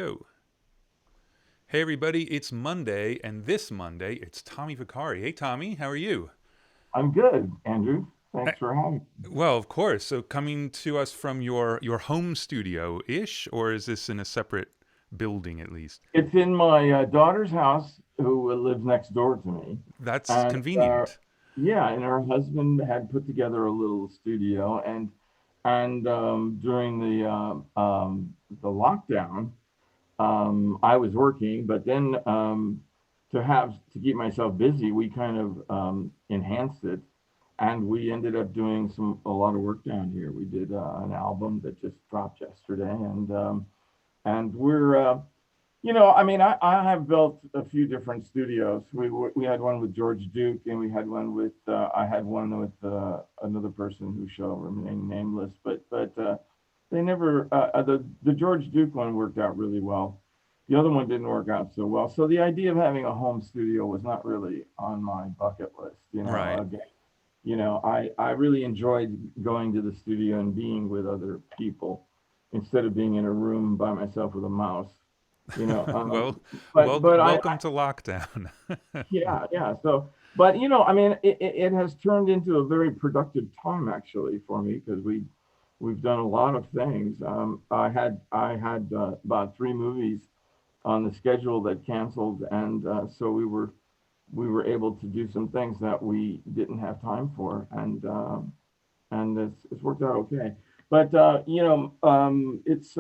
go. Hey, everybody, it's Monday, and this Monday, it's Tommy Vicari. Hey, Tommy, how are you? I'm good, Andrew. Uh, Thanks for having me. Well, of course. So, coming to us from your home studio ish, or is this in a separate building at least? It's in my daughter's house, who lives next door to me, That's and convenient. yeah, and her husband had put together a little studio, and during the lockdown, I was working, but then to keep myself busy, we kind of enhanced it, and we ended up doing a lot of work down here. We did an album that just dropped yesterday, and we're I mean, I have built a few different studios. We had one with George Duke, and we had one with I had one with another person who shall remain nameless. But they never the George Duke one worked out really well. The other one didn't work out so well. So the idea of having a home studio was not really on my bucket list. Right. Again, I really enjoyed going to the studio and being with other people instead of being in a room by myself with a mouse. You know, Well, but welcome to lockdown. yeah, yeah. So, but I mean, it has turned into a very productive time actually for me because we've done a lot of things. I had about three movies on the schedule that canceled, and so we were able to do some things that we didn't have time for, and it's worked out okay. But it's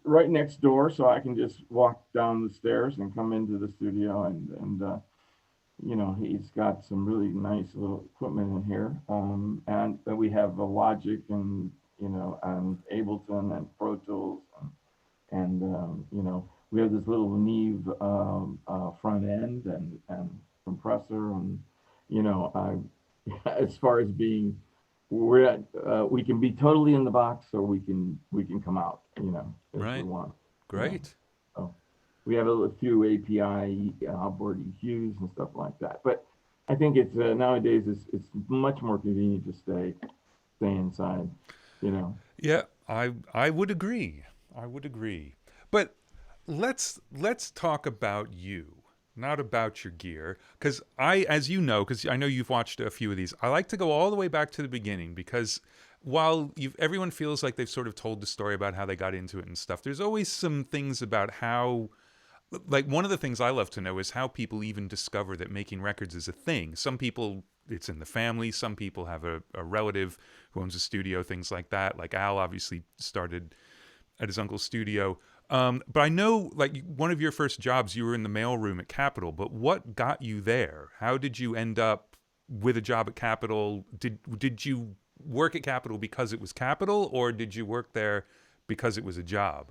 right next door, so I can just walk down the stairs and come into the studio, and he's got some really nice little equipment in here, and we have a Logic and Ableton and Pro Tools, and we have this little Neve front end and compressor, and as far as being we can be totally in the box, or we can come out, if we Right. want, you know. Great. So we have a few API outboard EQs and stuff like that. But I think it's nowadays it's much more convenient to stay inside, you know. Yeah, I would agree. I would agree. But let's talk about you, not about your gear, cuz as you know, cuz I know you've watched a few of these. I like to go all the way back to the beginning because while everyone feels like they've sort of told the story about how they got into it and stuff, there's always some things about how, like, one of the things I love to know is how people even discover that making records is a thing. Some people, it's in the family. Some people have a relative who owns a studio, things like that. Like Al obviously started at his uncle's studio. But I know, like, one of your first jobs, you were in the mailroom at Capitol. But what got you there? How did you end up with a job at Capitol? Did you work at Capitol because it was Capitol, or did you work there because it was a job?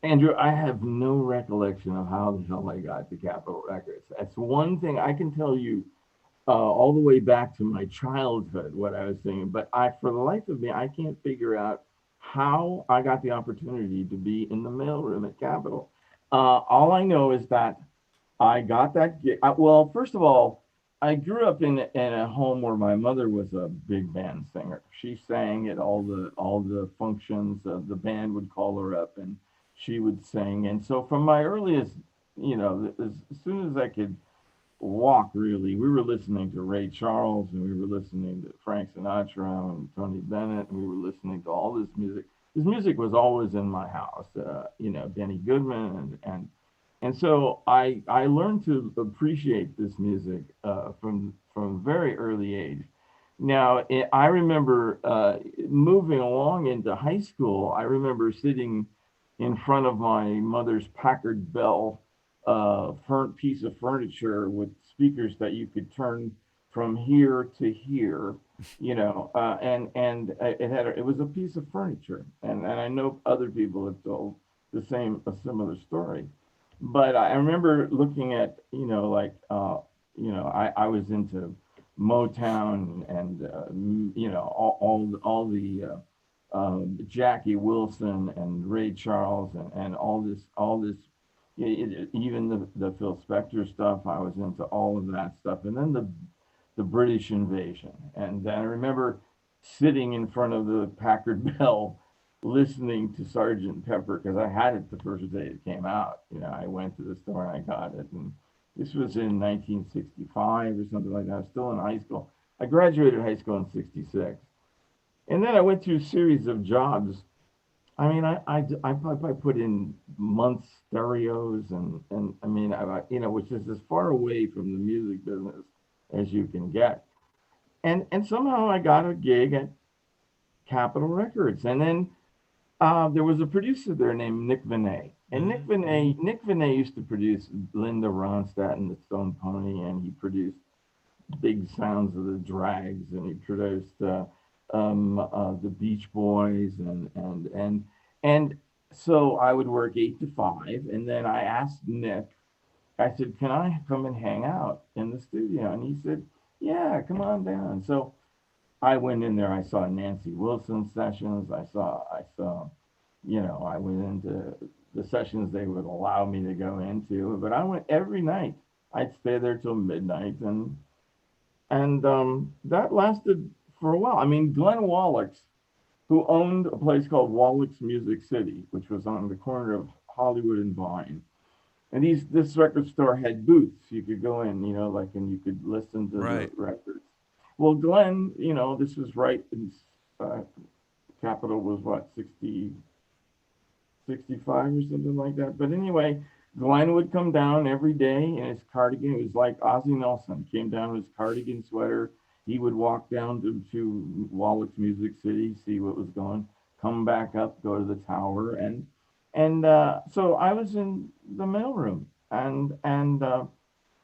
Andrew, I have no recollection of how the hell I got to Capitol Records. That's one thing I can tell you all the way back to my childhood, what I was thinking. But for the life of me, I can't figure out how I got the opportunity to be in the mailroom at Capitol. All I know is that I got that gig. Well, first of all, I grew up in a home where my mother was a big band singer. She sang at all the functions. The band would call her up, and she would sing. And so from my earliest, as soon as I could walk, really, we were listening to Ray Charles, and we were listening to Frank Sinatra and Tony Bennett, and we were listening to all this music. This music was always in my house, Benny Goodman, and so I learned to appreciate this music from a very early age. Now, I remember moving along into high school. I remember sitting in front of my mother's Packard Bell piece of furniture with speakers that you could turn from here to here, and it was a piece of furniture, and I know other people have told a similar story, but I remember looking at, I was into Motown and all the Jackie Wilson and Ray Charles and all this, even the Phil Spector stuff. I was into all of that stuff, and then the British invasion, and then I remember sitting in front of the Packard Bell listening to Sergeant Pepper because I had it the first day it came out. I went to the store and I got it, and this was in 1965 or something like that. I was still in high school. I graduated high school in '66, and then I went through a series of jobs. I mean, I put in months stereos, and I mean, which is as far away from the music business as you can get. And somehow I got a gig at Capitol Records, and then there was a producer there named Nick Venet. And Hmm. Nick Venet used to produce Linda Ronstadt and the Stone Pony, and he produced Big Sounds of the Drags, and he produced the Beach Boys, and so I would work 8 to 5, and then I asked Nick. I said, "Can I come and hang out in the studio?" And he said, "Yeah, come on down." So I went in there. I saw Nancy Wilson sessions. I went into the sessions they would allow me to go into, but I went every night. I'd stay there till midnight, and that lasted for a while. I mean, Glenn Wallachs, who owned a place called Wallachs Music City, which was on the corner of Hollywood and Vine, and this record store had booths. You could go in, and you could listen to the Right. records. Well, Glenn, this was right in uh, Capitol was what, 65 or something like that. But anyway, Glenn would come down every day in his cardigan. It was like Ozzie Nelson came down with his cardigan sweater. He would walk down to Wallach's Music City, see what was going, come back up, go to the tower, and so I was in the mailroom, and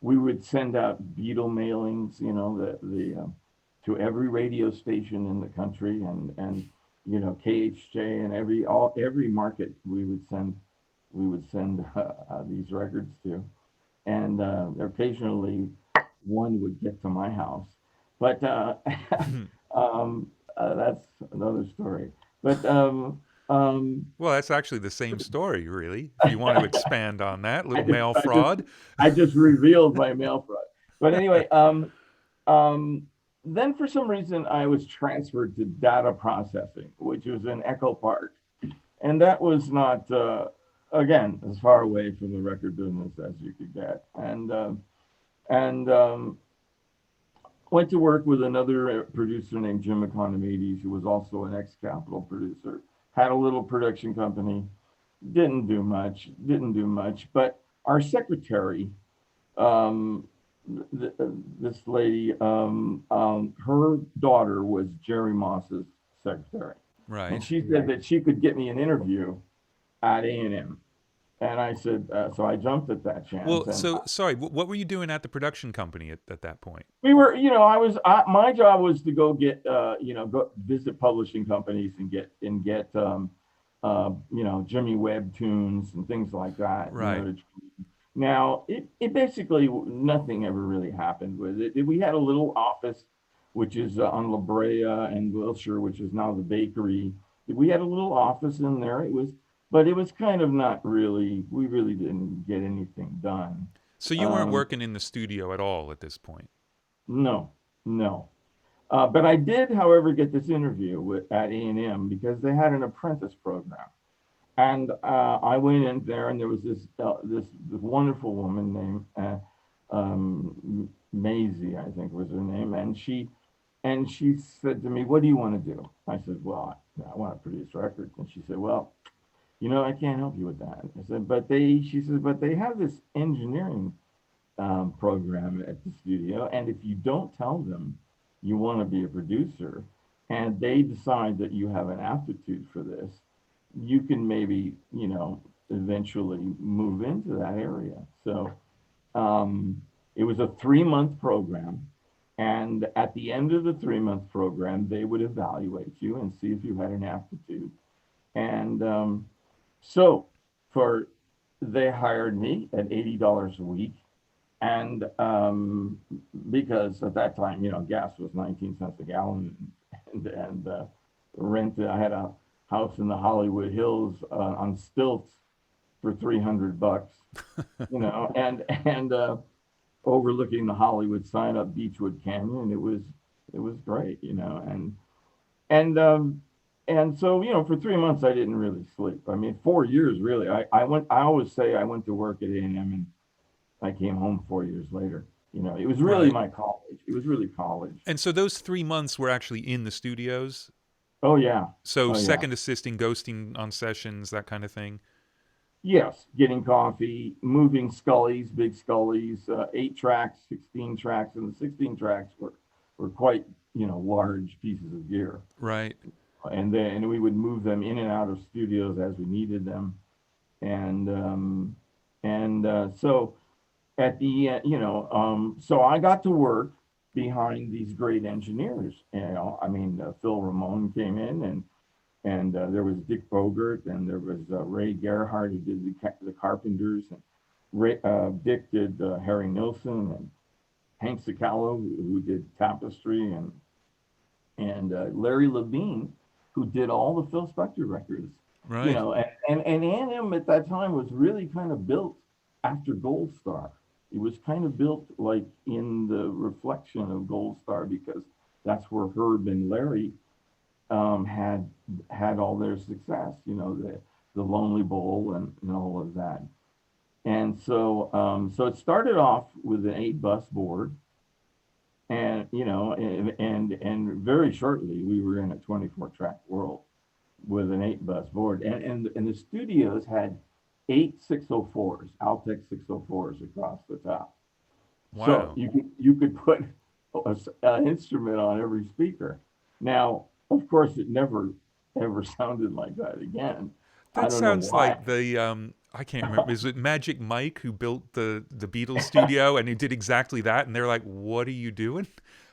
we would send out Beatle mailings, the to every radio station in the country, and KHJ, and every market we would send these records to, and occasionally one would get to my house, but that's another story. But Well, that's actually the same story, really. If you want to expand on that I little just mail I just fraud. I just revealed my mail fraud. But anyway, um, then for some reason I was transferred to data processing, which was in Echo Park, and that was not again as far away from the record business as you could get, and went to work with another producer named Jim Economides, who was also an ex-Capitol producer. Had a little production company. Didn't do much, but our secretary, um, this lady, her daughter was Jerry Moss's secretary, and Right. she said that she could get me an interview at A&M. And I said, so I jumped at that chance, Well, and so sorry, what were you doing at the production company at that point? we were, my job was to go get, go visit publishing companies and get Jimmy Webb tunes and things like that. Right. Now it basically nothing ever really happened with it. We had a little office, which is on La Brea and Wilshire, which is now the bakery. We had a little office in there. But it was kind of not really. We really didn't get anything done. So you weren't Um, working in the studio at all at this point. no, no. But I did, however, get this interview at A&M because they had an apprentice program, and I went in there, and there was this wonderful woman named Maisie, I think was her name, and she said to me, "What do you want to do?" I said, "Well, I want to produce records." And she said, "Well, I can't help you with that." I said, She says, "But they have this engineering program at the studio. And if you don't tell them you want to be a producer and they decide that you have an aptitude for this, you can maybe, eventually move into that area." So it was a 3-month program. And at the end of the 3-month program, they would evaluate you and see if you had an aptitude. And so for they hired me at $80 a week, and because at that time, gas was 19 cents a gallon, and rent. I had a house in the Hollywood Hills on stilts for $300, and overlooking the Hollywood sign up Beechwood Canyon. It was great, and And so, for 3 months, I didn't really sleep. I mean, 4 years, really. I always say I went to work at A&M and I came home 4 years later. It was really Right. my college. It was really college. And so those 3 months were actually in the studios. Oh, yeah. So Oh, yeah. second assisting, ghosting on sessions, that kind of thing. Yes. Getting coffee, moving Scullies, big Scullies, 8 tracks, 16 tracks, and the 16 tracks were quite, large pieces of gear. Right. And then we would move them in and out of studios as we needed them. And, so at the so I got to work behind these great engineers. I mean, Phil Ramone came in, and there was Dick Bogert, and there was Ray Gerhardt, who did the Carpenters, and Dick did Harry Nilsson, and Hank Sicalo, who did Tapestry, and Larry Levine, who did all the Phil Spector records. Right. And A&M at that time was really kind of built after Gold Star. It was kind of built like in the reflection of Gold Star, because that's where Herb and Larry had all their success. The Lonely Bowl and all of that. And so it started off with an 8 bus board, and and very shortly we were in a 24 track world with an 8 bus board, and the studios had 8 604s, Altec 604s across the top. So Wow. you could put an instrument on every speaker. Now, of course, it never ever sounded like that again. I That don't know sounds why. like the I can't remember. Is it Magic Mike who built the Beatles studio and he did exactly that? And they're like, "What are you doing?"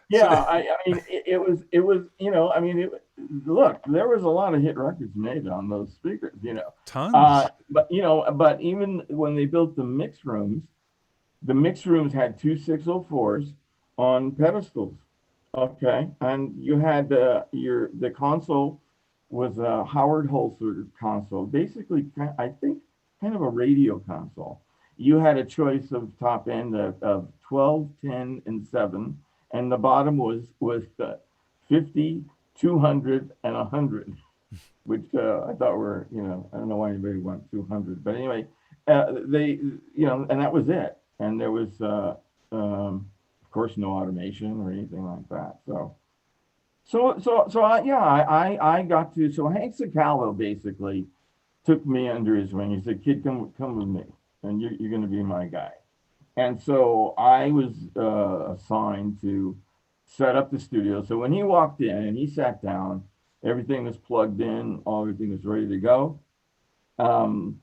Yeah, So I mean, it was I mean, look, there was a lot of hit records made on those speakers. tons. But even when they built the mix rooms had two 604s on pedestals. Okay, and you had the console was a Howard Holzer console, basically, I think, kind of a radio console. You had a choice of top end of 12, 10, and 7, and the bottom was 50, 200, and 100, which I thought were, I don't know why anybody wants 200, but anyway, and that was it. And there was, of course, no automation or anything like that. I got to, so Hank Sicalo basically took me under his wing. He said, "Kid, come with me, and you're going to be my guy." And so I was assigned to set up the studio. So when he walked in and he sat down, everything was plugged in, everything was ready to go. Um,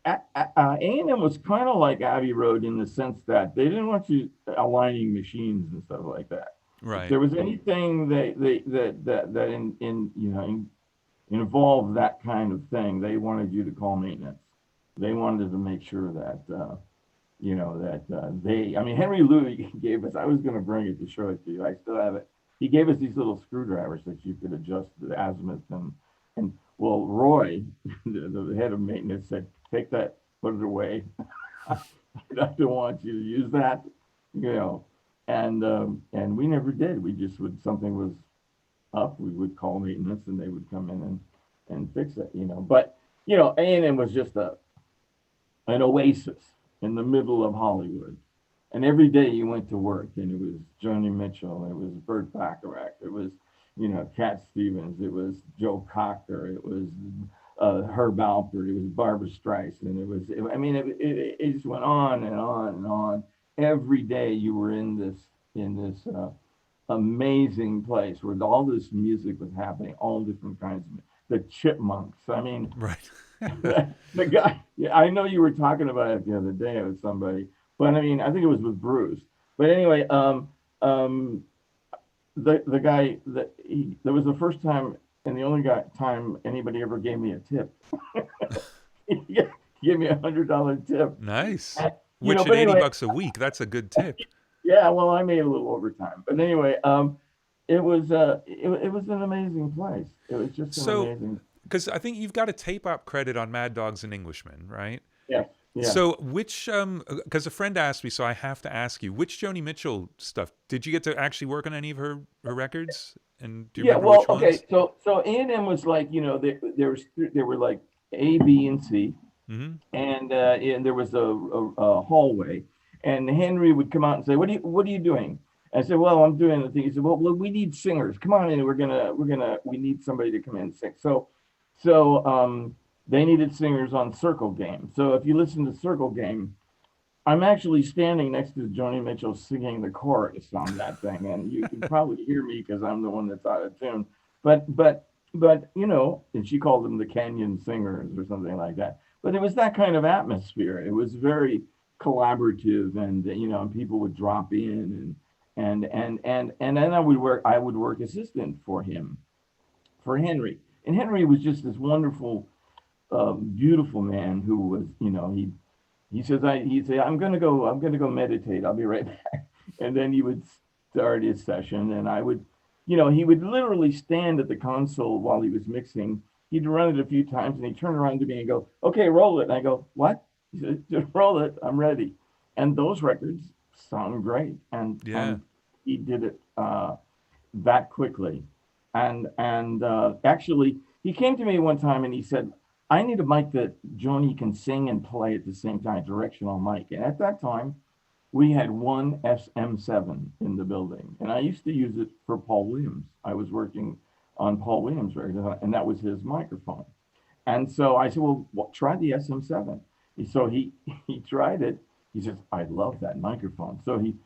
A&M was kind of like Abbey Road in the sense that they didn't want you aligning machines and stuff like that. If Right. there was anything that involved that kind of thing, they wanted you to call maintenance. They wanted to make sure that I mean, Henry Louis gave us. I was going to bring it to show it to you. I still have it. He gave us these little screwdrivers that you could adjust the azimuth, and well, Roy, the head of maintenance, said, "Take that, put it away. I don't want you to use that." You know, and we never did. We just would something was up, we would call maintenance, and they would come in and fix it. But A&M was just an oasis in the middle of Hollywood. And every day you went to work, and it was Joni Mitchell, it was Burt Bacharach, it was, Cat Stevens, it was Joe Cocker, it was Herb Alpert, it was Barbra Streisand, I mean, it just went on and on and on. Every day you were in this amazing place where all this music was happening, all different kinds of the Chipmunks. I mean, Right. the guy, yeah, I know you were talking about it the other day with somebody, but I mean, I think it was with Bruce. But anyway, the guy that was the first time and the only time anybody ever gave me a tip. He gave me $100 tip. Nice. And, Which at but 80 anyway, bucks a week, that's a good tip. yeah, well, I made a little overtime, but anyway, it was an amazing place. It was just an So, amazing. because I think you've got a tape op credit on Mad Dogs and Englishmen, right? Yes. Yeah. So which because a friend asked me, so I have to ask you, which Joni Mitchell stuff did you get to actually work on any of her records? And do you Yeah, remember well, which okay. ones? So A&M was like, there were like A, B, and C, Mm-hmm. and there was a hallway, and Henry would come out and say, what are you doing?" I said, "Well, I'm doing the thing." He said, "Well, we need singers. Come on in. We need somebody to come in and sing." So they needed singers on Circle Game. So if you listen to Circle Game, I'm actually standing next to Joni Mitchell singing the chorus on that thing, and you can probably hear me because I'm the one that's out of tune. But but and she called them the Canyon Singers or something like that. But it was that kind of atmosphere. It was very collaborative, and people would drop in, and then I would work assistant for him, for Henry, and Henry was just this wonderful, beautiful man who was, he'd say, I'm gonna go meditate. I'll be right back. And then he would start his session, and he would literally stand at the console while he was mixing. He'd run it a few times, and he'd turn around to me and go, "Okay, roll it." And I go, "What?" He said, "Just roll it. I'm ready." And those records sound great, Yeah. and he did it that quickly. And actually, he came to me one time and he said, "I need a mic that Joni can sing and play at the same time, directional mic." And at that time, we had one SM7 in the building, and I used to use it for Paul Williams. I was working on Paul Williams records, and that was his microphone. And so I said, "Well, try the SM7." So he tried it. He says, "I love that microphone." So he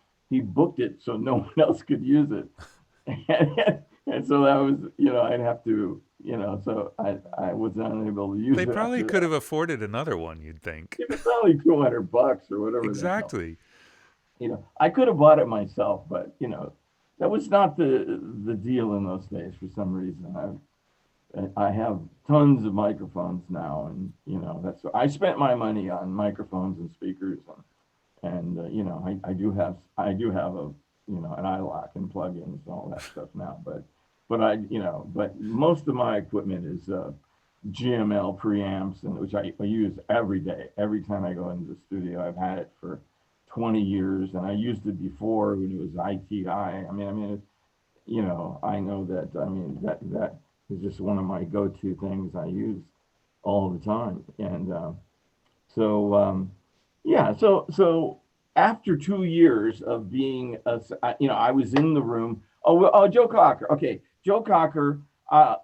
booked it so no one else could use it. And so that was, I'd have to, so I was unable to use They it probably after could that. have afforded another one, you'd think. It was only $200 or whatever the hell. Exactly. I could have bought it myself, but that was not the deal in those days for some reason. I have tons of microphones now, and that's I spent my money on microphones and speakers, and I do have a an iLock and plugins and all that stuff now, but most of my equipment is GML preamps, and which I use every day. Every time I go into the studio, I've had it for 20 years, and I used it before when it was ITI. I know that. That is just one of my go-to things I use all the time, and so yeah. So after 2 years of being I was in the room. Oh, Joe Cocker. Okay, Joe Cocker.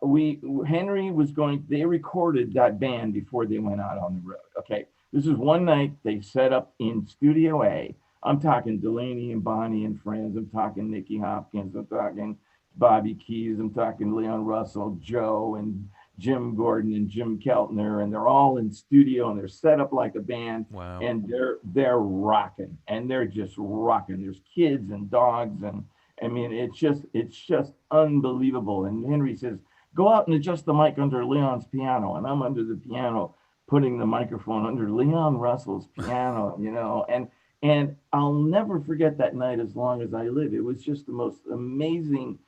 We Henry was going. They recorded that band before they went out on the road. Okay, this is one night they set up in Studio A. I'm talking Delaney and Bonnie and friends. I'm talking Nicky Hopkins. I'm talking Bobby Keys. I'm talking Leon Russell, Joe, and Jim Gordon and Jim Keltner, and they're all in studio and they're set up like a band, Wow. and they're rocking, and they're just rocking. There's kids and dogs, and it's just unbelievable. And Henry says, "Go out and adjust the mic under Leon's piano," and I'm under the piano putting the microphone under Leon Russell's piano, and I'll never forget that night as long as I live. It was just the most amazing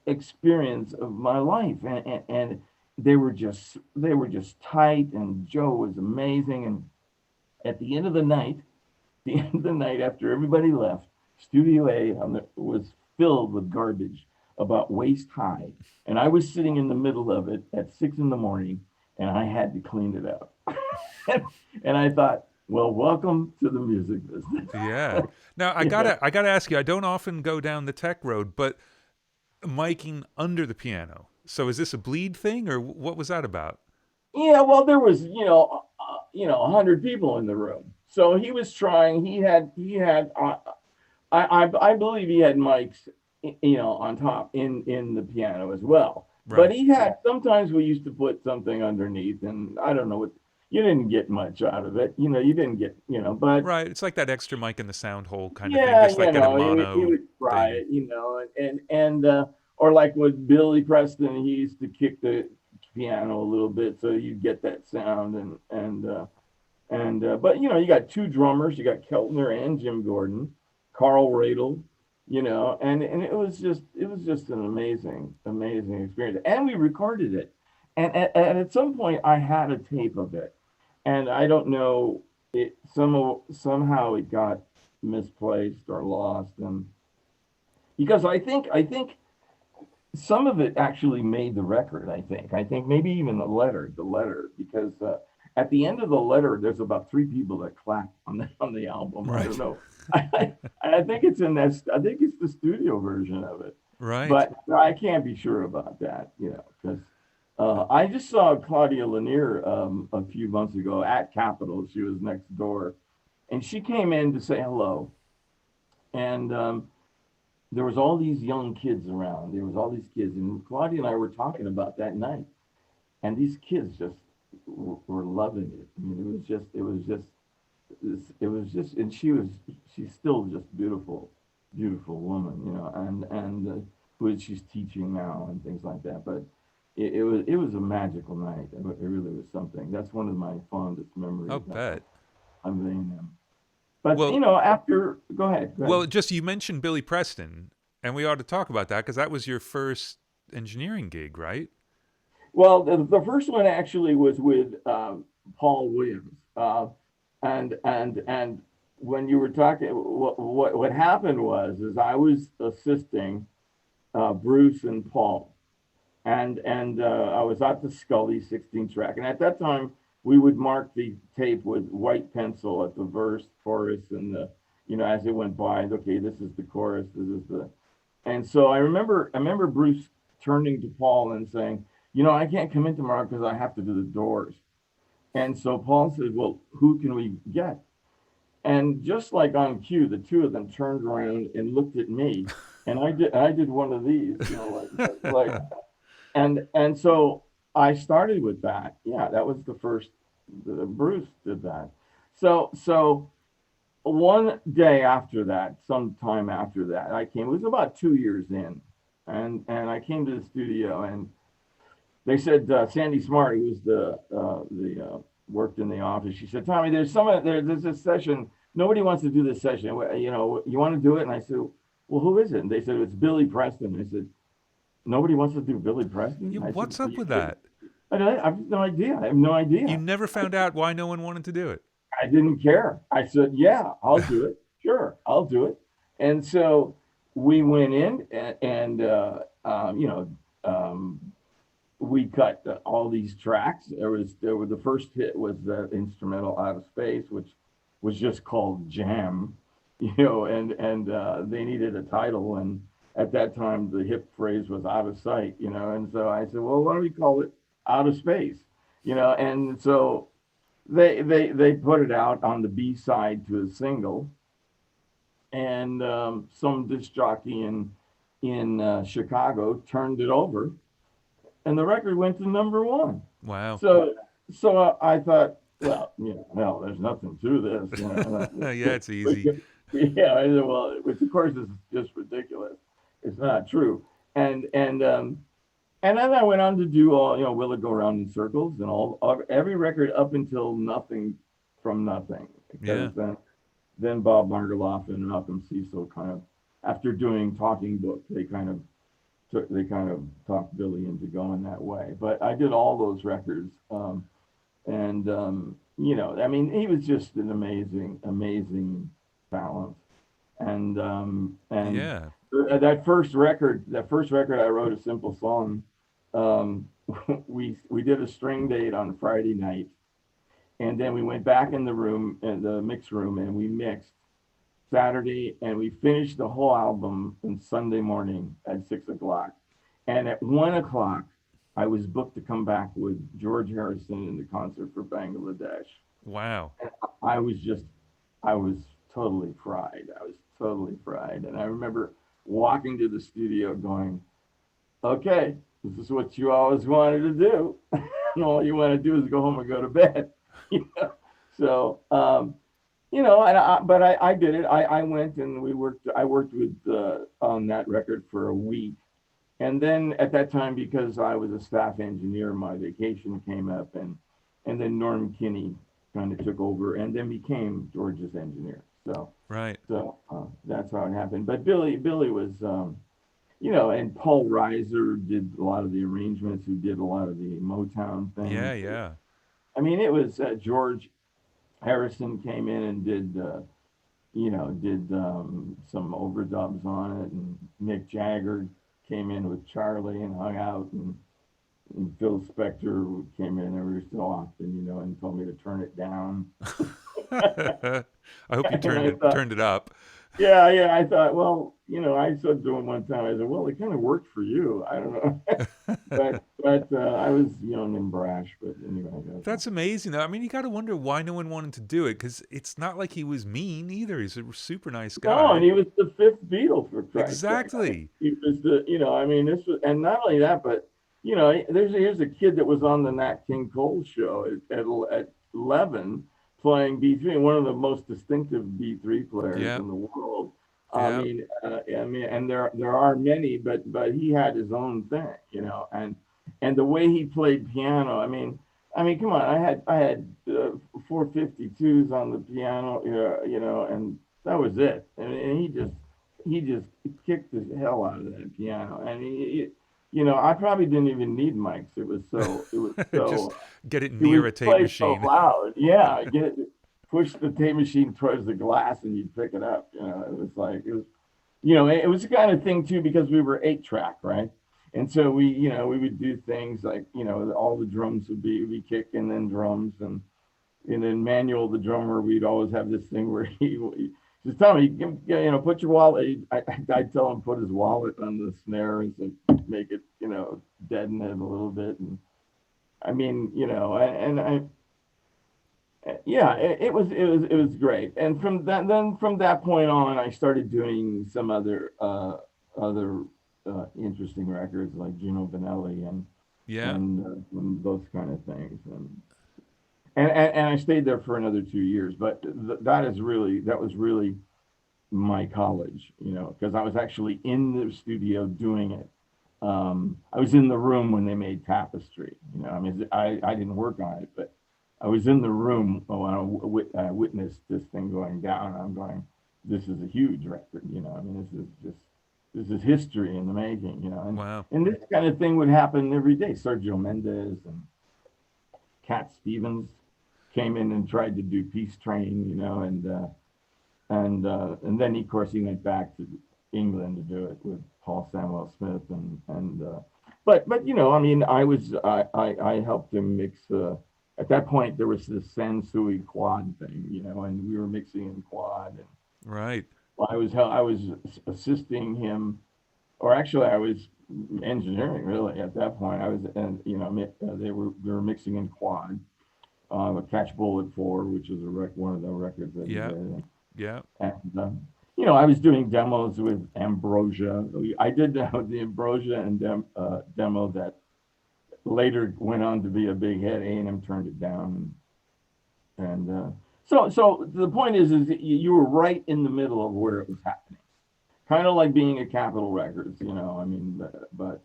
experience of my life, and they were just tight, and Joe was amazing. And at the end of the night, after everybody left, Studio A was filled with garbage about waist high, and I was sitting in the middle of it at 6 in the morning, and I had to clean it up. And I thought, well, welcome to the music business. Yeah. Now I you know? gotta ask you. I don't often go down the tech road, but miking under the piano. So is this a bleed thing, or what was that about? Yeah, well, there was, 100 people in the room. So he was trying. I believe he had mics, on top in the piano as well. But Right. he had sometimes we used to put something underneath, and I don't know what you didn't get much out of it. You didn't get, but Right. It's like that extra mic in the sound hole kind of thing. yeah, Just like get a he mono would try thing. it, or like with Billy Preston, he used to kick the piano a little bit so you get that sound, but you got two drummers, you got Keltner and Jim Gordon, Carl Radle, and it was just an amazing experience, and we recorded it, and at some point I had a tape of it, and I don't know, somehow it got misplaced or lost, and because I think some of it actually made the record. I think maybe even the letter, because at the end of the letter, there's about three people that clap on the album. I don't Right. know. I think it's in that. I think it's the studio version of it, Right. but I can't be sure about that. Because I just saw Claudia Lanier a few months ago at Capitol. She was next door, and she came in to say hello, and there was all these young kids around. There was all these kids, and Claudia and I were talking about that night, and these kids just were loving it. I mean, it was just, and she's still just beautiful, beautiful woman, and who she's teaching now and things like that. But it was a magical night. It really was something. That's one of my fondest I'll memories bet. of A&M. But Well, after, go ahead. just you mentioned Billy Preston, and we ought to talk about that because that was your first engineering gig, right? Well, the first one actually was with Paul Williams, and when you were talking, what happened was is I was assisting Bruce and Paul, and I was at the Scully 16 track, and at that time we would mark the tape with white pencil at the verse, chorus, and as it went by. Okay, this is the chorus. This is the and so I remember Bruce turning to Paul and saying, I can't come in tomorrow because I have to do the doors. And so Paul said, well, who can we get? And just like on cue, the two of them turned around and looked at me, and I did one of these, like, and so I started with that. Yeah, that was the first. Bruce did that. So one day after that, sometime after that, I came. It was about 2 years in, and I came to the studio, and they said Sandy Smart, who was the worked in the office. She said, Tommy, there's this session. Nobody wants to do this session. You want to do it? And I said, well, who is it? And they said it's Billy Preston. I said, nobody wants to do Billy Preston. Yeah, I said, what's are up you with kidding? that? I have no idea. I have no You idea. never found out why no one wanted to do it. I didn't care. I said, yeah, I'll do it. Sure, I'll do it. And so we went in, and we cut all these tracks. There was the first hit was the instrumental "Out of Space," which was just called Jam, and they needed a title, and at that time the hip phrase was "out of sight," and so I said, well, why don't we call it "Out of Space," and so they put it out on the B side to a single, and some disc jockey in Chicago turned it over, and the record went to number one. Wow. So I thought, well, well, there's nothing to this, Yeah, it's easy. yeah, I said, well, which of course is just ridiculous. It's not true, and then I went on to do all, Will It Go Round in Circles, and every record up until Nothing from Nothing, Yeah. because then Bob Margeloff and Malcolm Cecil kind of, after doing Talking Book, they kind of talked Billy into going that way. But I did all those records, and I mean, he was just an amazing, amazing talent. And Yeah. that first record I wrote, A Simple Song. Um, we did a string date on Friday night, and then we went back in the room, in the mix room, and we mixed Saturday, and we finished the whole album on Sunday morning at 6 o'clock. And at 1 o'clock, I was booked to come back with George Harrison in the concert for Bangladesh. Wow. I was just, I was totally fried. I was totally fried. And I remember walking to the studio going, okay, this is what you always wanted to do. And all you want to do is go home and go to bed. you know? So, but I did it. I went and I worked with on that record for a week. And then at that time, because I was a staff engineer, my vacation came up, and then Norm Kinney kind of took over and then became George's engineer. So Right. so that's how it happened. But Billy was, and Paul Reiser did a lot of the arrangements, who did a lot of the Motown things. Yeah, yeah. I mean, it was George Harrison came in and did did some overdubs on it, and Mick Jagger came in with Charlie and hung out, and Phil Spector came in every so often, and told me to turn it down. I hope you And turned I it thought, turned it up. yeah, yeah, I thought, well, I said to him one time, I said, well, it kind of worked for you. I don't know, but I was young and brash, but anyway, That's amazing, though. I mean, you got to wonder why no one wanted to do it because it's not like he was mean either. He's a super nice no, and guy. he was the fifth Beatle for Christ's sake. I mean, Exactly. he was I mean, this was, and not only that, but here's a kid that was on the Nat King Cole show at 11 playing B3, one of the most distinctive B3 players Yeah. in the world. Yeah. I mean, and there are many, but he had his own thing, and the way he played piano. I mean, come on, I had 452s on the piano, and that was it. And he just kicked the hell out of that piano. And I probably didn't even need mics. Just get it It was near a tape played so machine. loud. Yeah, push the tape machine towards the glass and you'd pick it up. It was like it was the kind of thing too, because we were 8-track, right? And so we would do things like, all the drums would be kick and then drums, and then Manuel, the drummer, we'd always have this thing where he just tell me, put your wallet. I'd tell him put his wallet on the snare and so make it, deaden it a little bit. And I mean, and I, yeah, it was great. And from that point on, I started doing some other interesting records like Gino Vanelli Yeah. and those kind of things. And I stayed there for another 2 years, but that was really my college, because I was actually in the studio doing it. I was in the room when they made Tapestry. I mean, I didn't work on it, but I was in the room when I witnessed this thing going down. I'm going, this is a huge record. I mean, this is history in the making. Wow. And this kind of thing would happen every day. Sergio Mendes and Cat Stevens came in and tried to do Peace Train, and then of course he went back to England to do it with Paul Samuel Smith, but I mean, I helped him mix. At that point, there was this Sansui quad thing, and we were mixing in quad, and Right. I was assisting him, or actually I was engineering really at that point. I was, and we were mixing in quad, Catch Bullet 4, which is one of the records that he Yeah. did. Yeah. And, I was doing demos with Ambrosia. I did the Ambrosia and demo that later went on to be a big hit. A&M turned it down. So the point is that you were right in the middle of where it was happening. Kind of like being at Capitol Records, I mean, but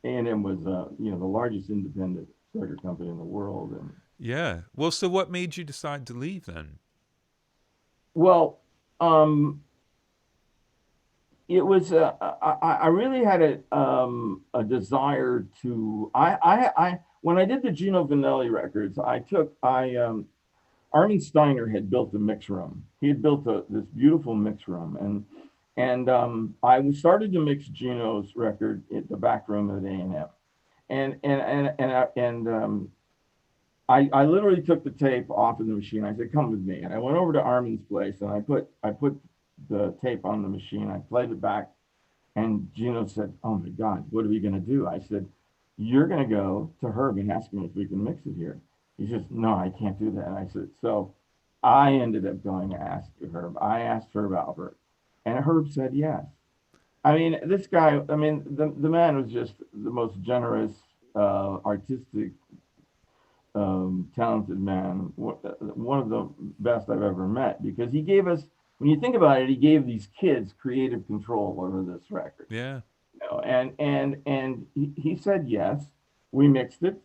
A&M was, the largest independent record company in the world. And Yeah. Well, so what made you decide to leave then? well, it was I really had a desire to I when I did the Gino Vanelli records, Armin Steiner had built a mix room. He had built this beautiful mix room, and I started to mix Gino's record at the back room at A&M, and I literally took the tape off of the machine. I said, "Come with me," and I went over to Armin's place, and I put the tape on the machine. I played it back, and Gino said, "Oh my God, what are we going to do?" I said, "You're going to go to Herb and ask him if we can mix it here." He says, "No, I can't do that." And I said, so I ended up going to ask Herb. I asked Herb Albert, and Herb said yes. I mean, this guy, I mean, the man was just the most generous, artistic, talented man, one of the best I've ever met, because he gave us, when you think about it, he gave these kids creative control over this record. Yeah. And he said yes. We mixed it,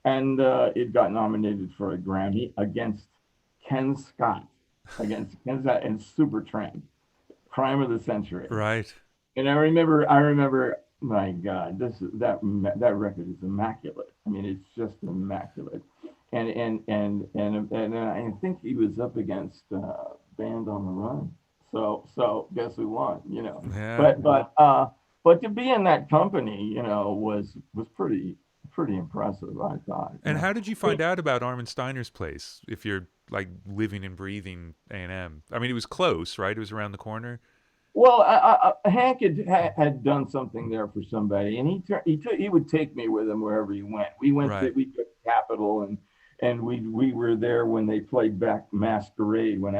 and it got nominated for a Grammy against Ken Scott, and Supertramp, Crime of the Century. Right. And I remember, my God, that record is immaculate. I mean, it's just immaculate. and I think he was up against Band on the Run. So guess who won? Yeah. But to be in that company, was pretty impressive. I thought. And how did you find out about Armin Steiner's place? If you're like living and breathing A&M, I mean, it was close, right? It was around the corner. Well, Hank had done something there for somebody, and he would take me with him wherever he went. Right. We took Capitol, and we were there when they played back Masquerade when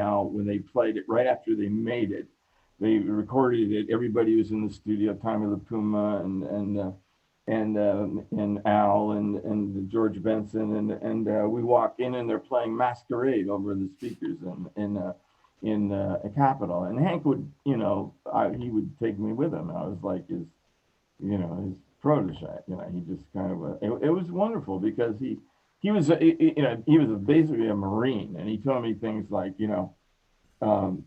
they played it right after they made it. They recorded it. Everybody was in the studio. Tommy the Puma and Al and George Benson and we walk in and they're playing Masquerade over the speakers in a Capitol. And Hank would, he would take me with him. I was like his protege. He just kind of it was wonderful because he was he was basically a Marine, and he told me things like um,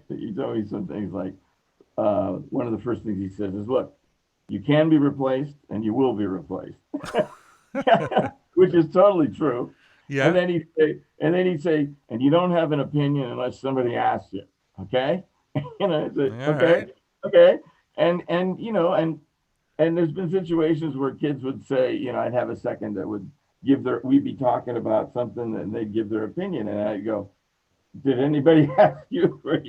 he told me some things like one of the first things he says is, look, you can be replaced and you will be replaced, which is totally true. And Yeah. then he'd say, and you don't have an opinion unless somebody asks you. Okay. I All said, okay, right. okay. And there's been situations where kids would say, I'd have a second that would we'd be talking about something and they'd give their opinion. And I'd go, did anybody ask you for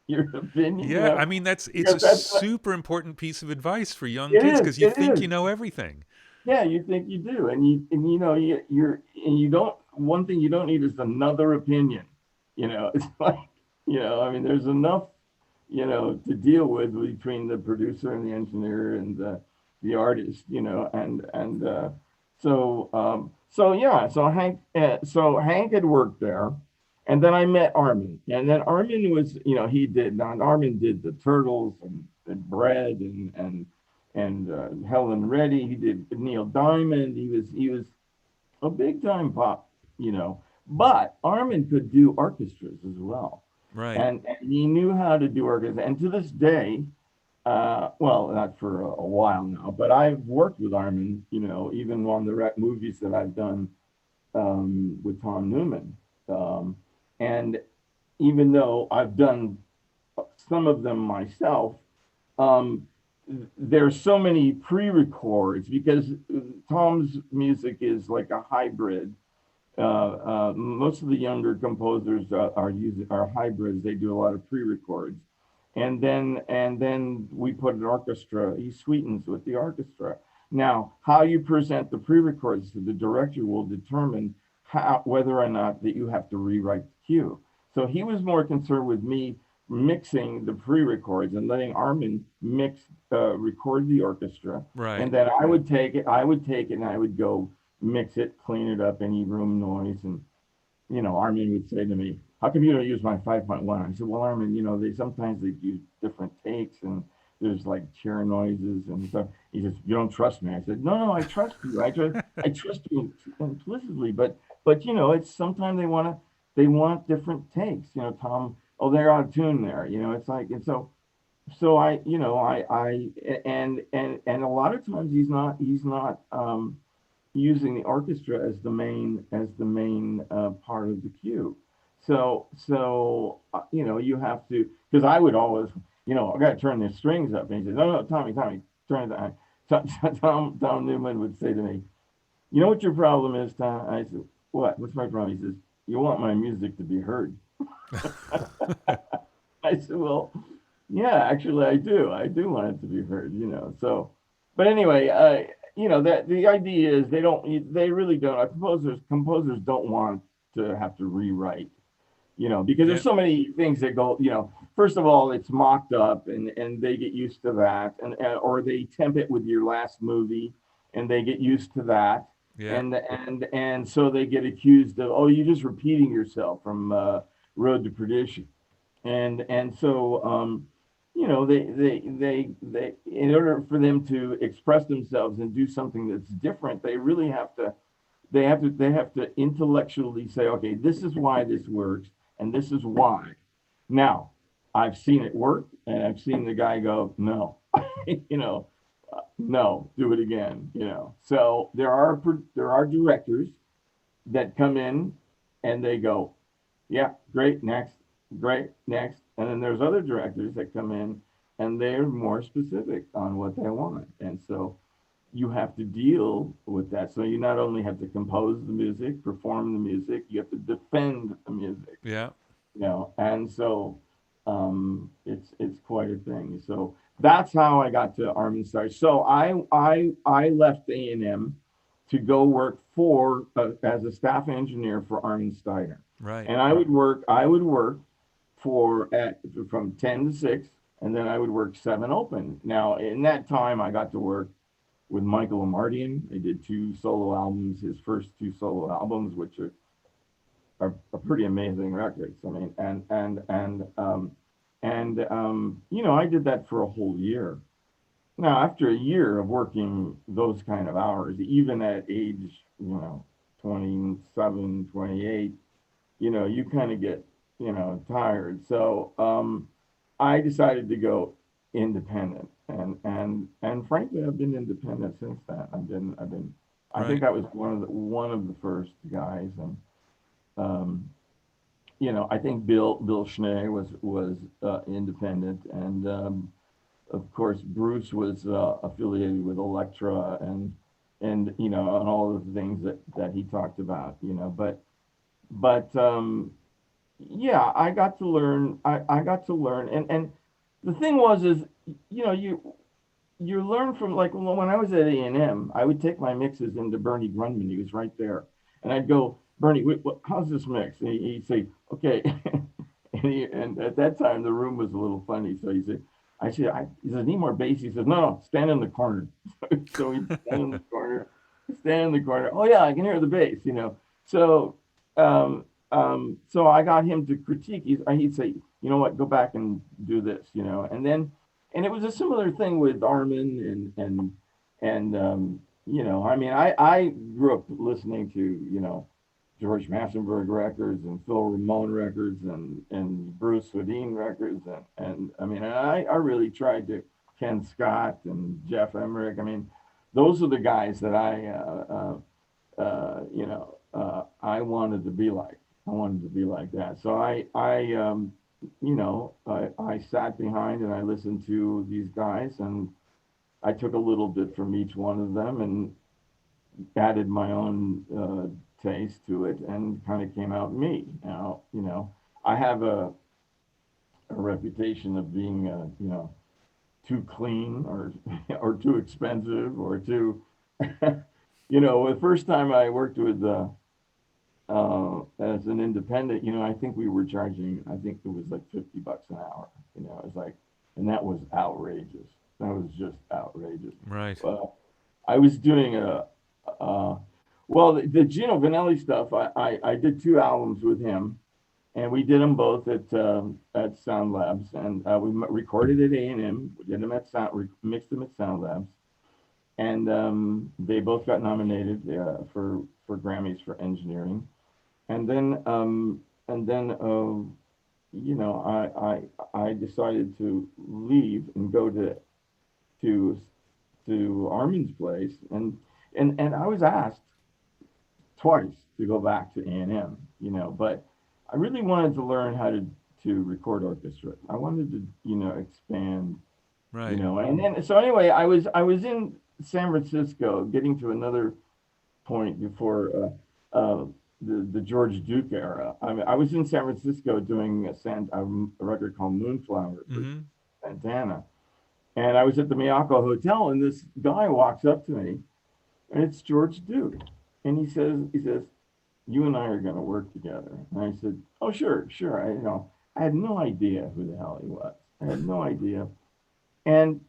your opinion? Yeah. I mean, it's a Because that's what super important piece of advice for young it kids is. because you It think you is. know everything. Yeah, you think you do, and and you don't. One thing you don't need is another opinion. It's like I mean, there's enough to deal with between the producer and the engineer and the artist. So yeah, so Hank had worked there, and then I met Armin, and then Armin was Armin did the Turtles and Bread and Helen Reddy. He did Neil Diamond. He was a big time pop, But Armin could do orchestras as well, Right. and he knew how to do orchestras. And to this day, well, not for a while now, but I've worked with Armin, even on the movies that I've done with Tom Newman. And even though I've done some of them myself, um, there's so many pre-records because Tom's music is like a hybrid. Most of the younger composers are hybrids. They do a lot of pre-records, and then we put an orchestra. He sweetens with the orchestra. Now, how you present the pre-records to the director will determine whether or not that you have to rewrite the cue. So he was more concerned with me mixing the pre-records and letting Armin record the orchestra, Right. and then I would take it, and I would go mix it, clean it up, any room noise, and Armin would say to me, "How come you don't use my 5.1?" I said, "Well, Armin, they do different takes, and there's like chair noises and stuff." He says, "You don't trust me?" I said, "No, no, I trust you. I trust you implicitly, but it's sometimes they want different takes. Tom, oh, they're out of tune there. It's like and so and a lot of times he's not using the orchestra as the main part of the cue. So you have to, because I would always, I got to turn the strings up, and he says, "No, no, Tommy, turn it down." Tom Newman would say to me, "You know what your problem is, Tom?" I said, "What? What's my problem?" He says, "You want my music to be heard." I said, "Well, yeah, actually, I do. I do want it to be heard. So, but anyway, that the idea is they really don't. Composers don't want to have to rewrite, because there's Yep. so many things that go. First of all, it's mocked up, and they get used to that, or they temp it with your last movie, and they get used to that, Yeah. and so they get accused of, oh, you're just repeating yourself from Road to Perdition, and so they in order for them to express themselves and do something that's different, they have to intellectually say, okay, this is why this works, and this is why. Now, I've seen it work, and I've seen the guy go, no, no, do it again. So there are directors that come in and they go, yeah, great, next, great, next. And then there's other directors that come in and they're more specific on what they want. And so you have to deal with that. So you not only have to compose the music, perform the music, you have to defend the music, Yeah. and so it's quite a thing. So that's how I got to Armin Steiner. So I left A&M to go work for as a staff engineer for Armin Steiner, Right. and I would work for at from 10 to 6, and then I would work 7 open. Now in that time I got to work with Michael Amardian. I did 2 solo albums, his first 2 solo albums, which are pretty amazing records. I mean, I did that for a whole year. Now, after a year of working those kind of hours, even at age, 27, 28, you kind of get, tired. So I decided to go independent, and frankly, I've been independent since then. I think Right. I was one of the first guys, and I think Bill Schnee was independent, and of course Bruce was affiliated with Elektra, and all of the things that he talked about, but yeah, I got to learn, and the thing was is you learn from, like, when I was at A&M, I would take my mixes into Bernie Grundman. He was right there, and I'd go, Bernie, how's this mix? And he'd say, okay, and at that time the room was a little funny, so he says, need more bass. He says, no, stand in the corner. So he'd stand in the corner. Oh yeah, I can hear the bass, So so I got him to critique. He'd say, you know what, go back and do this, and it was a similar thing with Armin and I mean, I grew up listening to George Massenburg records and Phil Ramone records and Bruce Swedien records, and I mean, I really tried to, Ken Scott and Jeff Emmerich. I mean, those are the guys that I wanted to be like. I wanted to be like that. So I sat behind and I listened to these guys, and I took a little bit from each one of them and added my own taste to it, and kind of came out me. Now, I have a reputation of being, too clean, or or too expensive, or too, the first time I worked with as an independent, I think we were charging, I think it was like $50 an hour. It was like, and that was outrageous. That was just outrageous. Right. I was doing uh, well, the Gino Vanelli stuff. I did 2 albums with him, and we did them both at Sound Labs, and we recorded at A&M. We did them at mixed them at Sound Labs, and they both got nominated for Grammys for engineering. And then I decided to leave and go to Armin's place, and I was asked twice to go back to A&M, but I really wanted to learn how to record orchestra. I wanted to, expand, Right. and then, so anyway, I was in San Francisco, getting to another point before the George Duke era. I mean, I was in San Francisco doing a record called Moonflower for Mm-hmm. Santana, and I was at the Miyako Hotel, and this guy walks up to me, and it's George Duke, and he says, you and I are going to work together. And I said, oh sure, sure. I had no idea who the hell he was. I had no idea, and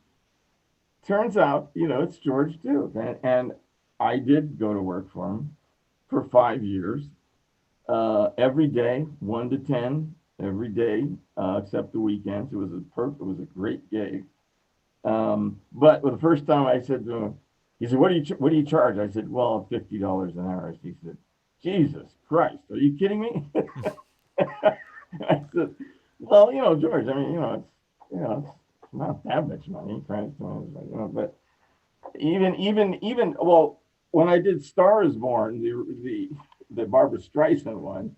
turns out, it's George Duke, and I did go to work for him for 5 years, every day, 1 to 10, every day, except the weekends. It was a great gig. But the first time I said to him, he said, what do you charge? I said, well, $50 an hour. He said, Jesus Christ, are you kidding me? I said, well, George, I mean, it's not that much money, right? But even, well, when I did Star is Born, the Barbra Streisand one,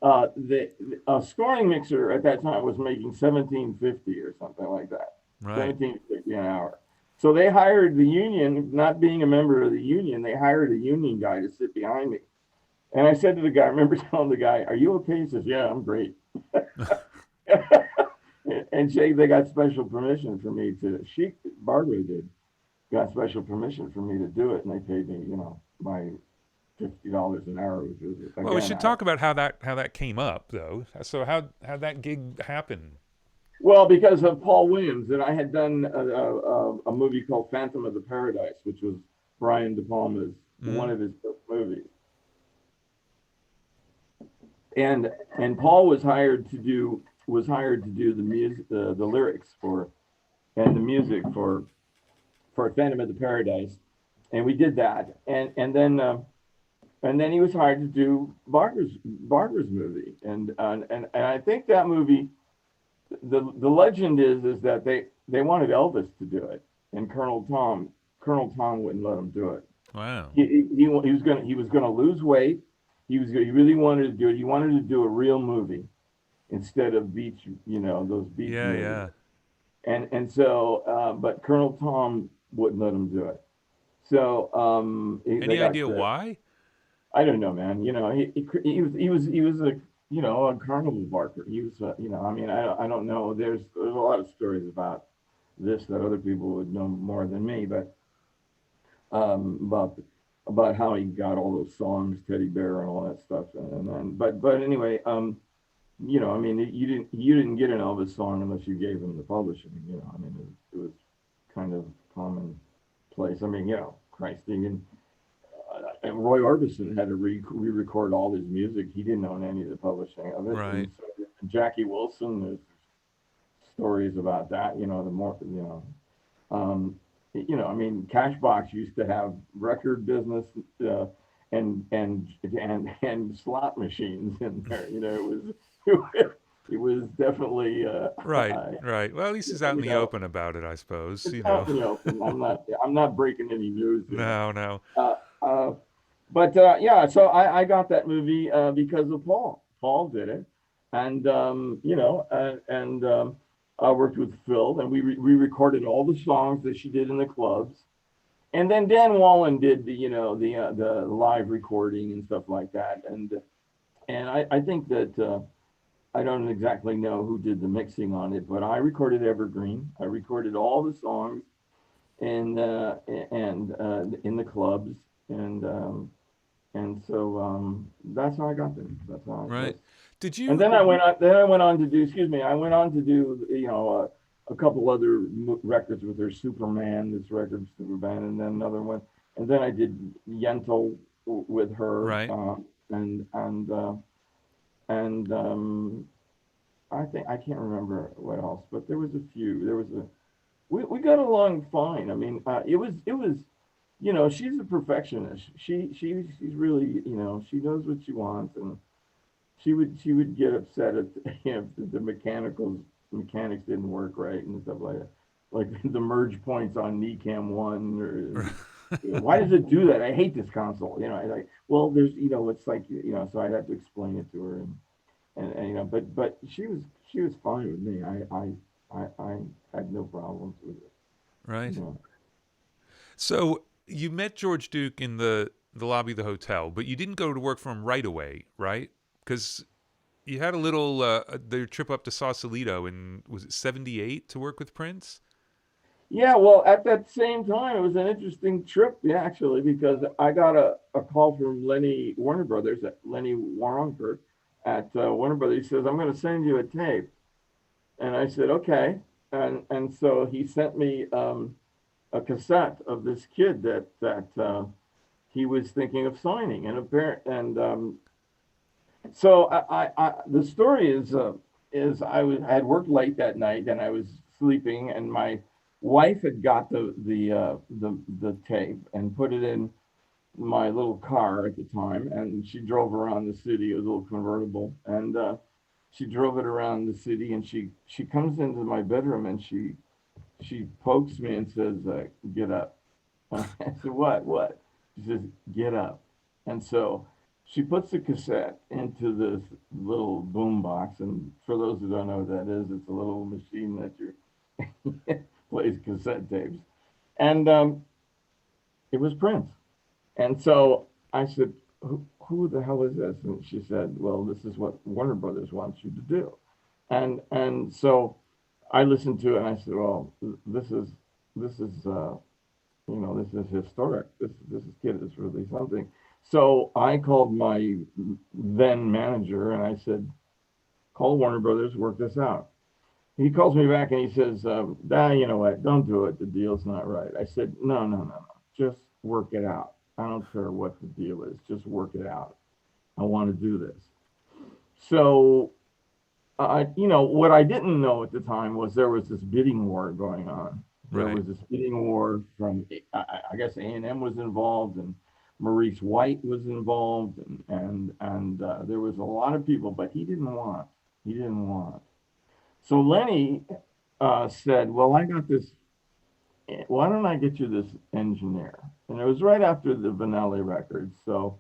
the a scoring mixer at that time was making 17.50 or something like that, Right. 17.50 an hour. So they hired the union, not being a member of the union, they hired a union guy to sit behind me. And I said to the guy, I remember telling the guy, "Are you okay?" He says, "Yeah, I'm great." And they got special permission for me to. Barbara did, got special permission for me to do it, and they paid me, my $50 an hour, which was Well, we again. should talk about how that came up though. So how that gig happened. Well, because of Paul Williams, and I had done a movie called Phantom of the Paradise, which was Brian De Palma's one Mm. of his first movies, and Paul was hired to do the music, the lyrics for, and the music for Phantom of the Paradise, and we did that, and then he was hired to do Barbara's movie, and I think that movie, the legend is that they wanted Elvis to do it, and Colonel Tom wouldn't let him do it. Wow. He was gonna lose weight. He really wanted to do it. He wanted to do a real movie instead of those beach Yeah, movies. yeah. But Colonel Tom wouldn't let him do it. So they Any got idea credit. why? I don't know, man. He was a a carnival barker. He was I mean I don't know. There's a lot of stories about this that other people would know more than me, but about how he got all those songs, Teddy Bear and all that stuff, and then but anyway, I mean you didn't get an Elvis song unless you gave him the publishing. I mean it was kind of commonplace. I mean Christ, and Roy Orbison had to re-record all his music. He didn't own any of the publishing of it, Right. and so Jackie Wilson. There's stories about that. The more I mean, Cashbox used to have record business uh, and slot machines in there. It was definitely Right. Right. Well, at least he's out in you the know open about it, I suppose. it's out in the open. I'm not breaking any news here. No, no. Uh, uh, but yeah, so I got that movie because of Paul. Paul did it, and I worked with Phil, and we recorded all the songs that she did in the clubs, and then Dan Wallen did the live recording and stuff like that, and I think that I don't exactly know who did the mixing on it, but I recorded Evergreen. I recorded all the songs and in the clubs, and so that's how I got them. That's how Right. that's Did and you then I went on to do, excuse me, I went on to do, a couple other records with her, Superman, this record, Superman, and then another one. And then I did Yentl with her, right? and, and, uh, and I think, I can't remember what else, but there was a few. We got along fine. I mean, she's a perfectionist. She's really, she knows what she wants, and she would get upset if the mechanics didn't work right and stuff like that. Like the merge points on NECAM one, or why does it do that? I hate this console. I like, well, there's it's like so I'd have to explain it to her, and but she was fine with me. I had no problems with it. You Right. know. So you met George Duke in the lobby of the hotel, but you didn't go to work for him right away, right? Because you had a little their trip up to Sausalito in, was it '78, to work with Prince? Yeah, well, at that same time, it was an interesting trip, yeah, actually, because I got a call from Lenny Warner Brothers, Lenny Waronker at Warner Brothers. He says, "I'm going to send you a tape," and I said, "Okay," and so he sent me a cassette of this kid that he was thinking of signing, so the story is I had worked late that night and I was sleeping, and my wife had got the tape and put it in my little car at the time, and she drove around the city. It was a little convertible, and she drove it around the city, and she comes into my bedroom, and she pokes me and says, "Get up." I said, "What? What?" She says, "Get up." And so she puts the cassette into this little boom box, and for those who don't know what that is, it's a little machine that you plays cassette tapes. And it was Prince. And so I said, who the hell is this? And she said, well, this is what Warner Brothers wants you to do. And so I listened to it and I said, well, this is this is historic. This kid is really something. So I called my then manager and I said, call Warner Brothers, work this out. He calls me back and he says, you know what? Don't do it. The deal's not right. I said, no. Just work it out. I don't care what the deal is. Just work it out. I want to do this. So, what I didn't know at the time was there was this bidding war going on. There Right. was this bidding war from, I guess A&M was involved and Maurice White was involved and there was a lot of people, but he didn't want. He didn't want. So Lenny said, well, I got this. Why don't I get you this engineer? And it was right after the Vanelli record. So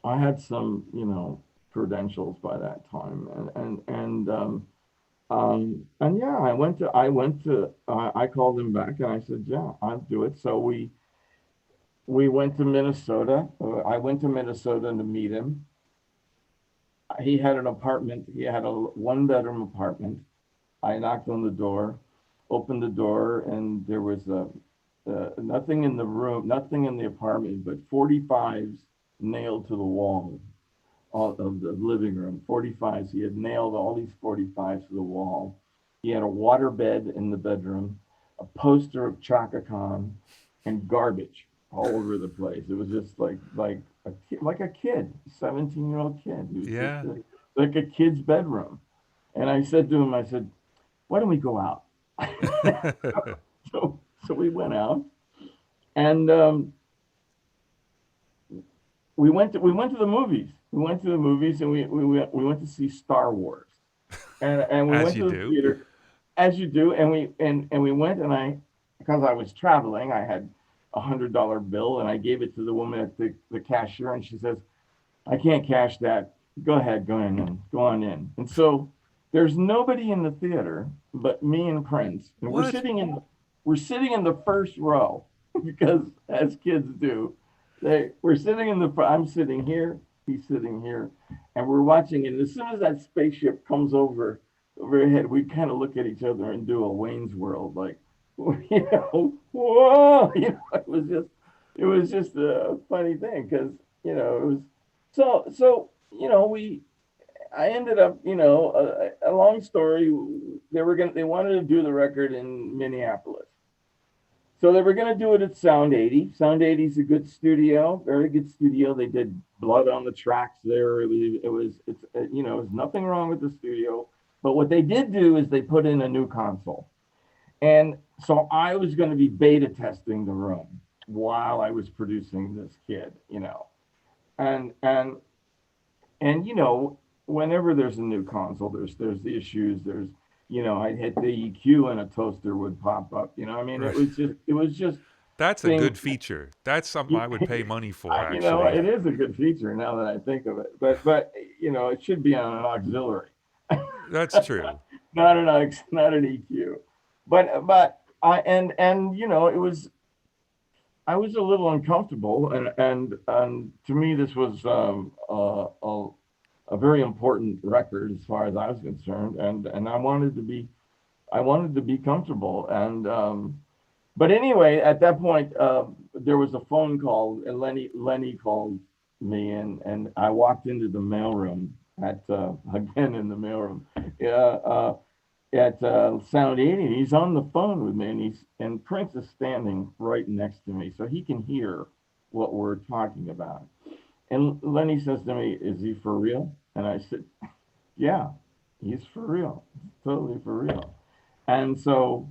I had some, credentials by that time. And yeah, I called him back and I said, yeah, I'll do it. So we went to Minnesota. I went to Minnesota to meet him. He had an apartment. He had a 1-bedroom apartment. I knocked on the door, opened the door, and there was nothing in the room, nothing in the apartment, but 45s nailed to the wall of the living room. 45s. He had nailed all these 45s to the wall. He had a water bed in the bedroom, a poster of Chaka Khan, and garbage all over the place. It was just like a kid, 17-year-old kid. It was just Yeah. like a kid's bedroom. And I said to him, I said, why don't we go out? So we went out, and we went to the movies. We went to the movies, and we went to see Star Wars, and we As went you to the do. theater, as you do, and we went, and because I was traveling, I had $100 bill, and I gave it to the woman at the cashier, and she says, I can't cash that. Go on in. And so there's nobody in the theater but me and Prince, and we're What? sitting in the first row because as kids do, we're sitting in the I'm sitting here, he's sitting here, and we're watching. And as soon as that spaceship comes overhead, we kind of look at each other and do a Wayne's World, like, whoa, it was just a funny thing because it was we I ended up, a long story. They wanted to do the record in Minneapolis. So they were going to do it at Sound 80. Sound 80 is a good studio, very good studio. They did Blood on the Tracks there. It was nothing wrong with the studio. But what they did do is they put in a new console. And so I was going to be beta testing the room while I was producing this kid. And whenever there's a new console, there's the issues. I'd hit the EQ and a toaster would pop up. I mean, Right. it was just That's a things. good feature. That's something I would pay money for, actually. It is a good feature now that I think of it. But it should be on an auxiliary, That's true. not an EQ. But it was. I was a little uncomfortable, and to me, this was a very important record as far as I was concerned, and I wanted to be comfortable, and but anyway, at that point, there was a phone call, and Lenny called me, and I walked into the mailroom again in the mailroom, at Sound 80. And he's on the phone with me, and Prince is standing right next to me, so he can hear what we're talking about. And Lenny says to me, "Is he for real?" And I said, "Yeah, he's for real, totally for real." And so,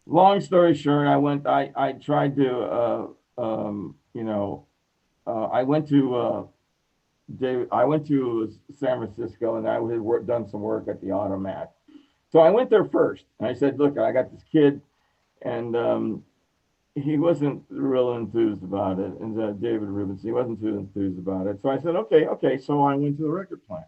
long story short, I tried to, I went to I went to San Francisco, and I had done some work at the Automat. So I went there first, and I said, "Look, I got this kid, and he wasn't real enthused about it, and David Rubens, he wasn't too enthused about it. So I said, okay, okay. So I went to the record plant,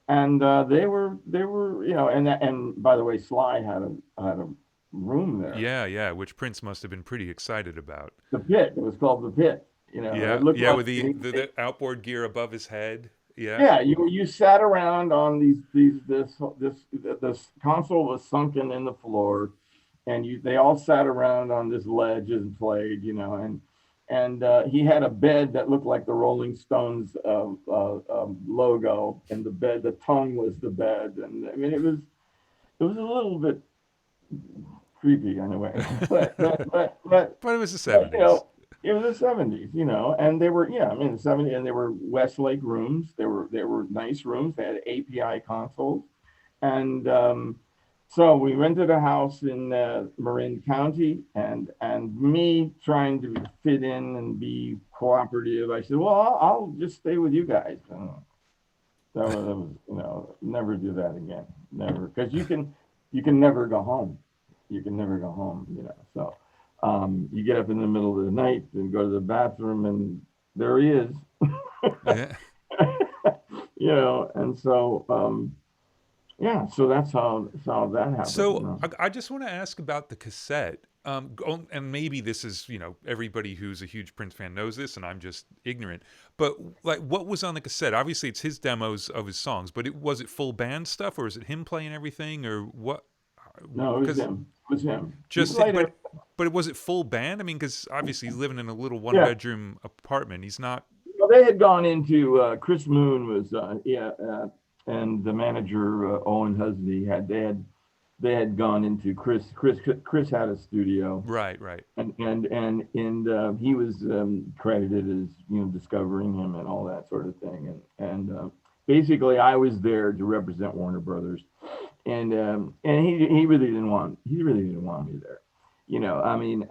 and they were, and by the way, Sly had a room there, Yeah, yeah, which Prince must have been pretty excited about. the pit. It was called the pit. Yeah, It looked yeah, like with the outboard gear above his head. Yeah. yeah, you sat around on this console was sunken in the floor, and they all sat around on this ledge and played, and he had a bed that looked like the Rolling Stones logo, and the tongue was the bed, and I mean it was a little bit creepy in a way, But it was the but 70s. it was the 70s, and they were, yeah, I mean the 70s, and they were Westlake rooms. They were nice rooms. They had API consoles, and so we rented a house in Marin County, and me trying to fit in and be cooperative, I said, well, I'll just stay with you guys. And that was, never do that again, never, because you can never go home. You can never go home, So you get up in the middle of the night and go to the bathroom, and there he is, Yeah. and so yeah, so that's how that happened. So I just want to ask about the cassette. And maybe this is, everybody who's a huge Prince fan knows this, and I'm just ignorant. But like, what was on the cassette? Obviously, it's his demos of his songs, but was it full band stuff, or is it him playing everything, or what? No, it was Because him. It was him. He just, played it. but was it full band? I mean, because obviously he's living in a little one Yeah. bedroom apartment. He's not. Well, they had gone into Chris Moon was yeah, and the manager Owen Husney they had gone into Chris had a studio, Right, right. and he was credited as discovering him and all that sort of thing, and basically I was there to represent Warner Brothers, and he really didn't want me there, I mean,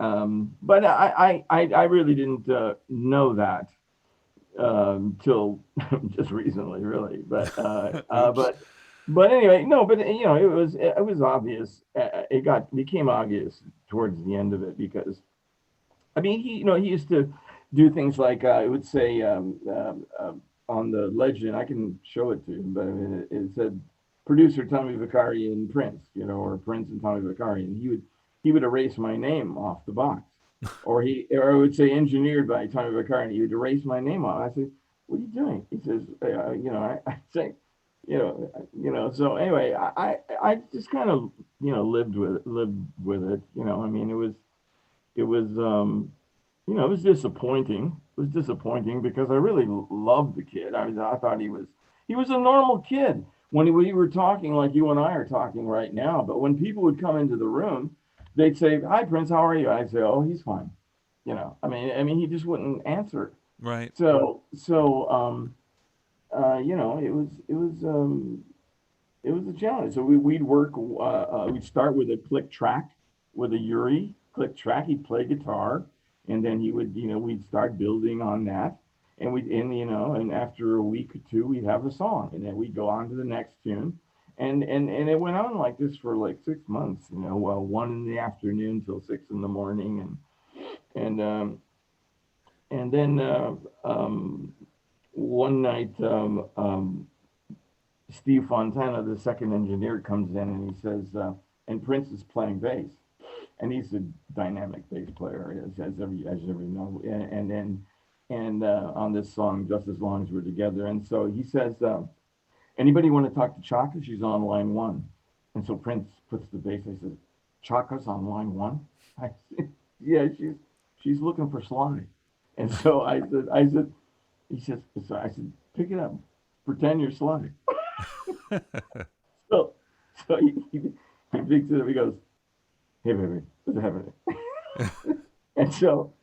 but I really didn't know that till just recently, really. But Oops. but anyway, no. But it was obvious. It became obvious towards the end of it because I mean he used to do things like it would say on the legend. I can show it to you, but I mean, it said producer Tommy Vicari and Prince, or Prince and Tommy Vicari, and he would erase my name off the box, or I would say engineered by Tommy Vicari, and he would erase my name off. I said, "What are you doing?" He says, I say, So anyway, I just kind of lived with it. I mean, it was disappointing. It was disappointing because I really loved the kid. I thought he was a normal kid when we were talking like you and I are talking right now. But when people would come into the room, they'd say, "Hi, Prince, how are you?" I'd say, "Oh, he's fine." I mean, he just wouldn't answer. Right. So it was a challenge. So we'd work. We'd start with a click track with a Uri click track. He'd play guitar, and then he would, we'd start building on that, and after a week or two, we'd have a song, and then we'd go on to the next tune, and it went on like this for like 6 months. Well, 1 in the afternoon till 6 in the morning, and then one night, Steve Fontana, the second engineer, comes in and he says, and Prince is playing bass, and he's a dynamic bass player, as every know, and on this song, Just as Long as We're Together, and so he says, anybody want to talk to Chaka? She's on line one, and so Prince puts the bass. I says, Chaka's on line one. I said, yeah, she's looking for Sly, and so I said, he says, so I said, pick it up, pretend you're Sly. So, so he picks it up. He goes, "Hey, baby, what's happening?" And so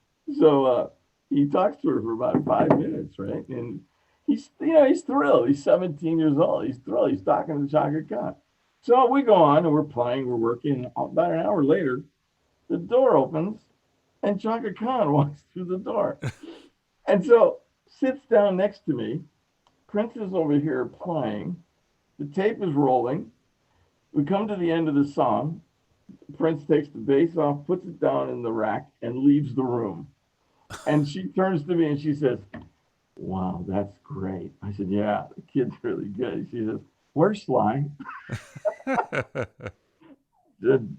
he talks to her for about 5 minutes, right? And he's thrilled. He's 17 years old. He's thrilled. He's talking to Chaka Khan. So we go on and we're playing, we're working. About an hour later, the door opens and Chaka Khan walks through the door. And so sits down next to me. Prince is over here playing. The tape is rolling. We come to the end of the song, Prince takes the bass off, puts it down in the rack, and leaves the room. And she turns to me and she says, "Wow, that's great." I said, "Yeah, the kid's really good." She says, "Where's Sly?" Said,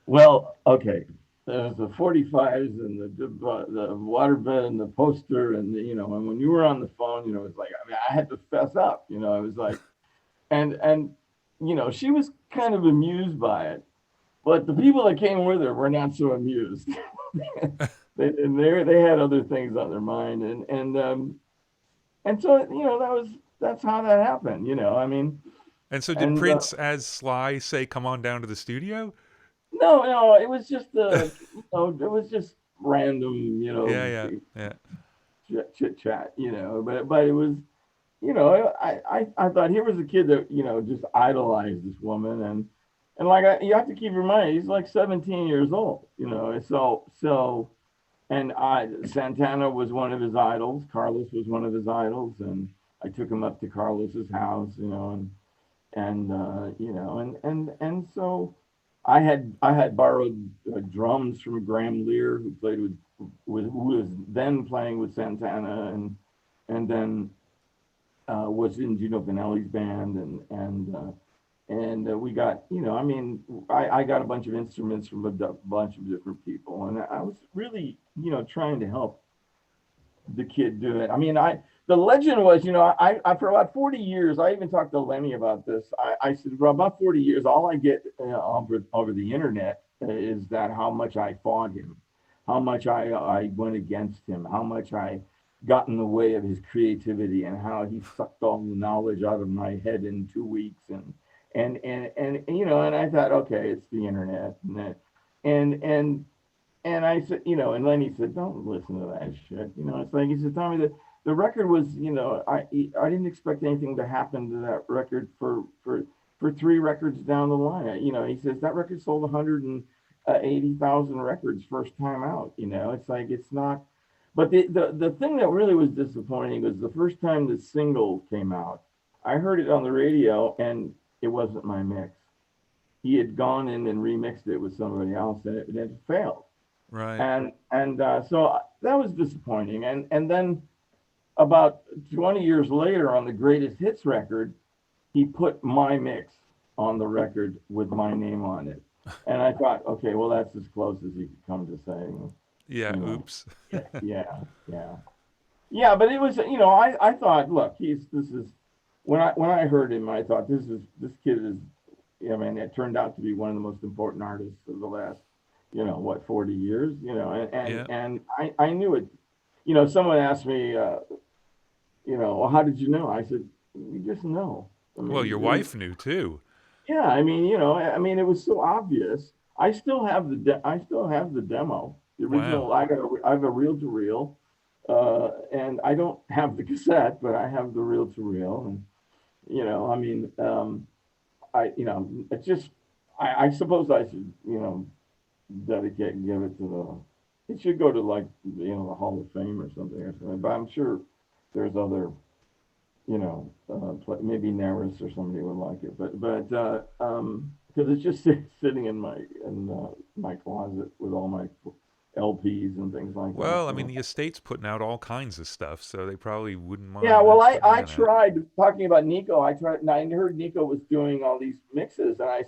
"Well, okay. There's the 45s and the waterbed and the poster and and when you were on the phone, it's like I mean I had to fess up, I was like and she was kind of amused by it, but the people that came with her were not so amused. They had other things on their mind, and so that's how that happened. I mean, And so, did and Prince, as Sly, say, "Come on down to the studio"? no, it was just it was just random, Yeah, yeah, yeah. chit chat, but it was, I thought here was a kid that just idolized this woman, and like you have to keep in mind he's like 17 years old, and so and Santana was one of his idols, Carlos was one of his idols, and I took him up to Carlos's house, and so I had borrowed drums from Graham Lear, who played who was then playing with Santana, and then was in Gino Vanelli's band, and we got, I mean, I got a bunch of instruments from a bunch of different people, and I was really, trying to help the kid do it. I mean, the legend was, I for about 40 years, I even talked to Lenny about this. I said, for about 40 years, all I get over the internet is that how much I fought him, how much I went against him, how much I got in the way of his creativity, and how he sucked all the knowledge out of my head in 2 weeks, and I thought, okay, it's the internet, and and and I said, and Lenny said, don't listen to that shit. It's like he said, Tommy, the record was, I didn't expect anything to happen to that record for three records down the line. He says that record sold 180,000 records first time out. It's like it's not. But the thing that really was disappointing was the first time the single came out. I heard it on the radio, and it wasn't my mix. He had gone in and remixed it with somebody else, and it failed, Right. and so that was disappointing. And then about 20 years later, on the greatest hits record, he put my mix on the record with my name on it, and I thought, okay, well, that's as close as he could come to saying, Yeah. you know, Oops. yeah, yeah, yeah, yeah. But it was, I thought, look, this is when I heard him, I thought this kid is, I mean, it turned out to be one of the most important artists of the last, what, 40 years, Yeah. and I knew it. Someone asked me, well, how did you know? I said, you just know. I Well, mean, your wife knew too. yeah, I mean, it was so obvious. I still have the demo, the Wow. original. I have a reel to reel, and I don't have the cassette, but I have the reel to reel, and I mean, it's just, I suppose I should, dedicate and give it to it should go to, like, the Hall of Fame or something, but I'm sure there's other, maybe Naris or somebody would like it, because it's just sitting in my closet with all my LPs and things like that. Well, I mean, the estate's putting out all kinds of stuff, so they probably wouldn't Yeah, mind well, putting I that out. tried talking about Nico. And I heard Nico was doing all these mixes, and I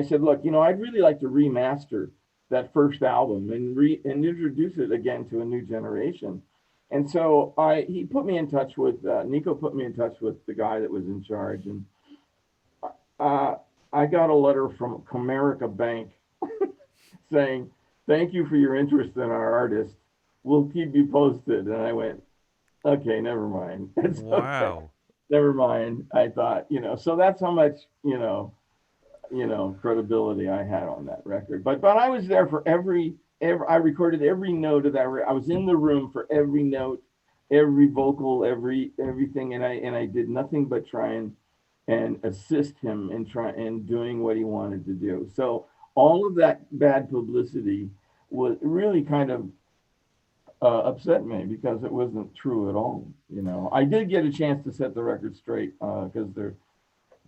said, look, I'd really like to remaster that first album and introduce it again to a new generation. And so he put me in touch with Nico. Put me in touch with the guy that was in charge, and uh, I got a letter from Comerica Bank saying, "Thank you for your interest in our artist. We'll keep you posted." And I went, okay, never mind. It's okay. Wow. Never mind. I thought, so that's how much, credibility I had on that record. But I was there for every I recorded every note of that. I was in the room for every note, every vocal, everything, and I did nothing but try and assist him in doing what he wanted to do. So all of that bad publicity was really kind of upset me because it wasn't true at all. I did get a chance to set the record straight because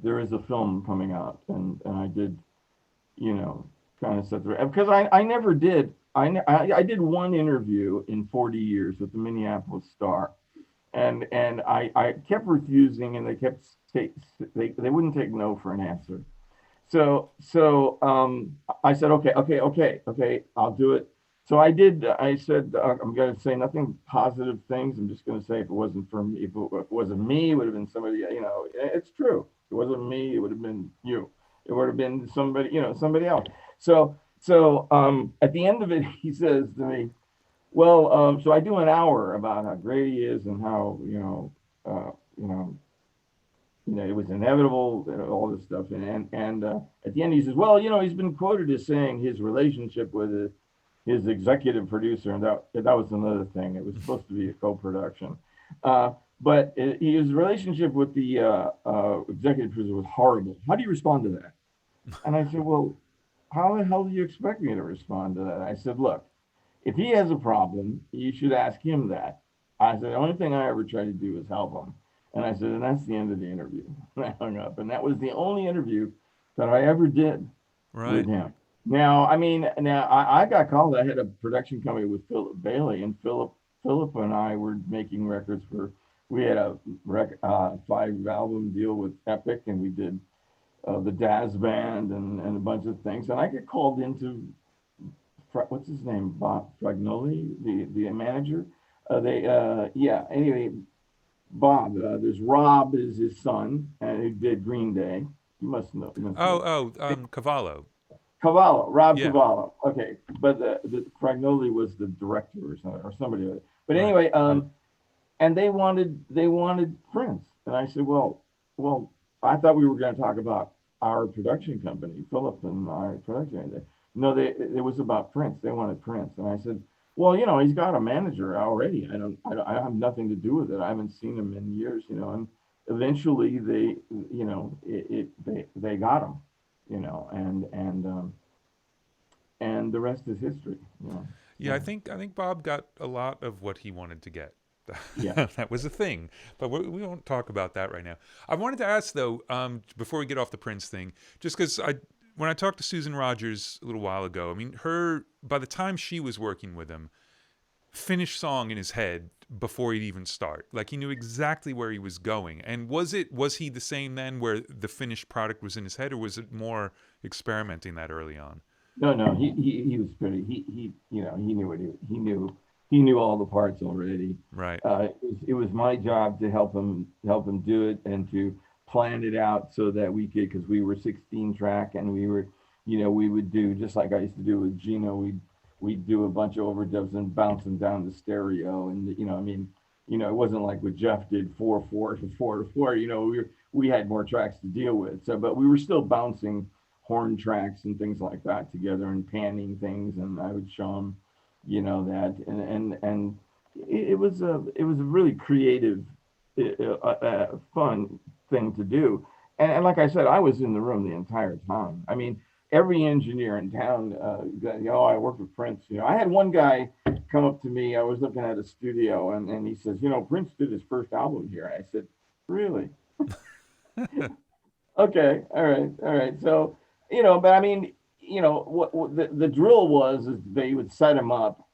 there is a film coming out, and I did you know, kind of set the, because I never did. I did one interview in 40 years with the Minneapolis Star, and I kept refusing, and they kept they wouldn't take no for an answer. So I said, okay, I'll do it. So I did. I said, I'm going to say nothing positive things. I'm just going to say if it wasn't for me, if it wasn't me, it would have been somebody. You know, it's true. If it wasn't me, it would have been you. It would have been somebody, you know, somebody else. So at the end of it, he says to me, well, so I do an hour about how great he is and how, you know, it was inevitable, all this stuff. And at the end, he says, well, you know, he's been quoted as saying his relationship with his executive producer, and that was another thing. It was supposed to be a co-production, but his relationship with the executive producer was horrible. How do you respond to that? And I said, well, how the hell do you expect me to respond to that? I said, look, if he has a problem, you should ask him that. I said, the only thing I ever try to do is help him. And I said, and that's the end of the interview. And I hung up. And that was the only interview that I ever did with Right. him. Now, I mean, I got called. I had a production company with Philip Bailey, and Philip and I were making records for. We had a 5 album deal with Epic, and we did the Daz Band and a bunch of things. And I get called into what's his name, Bob Fragnoli, the manager. They yeah. Anyway, Bob. There's Rob is his son, and he did Green Day. You must know. You must Oh, know. Cavallo. Cavallo, Rob Yeah. Cavallo. Okay, but the Fragnoli was the director or something, or somebody. But Right. anyway, and they wanted Prince, and I said, well, I thought we were going to talk about our production company, Philip and our production. No, it was about Prince. They wanted Prince, and I said, well, you know, he's got a manager already. I have nothing to do with it. I haven't seen him in years, you know. And eventually, they got him, you know, and the rest is history, you know. Yeah, So I think Bob got a lot of what he wanted to get. yeah, That was a thing, but we won't talk about that right now. I wanted to ask though, before we get off the Prince thing, just because when I talked to Susan Rogers a little while ago, I mean, her by the time she was working with him, finished song in his head before he'd even start. Like he knew exactly where he was going. And was he the same then, where the finished product was in his head, or was it more experimenting that early on? no, he was pretty. He knew he knew all the parts already. Right. It was my job to help him do it and to plan it out so that we could, because we were 16 track, and we would do just like I used to do with Gino. We'd do a bunch of overdubs and bounce them down the stereo, and I mean, it wasn't like what Jeff did 4/4 to 4/4. We had more tracks to deal with, so but we were still bouncing horn tracks and things like that together and panning things, and I would show them, that, and it was a really creative, fun thing to do. And like I said, I was in the room the entire time. I mean, every engineer in town, I worked with Prince. I had one guy come up to me. I was looking at a studio, and he says, Prince did his first album here. I said, really? Okay, all right. So, but I mean, what the drill was is they would set him up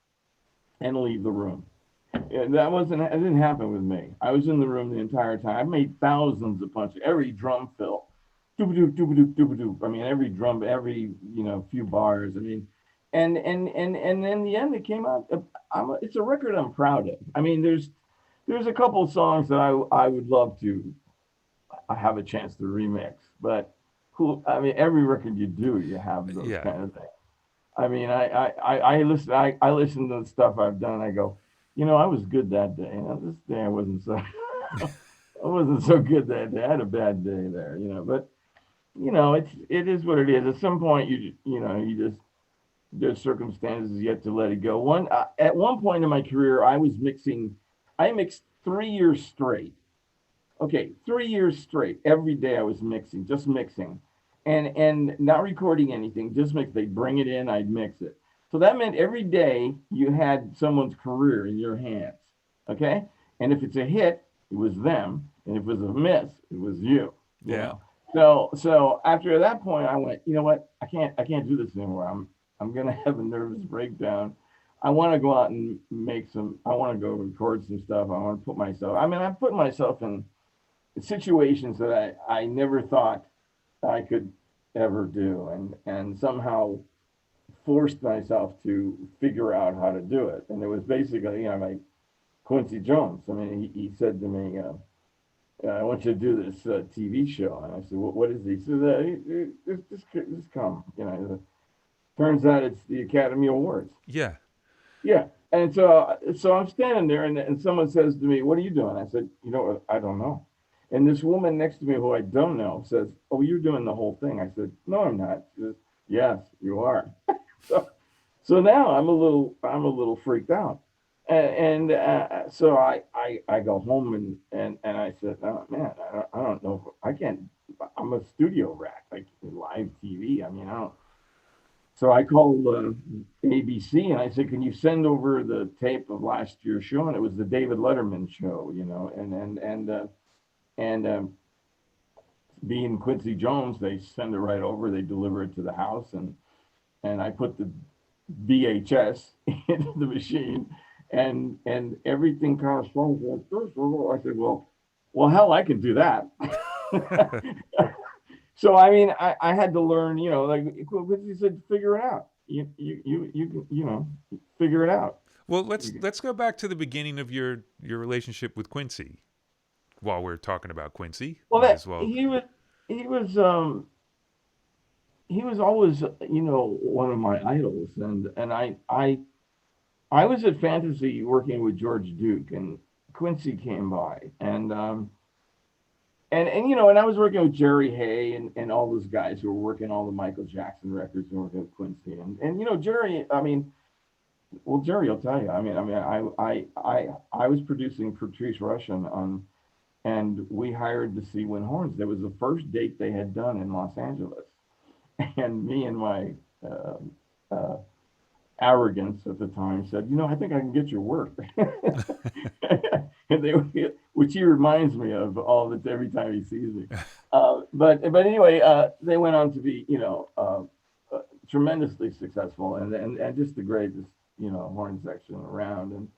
and leave the room. Yeah, it didn't happen with me. I was in the room the entire time. I made thousands of punches, every drum fill, doop doop doop doop doop doop. I mean, every drum, every few bars. I mean, and in the end, it came out. It's a record I'm proud of. I mean, there's a couple of songs that I would love to have a chance to remix, but who? I mean, every record you do, you have those Yeah. kind of things. I mean, I listen to the stuff I've done. And I go, I was good that day. This day I wasn't so I wasn't so good that day. I had a bad day there, But it is what it is. At some point, you just there's circumstances you have to let it go. At one point in my career, I was mixing. I mixed 3 years straight. Okay, 3 years straight. Every day I was mixing, just mixing, and not recording anything. Just mix. They'd bring it in, I'd mix it. So that meant every day you had someone's career in your hands. Okay, and if it's a hit, it was them, and if it was a miss, it was you. You Yeah. know, So after that point, I went, you know what? I can't do this anymore. I'm gonna have a nervous breakdown. I want to go out and make some. I want to go record some stuff. I want to put myself. I mean, I'm putting myself in situations that I never thought I could ever do, and somehow forced myself to figure out how to do it. And it was basically, like Quincy Jones. I mean, he said to me, I want you to do this TV show. And I said, well, what is he? He said, just come. Turns out it's the Academy Awards. Yeah. Yeah. And so I'm standing there, and someone says to me, what are you doing? I said, I don't know. And this woman next to me, who I don't know, says, oh, you're doing the whole thing. I said, no, I'm not. She says, yes, you are. So, so now I'm a little freaked out. So I go home, and I said, oh, man, I don't know. I can't. I'm a studio rat, like live TV. I mean, I don't. So I called ABC, and I said, can you send over the tape of last year's show? And it was the David Letterman show, and being Quincy Jones, they send it right over. They deliver it to the house, and I put the VHS into the machine, and everything corresponds like this. I said, well, hell, I can do that. So I mean, I had to learn, like he said, figure it out. You figure it out. Well, let's go back to the beginning of your relationship with Quincy. While we're talking about Quincy, Well, might that as well. he was always, one of my idols, and I was at Fantasy working with George Duke, and Quincy came by, and I was working with Jerry Hay and all those guys who were working all the Michael Jackson records and working with Quincy, and Jerry. I mean, well, Jerry will tell you. I was producing Patrice Rushen on, and we hired the Sea Wind Horns. That was the first date they had done in Los Angeles, and me and my uh, uh, arrogance at the time said, I think I can get your work. And which he reminds me of all the every time he sees me. But anyway, they went on to be, tremendously successful, and just the greatest, horn section around, and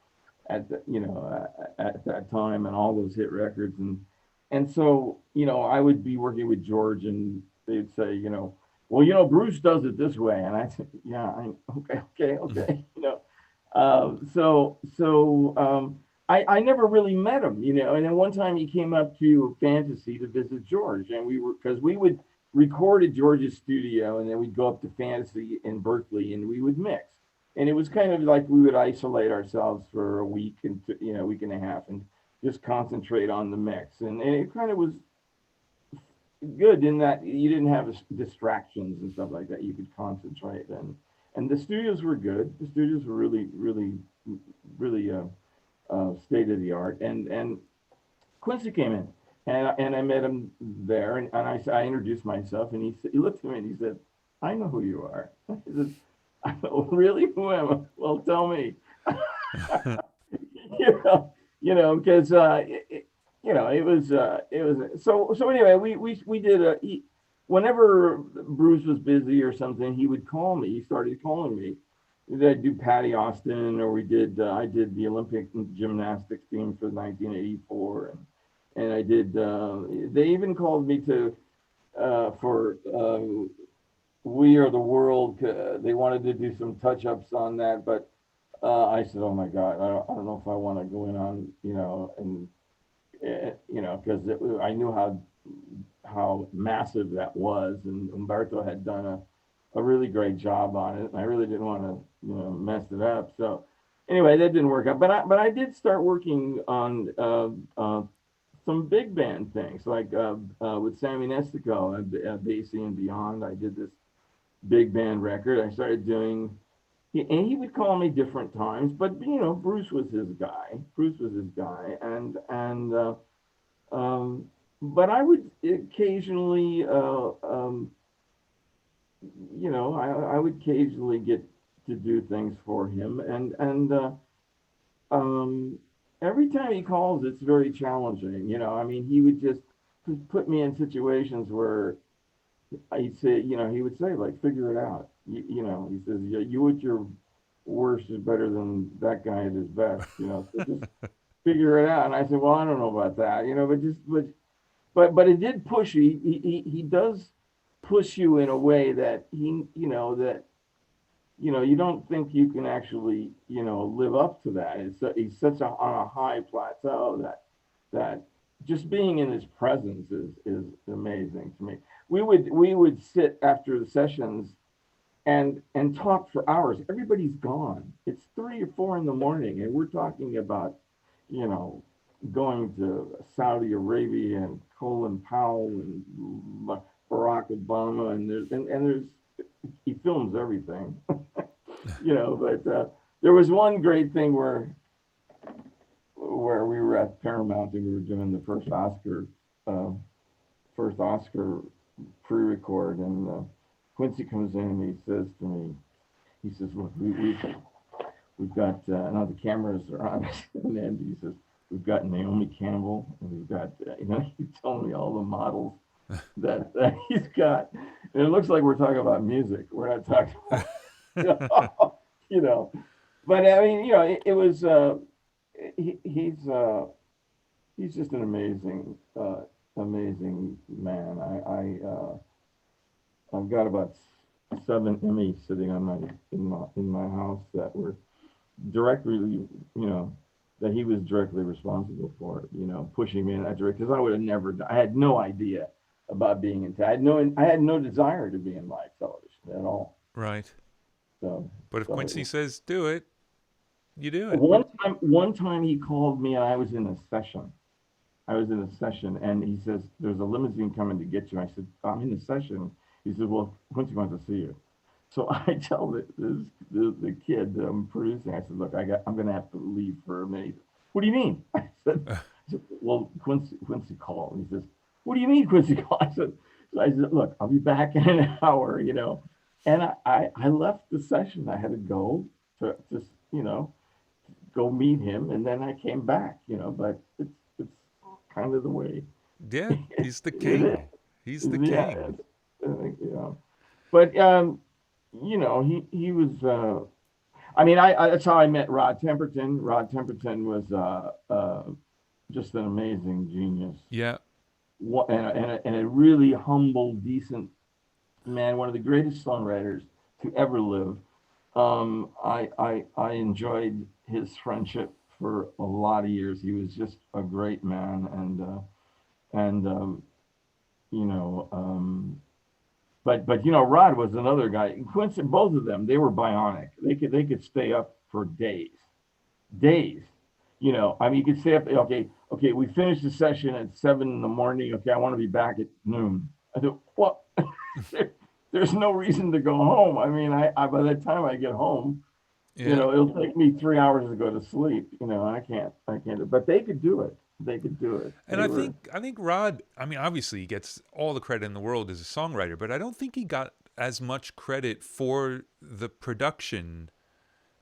at that time, and all those hit records, and so I would be working with George, and they'd say, well, Bruce does it this way, and I said, yeah, okay. I never really met him, and then one time he came up to Fantasy to visit George, and because we would record at George's studio, and then we'd go up to Fantasy in Berkeley, and we would mix. And it was kind of like we would isolate ourselves for a week, and week and a half, and just concentrate on the mix. And it kind of was good in that you didn't have distractions and stuff like that. You could concentrate, and the studios were good. The studios were really, really, really state of the art. And Quincy came in, and I met him there, and I introduced myself, and he looked at me and he said, "I know who you are." I said, "I know, really? Who am I?" "Well, tell me." Because it was so anyway. We did whenever Bruce was busy or something, he would call me. He started calling me. I'd do Patty Austin, or I did the Olympic gymnastics team for 1984, and I did. They even called me to for We Are the World. They wanted to do some touch ups on that, but I said, "Oh my God, I don't know if I want to go in on and because I knew how massive that was, and Umberto had done a really great job on it, and I really didn't want to mess it up. So anyway, that didn't work out. But I did start working on some big band things, like with Sammy Nestico at Basie and Beyond. I did this big band record. I started doing. And he would call me different times, but Bruce was his guy. Bruce was his guy, but I would occasionally, I would occasionally get to do things for him, and every time he calls, it's very challenging. I mean, he would just put me in situations where he'd say, he would say like, figure it out. He says, yeah, you at your worst is better than that guy at his best. So just figure it out. And I said, well, I don't know about that. But it did push you. He does push you in a way that you don't think you can actually, live up to that. He's such on a high plateau that just being in his presence is amazing to me. We would sit after the sessions and talk for hours. Everybody's gone. It's 3 or 4 in the morning, and we're talking about, you know, going to Saudi Arabia and Colin Powell and Barack Obama, and there's he films everything. But there was one great thing where we were at Paramount and we were doing the first Oscar pre-record, and Quincy comes in and he says to me, he says, "Look, we've got now the cameras are on," and then he says, "We've got Naomi Campbell, and we've got he's telling me all the models that he's got, and it looks like we're talking about music. We're not talking about you know, you know. But I mean, it was he, he's just an amazing man. I've got about 7 Emmys sitting on my house that were directly, that he was directly responsible for, pushing me in that direction. Because I would have never, I had no idea about being in. I had no desire to be in live television at all. Right. So, But if Quincy so says do it, you do it. one time he called me and I was in a session. And he says, "There's a limousine coming to get you." I said, "I'm in a session." He said, "Well, Quincy wants to see you." So I tell the kid that I'm producing, I said, "Look, I'm going to have to leave for a minute." "What do you mean?" I said, "Well, Quincy called." And he says, "What do you mean Quincy called?" I said, "Look, I'll be back in an hour." And I left the session. I had to go to just, go meet him. And then I came back. But it's kind of the way Yeah, he's the it is. king. He's the Yeah. king. But he was. I mean, that's how I met Rod Temperton. Rod Temperton was just an amazing genius, Yeah. and a really humble, decent man. One of the greatest songwriters to ever live. I enjoyed his friendship for a lot of years. He was just a great man, and you know. But Rod was another guy. Quincy, both of them, they were bionic. They could stay up for days. I mean, you could stay up. Okay. We finished the session at 7 in the morning. Okay, I want to be back at noon. I said, "Well, there's no reason to go home. I mean, I by the time I get home, Yeah. it'll take me 3 hours to go to sleep. I can't. But they could do it. They could do it. And They I were. think I think Rod, I mean, obviously he gets all the credit in the world as a songwriter, but I don't think he got as much credit for the production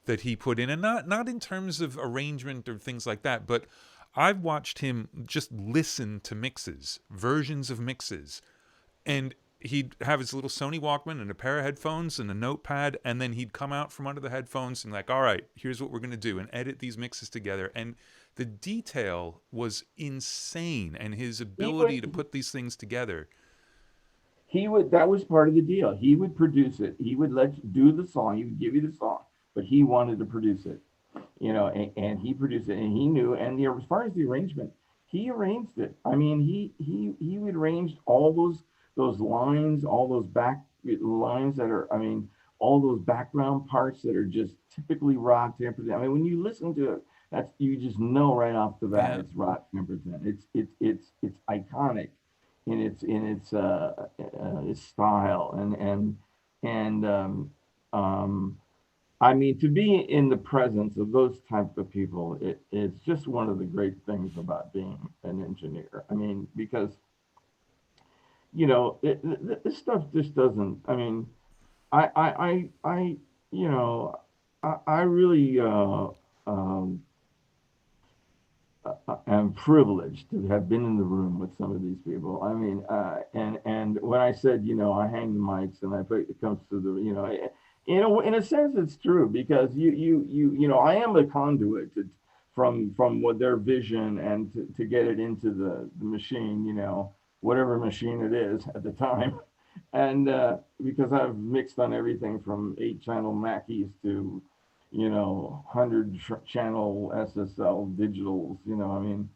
that he put in, and not in terms of arrangement or things like that, but I've watched him just listen to mixes, versions of mixes, and he'd have his little Sony Walkman and a pair of headphones and a notepad, and then he'd come out from under the headphones and like, all right, here's what we're going to do, and edit these mixes together. And the detail was insane, and his He ability would. to put these things together. He would. That was part of the deal. He would produce it. He would let you do the song. He would give you the song, but he wanted to produce it. And he produced it, and he knew. And as far as the arrangement, he arranged it. I mean, he would arrange all those lines, all those back lines that are. I mean, all those background parts that are just typically Rod Temperton. I mean, when you listen to it, you just know right off the bat Yeah. it's Rod Temperton. It's iconic in its style, and I mean, to be in the presence of those type of people, it's just one of the great things about being an engineer. I mean, because this stuff just doesn't. I mean, I you know I really I'm privileged to have been in the room with some of these people. I mean, and when I said, I hang the mics and I put it comes to the, in a sense, it's true because I am a conduit from what their vision and to get it into the machine, whatever machine it is at the time. And because I've mixed on everything from 8-channel Mackeys to 100 channel SSL digitals, I mean,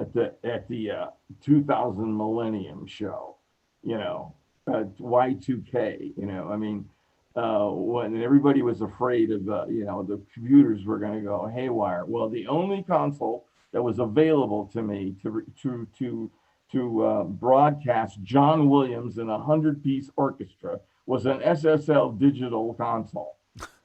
at the 2000 Millennium Show, Y2K, I mean, when everybody was afraid of, the computers were going to go haywire. Well, the only console that was available to me to broadcast John Williams in a 100-piece orchestra was an SSL digital console.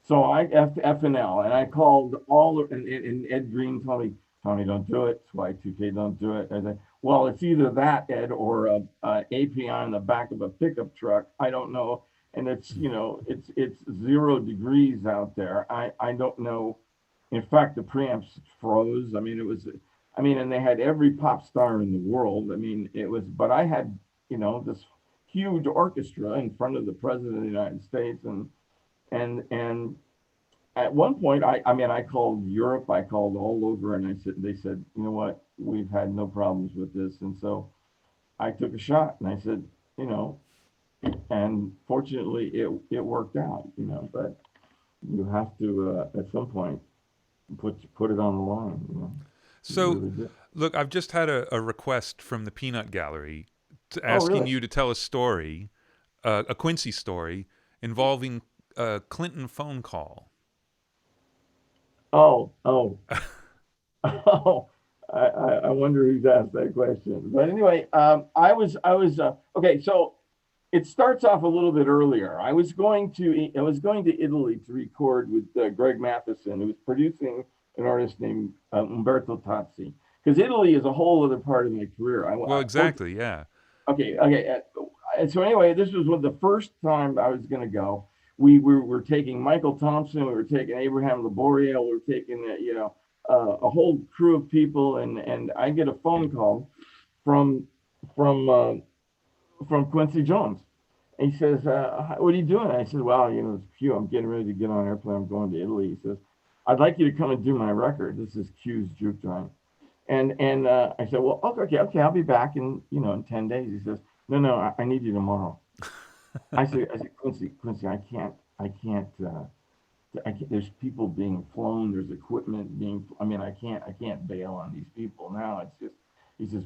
So I FNL and I called all and Ed Green told me, Tony, don't do it. It's Y2K, don't do it. I said, well, it's either that, Ed, or a API on the back of a pickup truck. I don't know. And it's it's 0 degrees out there. I don't know. In fact, the preamps froze. And they had every pop star in the world. I mean, it was, but I had this huge orchestra in front of the president of the United States, and at one point, I called Europe, I called all over, and they said, you know what, we've had no problems with this, and so I took a shot, and I said, and fortunately, it worked out, but you have to at some point put it on the line, You So, really did. look, I've just had a request from the Peanut Gallery Oh, asking really? you to tell a story, a Quincy story involving a Clinton phone call. Oh, oh, oh. I wonder who's asked that question. But anyway, okay. So it starts off a little bit earlier. I was going to Italy to record with Greg Matheson, who was producing an artist named Umberto Tozzi. Because Italy is a whole other part of my career. Well, exactly, yeah. Okay, okay. And so anyway, this was the first time I was going to go. We were taking Michael Thompson, we were taking Abraham Laboriel, we were taking a whole crew of people, and I get a phone call from from uh, from Quincy Jones. And he says, "What are you doing?" I said, "Well, it's Q. I'm getting ready to get on an airplane. I'm going to Italy." He says, "I'd like you to come and do my record. This is Q's juke joint." And I said, "Well, okay, okay, I'll be back in 10 days." He says, "No, no, I need you tomorrow." I said, Quincy, I can't. There's people being flown. There's equipment being. I mean, I can't bail on these people now. It's just, he says.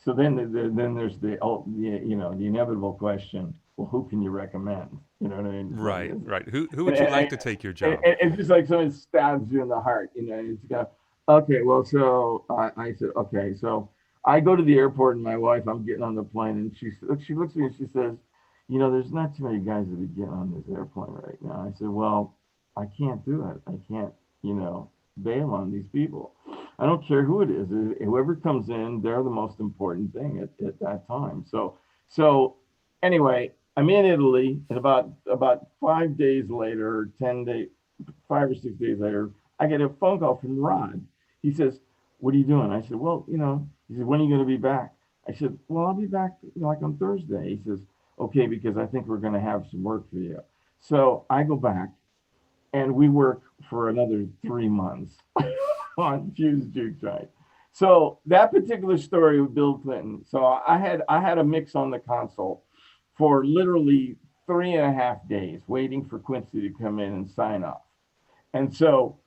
So then there's the inevitable question. Well, who can you recommend? You know what I mean? It's like, Right, right. Who and, would you and, like to take your job? it's just like someone stabs you in the heart. It's got, okay, well, so I said, okay, so I go to the airport and my wife, I'm getting on the plane, and she looks at me and she says, there's not too many guys that are getting on this airplane right now. I said, well, I can't do it. I can't, bail on these people. I don't care who it is. Whoever comes in, they're the most important thing at that time. So anyway, I'm in Italy, and about 5 days later, 10 days, 5 or 6 days later, I get a phone call from Rod. He says, "What are you doing?" I said, "Well, He said, "When are you going to be back?" I said, "Well, I'll be back like on Thursday." He says, "Okay, because I think we're going to have some work for you." So I go back, and we work for another 3 months on Fuse Juke Joint. So that particular story with Bill Clinton. So I had a mix on the console for literally 3.5 days, waiting for Quincy to come in and sign off. And so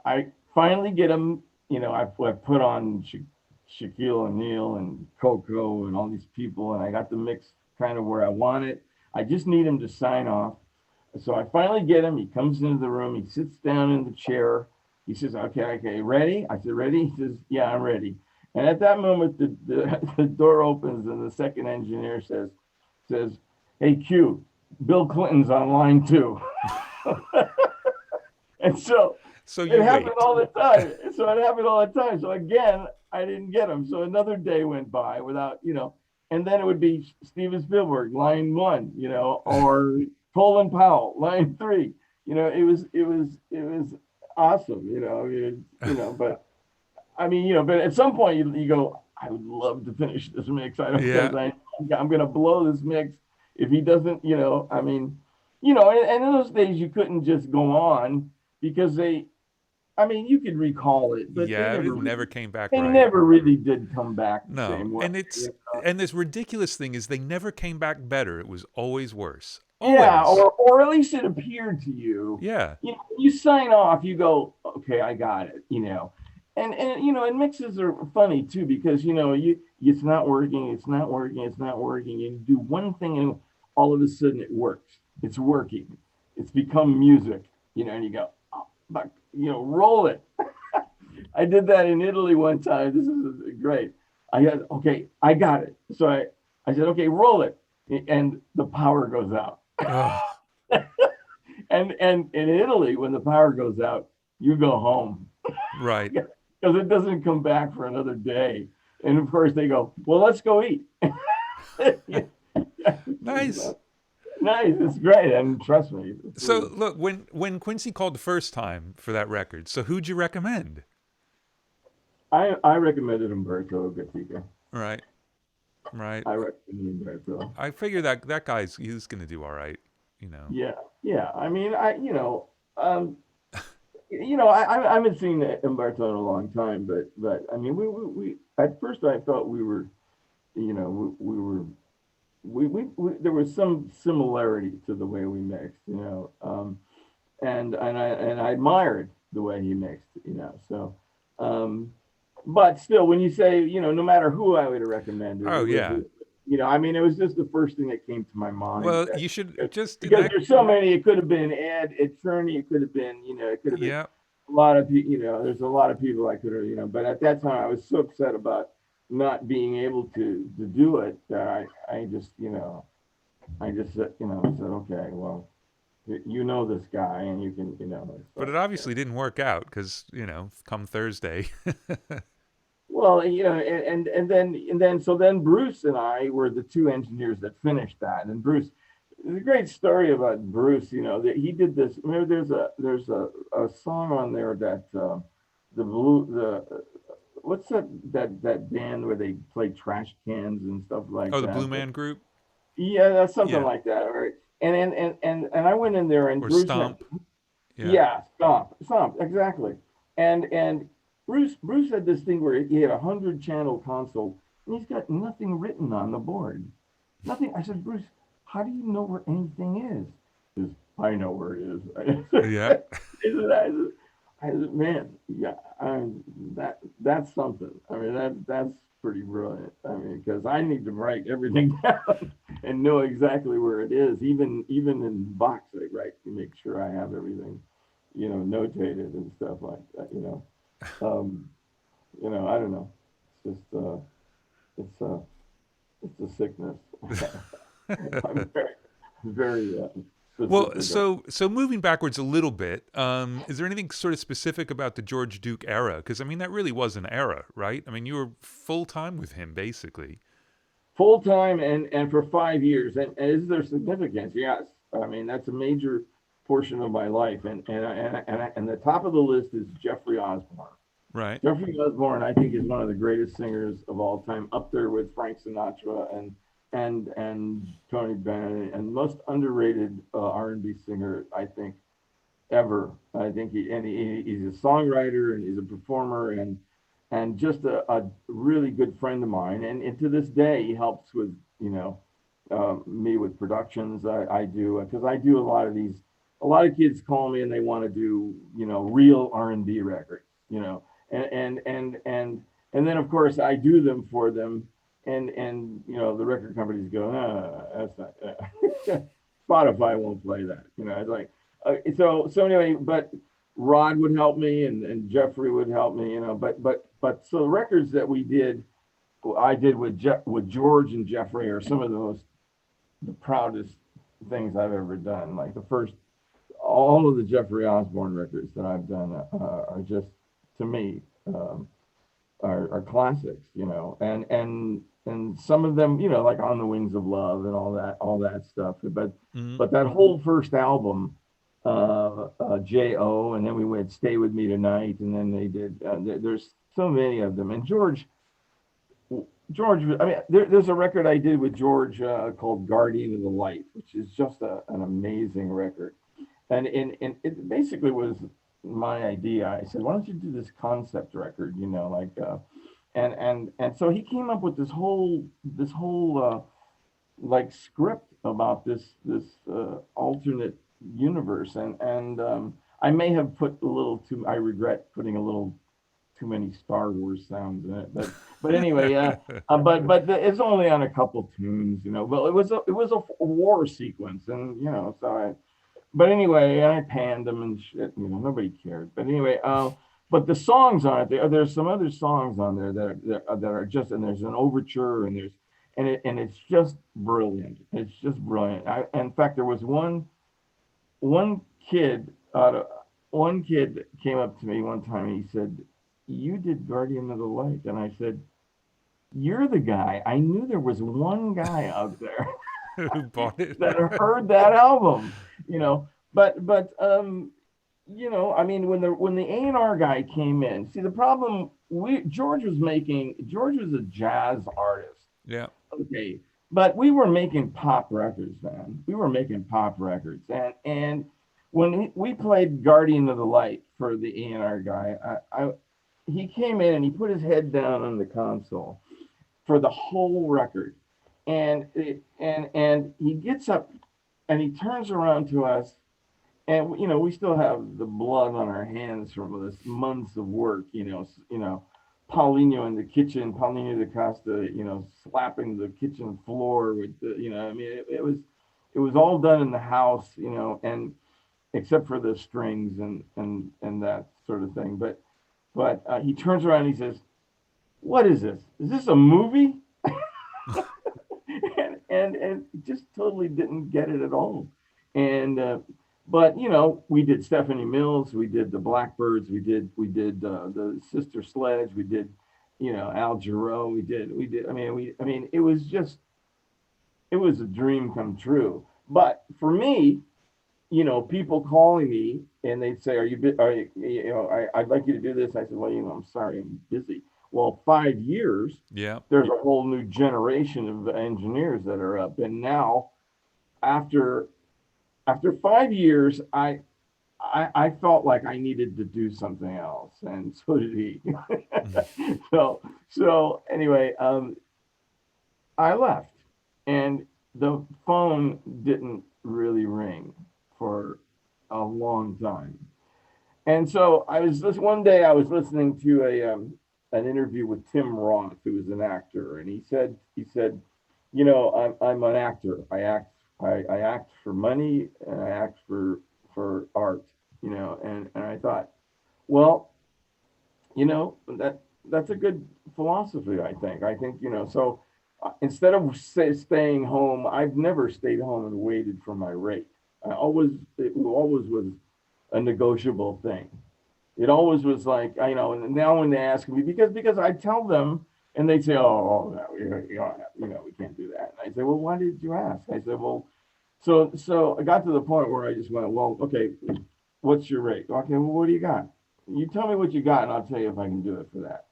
I finally get him. I put on Shaquille O'Neal and Coco and all these people, and I got the mix kind of where I want it. I just need him to sign off. So I finally get him. He comes into the room. He sits down in the chair. He says, "Okay, okay, ready?" I said, "Ready?" He says, "Yeah, I'm ready." And at that moment, the door opens and the second engineer says, "Hey, Q, Bill Clinton's on line two." And so So it you happened wait. all the time. So it happened all the time. So again, I didn't get him. So another day went by without. And then it would be Steven Spielberg, line one, or Colin Powell, line three. It was awesome. But I mean, but at some point you go, I would love to finish this mix. I don't Yeah. because I'm going to blow this mix if he doesn't. I mean, and in those days you couldn't just go on because I mean, you could recall it, but Yeah, it never came back they right. never really did come back the No. same way. And this ridiculous thing is they never came back better. It was always worse. Yeah, Always. or at least it appeared to you. Yeah. When you sign off, you go, okay, I got it. And mixes are funny too because it's not working, it's not working, it's not working. And you do one thing, and all of a sudden it works. It's working. It's become music. And you go, oh, but roll it. I did that in Italy one time. This is great. I got it. So I said, okay, roll it, and the power goes out. Oh, And in Italy, when the power goes out, you go home right. because it doesn't come back for another day. And of course, they go, well, let's go eat. Nice. Nice, it's great, and trust me. So look, when Quincy called the first time for that record, so who'd you recommend? I recommended Umberto Gatica. Right. Right. I recommended Umberto. I figure that he's gonna do all right. You know. Yeah, yeah. I mean, I haven't seen Umberto in a long time, but I mean, we at first I thought we were, we were, there was some similarity to the way we mixed, and I admired the way he mixed, So, but still, when you say, no matter who I would have recommended, Oh yeah. I mean, it was just the first thing that came to my mind. Well, you should just Because there's so many. It could have been Ed Cherney. It could have been, it could have been yeah. a lot of people. There's a lot of people I could have, But at that time, I was so upset about not being able to do it that I just, said, okay, well, this guy, and you can, But it obviously didn't work out because come Thursday. Well, so then Bruce and I were the two engineers that finished that. And Bruce, there's a great story about Bruce. That he did this. Remember, there's a song on there that what's that band where they play trash cans and stuff like Oh, that. the Blue Man Group. Yeah, that's something Yeah. like that, right? And I went in there and Or Bruce Stomp. yeah, Stomp, exactly. And Bruce had this thing where he had 100-channel console, and he's got nothing written on the board. Nothing. I said, Bruce, how do you know where anything is? He says, I know where it is. Yeah. I said, man, yeah, that's something. I mean, that's pretty brilliant. I mean, because I need to write everything down and know exactly where it is. Even in box, I write to make sure I have everything, notated and stuff like that. I don't know. It's just it's a sickness. I'm very Well, specific. so moving backwards a little bit, is there anything sort of specific about the George Duke era? Because I mean, that really was an era, right? I mean, you were full time with him, basically. Full time and for 5 years. And is there significance? Yes. I mean, that's a major portion of my life. And the top of the list is Jeffrey Osborne. Right. Jeffrey Osborne, I think, is one of the greatest singers of all time, up there with Frank Sinatra and Tony Bennett, and most underrated R&B singer, I think, ever. I think he's a songwriter and he's a performer and just a really good friend of mine. And to this day, he helps with me with productions. I do because I do a lot of these. A lot of kids call me and they want to do real R&B records. And then of course I do them for them. And the record companies go, that's not Spotify won't play that. It's like so anyway. But Rod would help me, and Jeffrey would help me. But so the records that I did with George and Jeffrey are some of the proudest things I've ever done. Like all of the Jeffrey Osborne records that I've done are just, to me, are classics. And some of them, like On the Wings of Love and all that stuff. But that whole first album, J.O., and then we went Stay With Me Tonight, and then they did, there's so many of them. And George, I mean, there's a record I did with George called Guardian of the Light, which is just an amazing record. And it basically was my idea. I said, why don't you do this concept record, like, and so he came up with this whole like script about this alternate universe, and I may have put a little too. I regret putting a little too many Star Wars sounds in it, but anyway, it's only on a couple tunes, Well, it was a war sequence, and so but anyway, I panned them and shit, nobody cared. But anyway, but the songs on it, there's some other songs on there that are just, and there's an overture, and it's just brilliant. It's just brilliant. In fact, there was one kid out of one kid came up to me one time and he said, "You did Guardian of the Light," and I said, "You're the guy." I knew there was one guy out there Who bought it? that heard that album, but I mean, when the A&R guy came in, see the problem, George was a jazz artist, Yeah. okay, but we were making pop records, man. We were making pop records, and when we played Guardian of the Light for the A&R guy, he came in and he put his head down on the console for the whole record, and he gets up and he turns around to us, and we still have the blood on our hands from this months of work, Paulinho in the kitchen, Paulinho da Costa, slapping the kitchen floor with I mean, it was all done in the house, and except for the strings and that sort of thing. But he turns around and he says, "What is this? Is this a movie?" and just totally didn't get it at all. And but we did Stephanie Mills, we did the Blackbirds, we did the Sister Sledge, we did Al Jarreau, we did. I mean it was a dream come true. But for me, people calling me and they'd say, are you, I'd like you to do this. I said, well, I'm sorry, I'm busy. Well, 5 years, Yeah. there's a whole new generation of engineers that are up. And now, after 5 years, I felt like I needed to do something else, and so did he. So anyway, I left, and the phone didn't really ring for a long time. And so one day I was listening to an interview with Tim Roth, who was an actor, and he said, I'm an actor. I act for money, and I act for art, and I thought, well, that's a good philosophy. I think so. Instead of staying home, I've never stayed home and waited for my rate. It always was a negotiable thing. It always was like, and now when they ask me, because I tell them, and they say, oh, no, we can't do that. And I say, well, why did you ask? I said, well, so I got to the point where I just went, well, okay, what's your rate? Okay, well, what do you got? You tell me what you got, and I'll tell you if I can do it for that.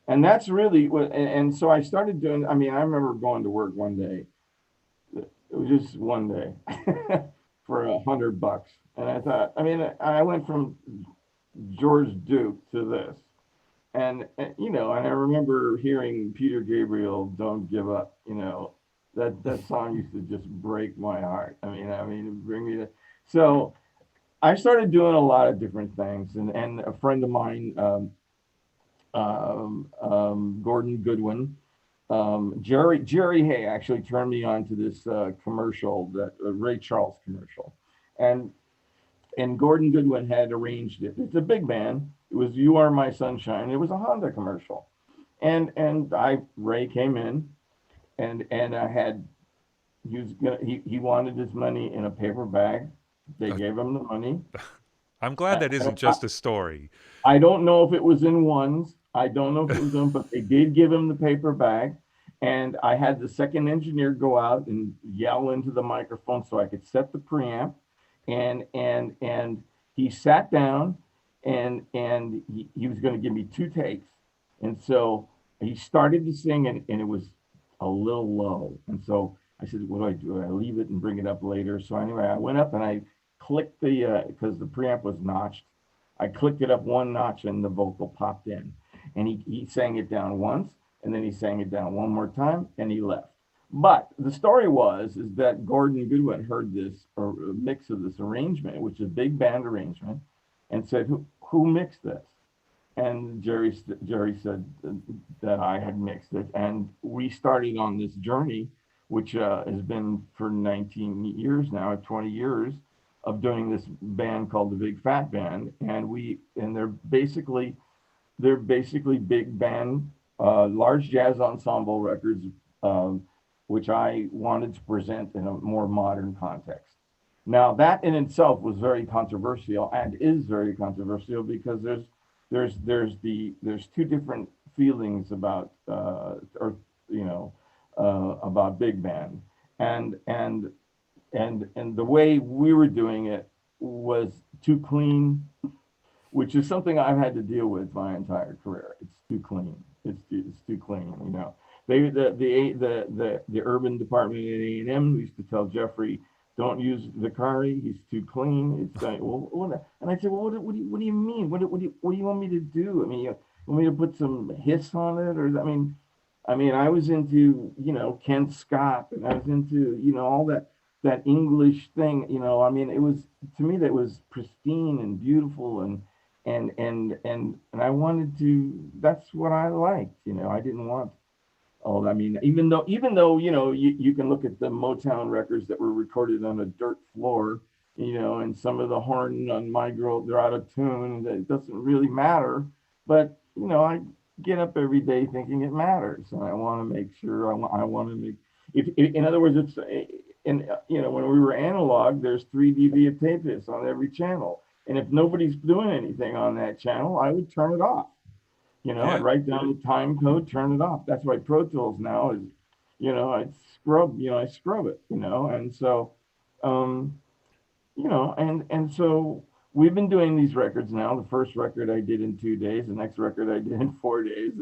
And that's really what, and so I started doing, I remember going to work one day. It was just one day for $100. And I thought, I went from George Duke to this. And I remember hearing Peter Gabriel, "Don't Give Up," that song used to just break my heart. Bring me to, so I started doing a lot of different things. And a friend of mine, Gordon Goodwin, Jerry Hay actually turned me on to this commercial, that Ray Charles commercial, and Gordon Goodwin had arranged it. It's a big band. It was "You Are My Sunshine." It was a Honda commercial, and Ray came in, and I had he wanted his money in a paper bag. They gave him the money. I'm glad that isn't just a story. I don't know if it was in ones. I don't know if it was in, but they did give him the paper bag. And I had the second engineer go out and yell into the microphone so I could set the preamp. And he sat down, and he was going to give me 2 takes. And so he started to sing, and it was a little low. And so I said, what do I do? I leave it and bring it up later. So anyway, I went up and I clicked because the preamp was notched. I clicked it up one notch and the vocal popped in. And he sang it down once, and then he sang it down one more time, and he left. But the story is that Gordon Goodwin heard this or mix of this arrangement, which is a big band arrangement, and said, who mixed this? And Jerry said that I had mixed it, and we started on this journey, which has been for 19 years now, 20 years of doing this band called the Big Fat Band, and they're basically big band, large jazz ensemble records, um, which I wanted to present in a more modern context. Now, that in itself was very controversial and is very controversial because there's two different feelings about or you know about big band, and and and the way we were doing it was too clean, which is something I've had to deal with my entire career. It's too clean. It's too clean. The urban department at A&M used to tell Jeffrey, "Don't use Vicari. He's too clean." It's like, well, and I said, well, what do you mean? What do you want me to do? I mean, you want me to put some hiss on it, or I mean, I was into Ken Scott, and I was into all that English thing. I mean, it was to me that was pristine and beautiful, and I wanted to. That's what I liked. I didn't want. Oh, I mean, even though you can look at the Motown records that were recorded on a dirt floor, and some of the horn on My Girl, they're out of tune. It doesn't really matter, but I get up every day thinking it matters, and I want to make sure. I want to make. If in other words, it's in when we were analog, there's 3 videotapes on every channel, and if nobody's doing anything on that channel, I would turn it off. I'd Yeah. write down the time code, turn it off. That's why Pro Tools now is, I scrub it, and so, um, and so we've been doing these records now. The first record I did in 2 days, the next record I did in 4 days,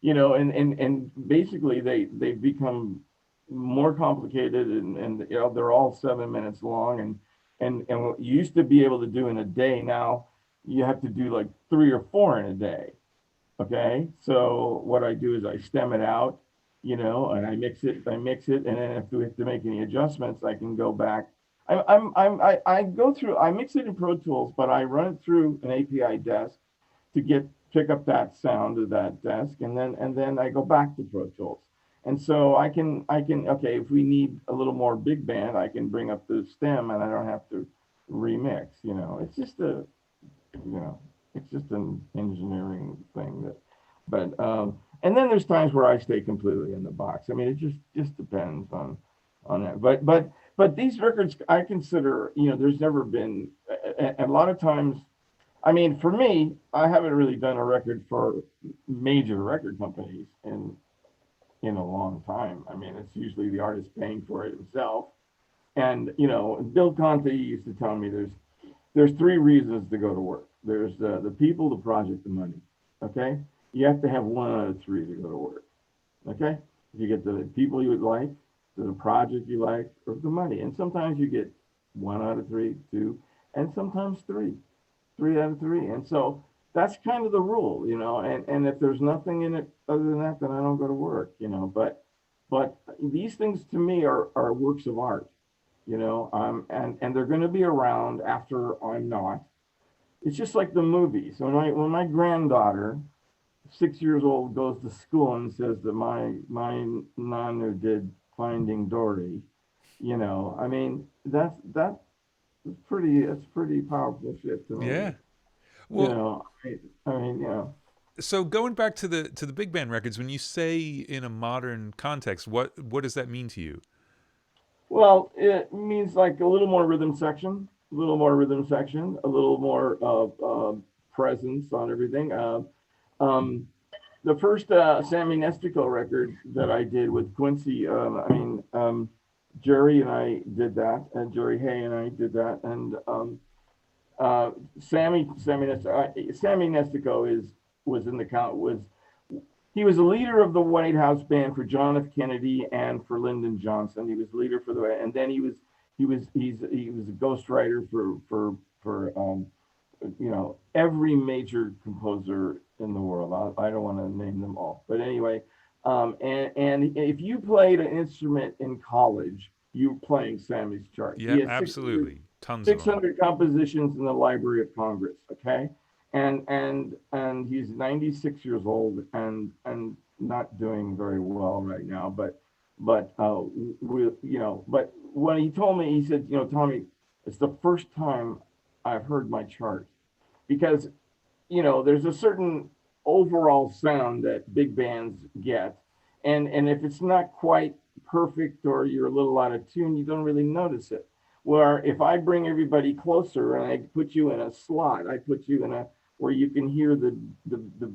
and basically they've become more complicated, and they're all 7 minutes long, and what you used to be able to do in a day, now you have to do like 3 or 4 in a day. Okay, so what I do is I stem it out, and I mix it, and then if we have to make any adjustments, I can go back. I go through, I mix it in Pro Tools, but I run it through an API desk to pick up that sound of that desk, and then I go back to Pro Tools. And so I can okay, if we need a little more big band, I can bring up the stem, and I don't have to remix. You know, it's just an engineering thing and then there's times where I stay completely in the box. I mean, it just depends on that. But these records, I consider, there's never been a lot of times. I mean, for me, I haven't really done a record for major record companies in a long time. I mean, it's usually the artist paying for it himself. And Bill Conti used to tell me there's 3 reasons to go to work. There's the people, the project, the money. Okay, you have to have one out of 3 to go to work. Okay, if you get the people you would like, the project you like, or the money, and sometimes you get 1 out of 3, 2, and sometimes 3 out of 3, and so that's kind of the rule, And if there's nothing in it other than that, then I don't go to work, But these things to me are works of art, and they're going to be around after I'm not. It's just like the movies. When my granddaughter, 6 years old, goes to school and says that my nana did Finding Dory, I mean that's pretty powerful shit to me. Yeah. Well, I mean, so going back to the big band records, when you say in a modern context, what does that mean to you? well, it means like a little more presence on everything. Um, the first Sammy Nestico record that I did with Quincy, Jerry and I did that, and Jerry Hay and I did that, and Sammy Nestico was in the count was he was a leader of the White House band for John F. Kennedy and for Lyndon Johnson. He was leader for the, and then he was a ghostwriter for every major composer in the world. I don't want to name them all, but anyway, and if you played an instrument in college, you were playing Sammy's chart. He Yeah, has absolutely. Tons of them. 600 compositions in the Library of Congress. Okay, and he's 96 years old and not doing very well right now. But when he told me, he said, Tommy, it's the first time I've heard my chart because there's a certain overall sound that big bands get, and if it's not quite perfect or you're a little out of tune, you don't really notice it. Where if I bring everybody closer and I put you in a slot, I put you in a where you can hear the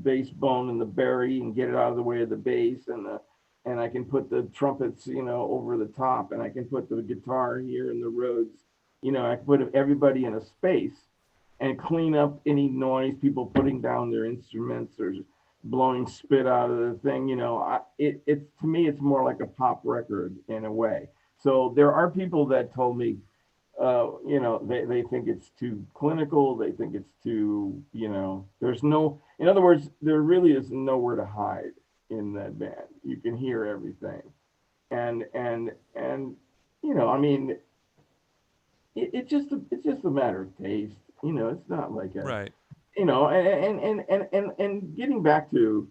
bass bone and the bari and get it out of the way of the bass and I can put the trumpets, over the top, and I can put the guitar here and the Rhodes, I can put everybody in a space and clean up any noise, people putting down their instruments or blowing spit out of the thing. It's to me, it's more like a pop record in a way. So there are people that told me, they think it's too clinical. They think it's too, there's no, in other words, there really is nowhere to hide in that band. You can hear everything. And, I mean, it's just a matter of taste. It's not like a, Right. and getting back to,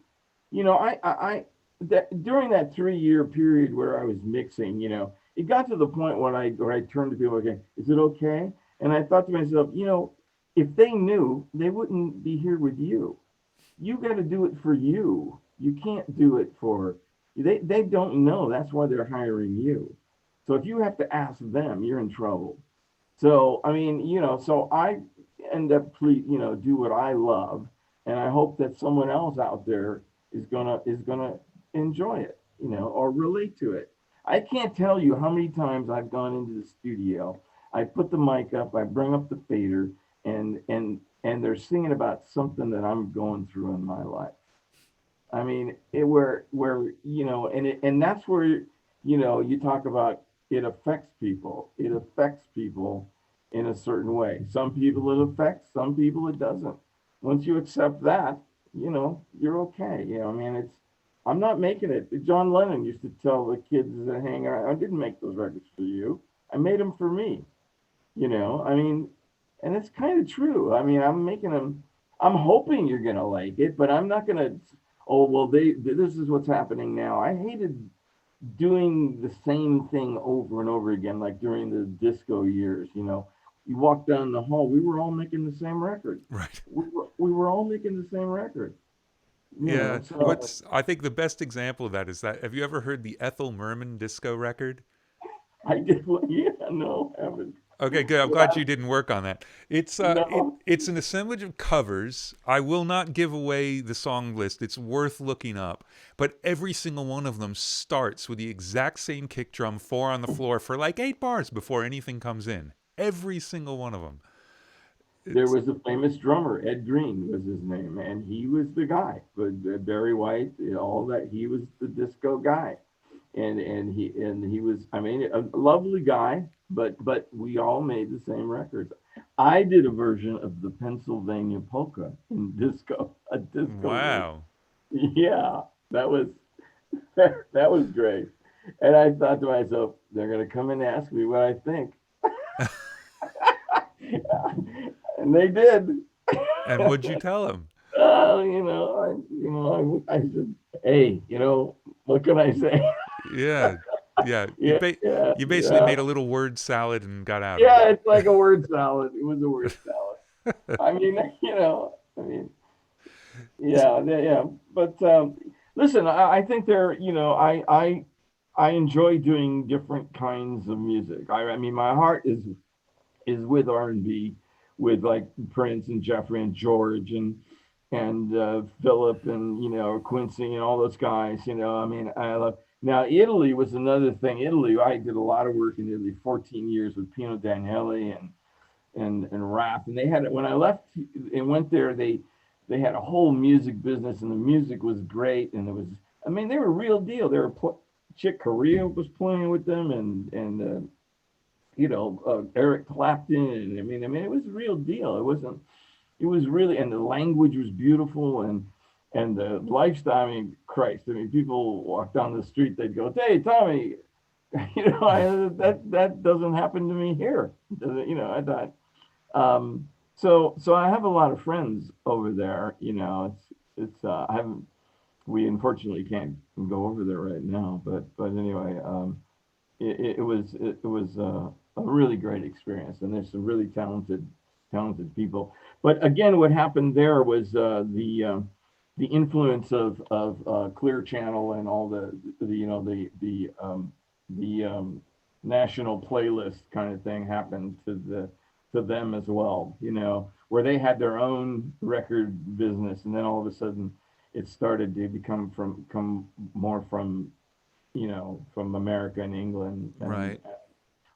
I that during that 3 year period where I was mixing, it got to the point when where I turned to people, okay, is it okay? And I thought to myself, if they knew, they wouldn't be here with you. You got to do it for you. You can't do it for they don't know. That's why they're hiring you. So if you have to ask them, you're in trouble. So I mean, so I end up do what I love, and I hope that someone else out there is gonna enjoy it, or relate to it. I can't tell you how many times I've gone into the studio. I put the mic up, I bring up the fader, and they're singing about something that I'm going through in my life. I mean, and that's where you talk about it affects people. It affects people in a certain way. Some people it affects, some people it doesn't. Once you accept that, you're okay. I mean, I'm not making it. John Lennon used to tell the kids that hang around, I didn't make those records for you. I made them for me. I mean, and it's kind of true. I mean, I'm making them, I'm hoping you're going to like it, but I'm not going to, oh, well, this is what's happening now. I hated doing the same thing over and over again, like during the disco years, You walk down the hall, we were all making the same record. Right. We were all making the same record. Yeah. So I think the best example of that is that, have you ever heard the Ethel Merman disco record? I did, yeah, no, I haven't. Okay, good. I'm glad you didn't work on that. No. It's an assemblage of covers. I will not give away the song list. It's worth looking up. But every single one of them starts with the exact same kick drum, four on the floor for like 8 bars before anything comes in. Every single one of them. There It's was a famous drummer, Ed Green was his name, and he was the guy. But Barry White, all that, he was the disco guy, and he was, I mean, a lovely guy. But we all made the same records. I did a version of the Pennsylvania polka in disco, a disco version. wow. Yeah, that was that was great. And I thought to myself, they're gonna come and ask me what I think. And they did. And what'd you tell him? I said, hey, what can I say? Yeah, yeah. Yeah, yeah, You basically yeah. made a little word salad and got out of it. Yeah, it's like a word salad. It was a word salad. I mean, I mean, yeah, yeah, yeah. But listen, I think I enjoy doing different kinds of music. I mean, my heart is with R&B, with like Prince and Jeffrey and George and Philip and Quincy and all those guys. I mean, I love. Now Italy was another thing. Italy, I did a lot of work in Italy, 14 years with Pino Daniele and rap. And they had, when I left and went there, they had a whole music business, and the music was great, and it was, I mean, they were real deal. They were Chick Corea was playing with them, and Eric Clapton, and I mean, it was a real deal. It wasn't. It was really, and the language was beautiful, and the lifestyle. I mean, Christ. I mean, people walk down the street, they'd go, "Hey, Tommy," that doesn't happen to me here. I thought. So I have a lot of friends over there. It's I haven't. We unfortunately can't go over there right now, but anyway, it was a really great experience, and there's some really talented people. But again, what happened there was the influence of Clear Channel and all the national playlist kind of thing happened to them as well. Where they had their own record business, and then all of a sudden it started to come more from America and England, and Right.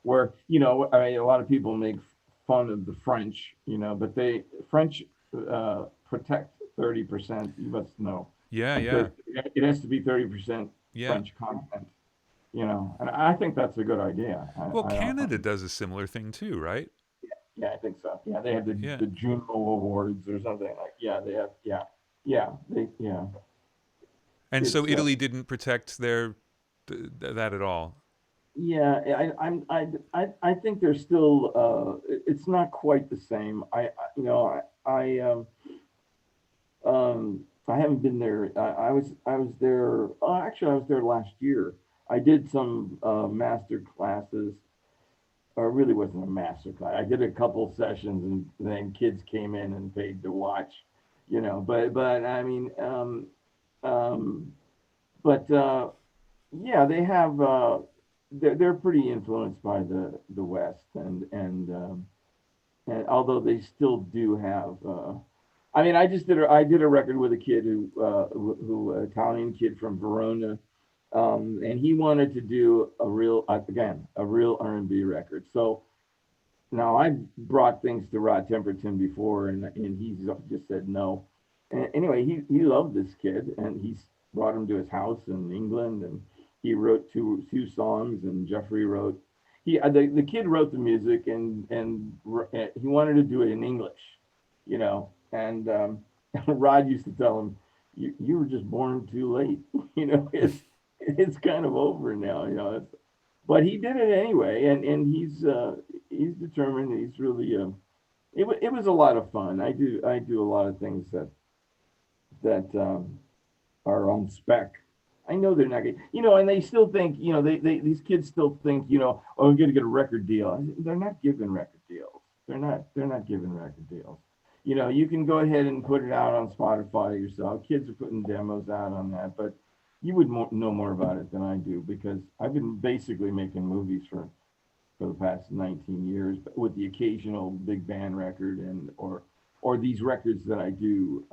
where I mean, a lot of people make fun of the French, but they French protect 30%. You must know, Yeah, and yeah. it has to be 30% Yeah. French content, and I think that's a good idea. Well, I don't. Canada does a similar thing too, right? Yeah, I think so. Yeah, they have the Yeah. the Juno Awards or something like. Yeah, they have. Yeah, yeah, yeah. And so It's Italy didn't protect that at all. Yeah, I think there's still it's not quite the same. I haven't been there. I was there. Actually, I was there last year. I did some master classes. Or it really wasn't a master class. I did a couple sessions, and then kids came in and paid to watch. But I mean, um, but yeah, they have. They're pretty influenced by the West, and although they still do have. I mean, I did a record with a kid who Italian kid from Verona, and he wanted to do a real R&B record. So now I brought things to Rod Temperton before, and he's just said no. And anyway, he loved this kid, and he's brought him to his house in England, and he wrote two songs, and Jeffrey wrote. The kid wrote the music, and he wanted to do it in English, and Rod used to tell him, "You were just born too late, it's kind of over now, But he did it anyway, and he's determined. He's really it was a lot of fun. I do a lot of things that are on spec. I know they're not getting, and they still think, these kids still think, oh, we're going to get a record deal. They're not giving record deals. They're not giving record deals. You can go ahead and put it out on Spotify yourself. Kids are putting demos out on that, but you would know more about it than I do, because I've been basically making movies for the past 19 years, but with the occasional big band record, or these records that I do,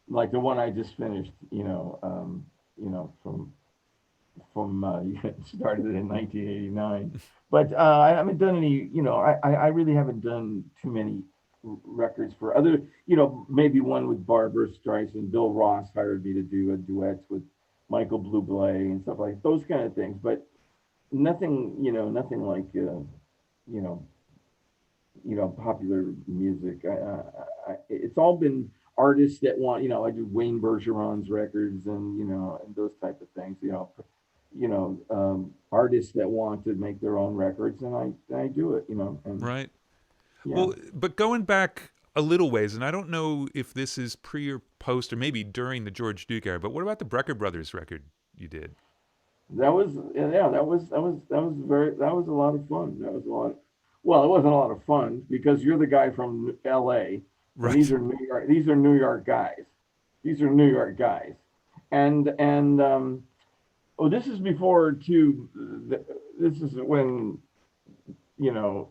like the one I just finished, from started in 1989. But I haven't done any, I really haven't done too many records for other, maybe one with Barbra Streisand. Bill Ross hired me to do a duets with Michael Bublé and stuff like those kind of things, but nothing, nothing like, know, popular music. It's all been artists that want, I do Wayne Bergeron's records, and those type of things. Artists that want to make their own records, and I do it. And Right. yeah, Well, but going back a little ways, and I don't know if this is pre or post or maybe during the George Duke era, but what about the Brecker Brothers record you did? that was a lot of fun. That was a lot. Well, it wasn't a lot of fun because you're the guy from L.A. and these Right. are New York. These are New York guys. These are New York guys, and oh, this is before too. This is when you know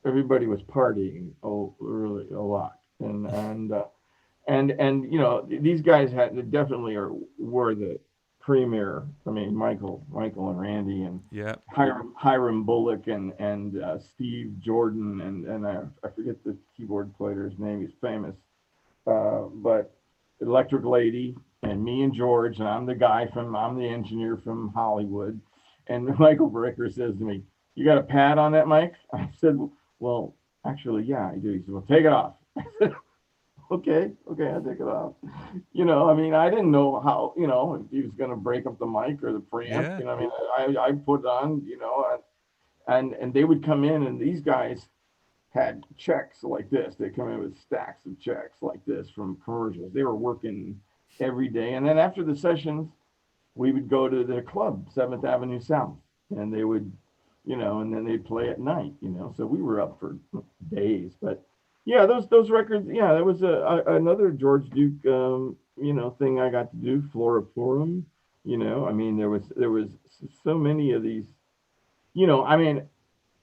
everybody was partying, really a lot, and these guys had definitely were the premier. I mean, Michael and Randy, and Yeah. Hiram Bullock, and Steve Jordan, and I forget the keyboard player's name. He's famous. but Electric Lady and me and George, and I'm the engineer from Hollywood. And Michael Bricker says to me, "You got a pad on that mic?" I said, "Well, actually, yeah, I do." He said, "Well, take it off." Okay, okay, I'll take it off. I mean, I didn't know how, if he was going to break up the mic or the preamp. Yeah. I mean, I put it on, and they would come in, and these guys had checks like this. They come in with stacks of checks like this from commercials. They were working every day, and then after the sessions, we would go to the club, Seventh Avenue South, and they would, and then they'd play at night. So we were up for days. But yeah, those records. Yeah, there was another George Duke, thing I got to do, Flora Purim. I mean, there was so many of these. I mean,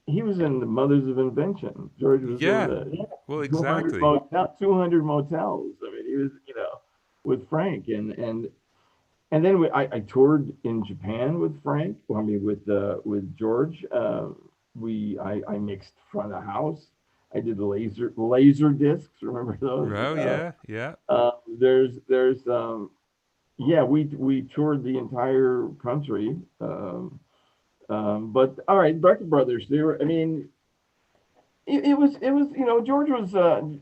he was in the Mothers of Invention. George was in Yeah. the Well, 200 exactly. motel, 200 motels. I mean, he was, with Frank, and then I toured in Japan with Frank. Well, I mean, with George. I mixed front of house. I did laser discs. Remember those? Oh, yeah. Yeah. There's yeah, we toured the entire country. But all right, Brecker Brothers. They were. I mean, it was George was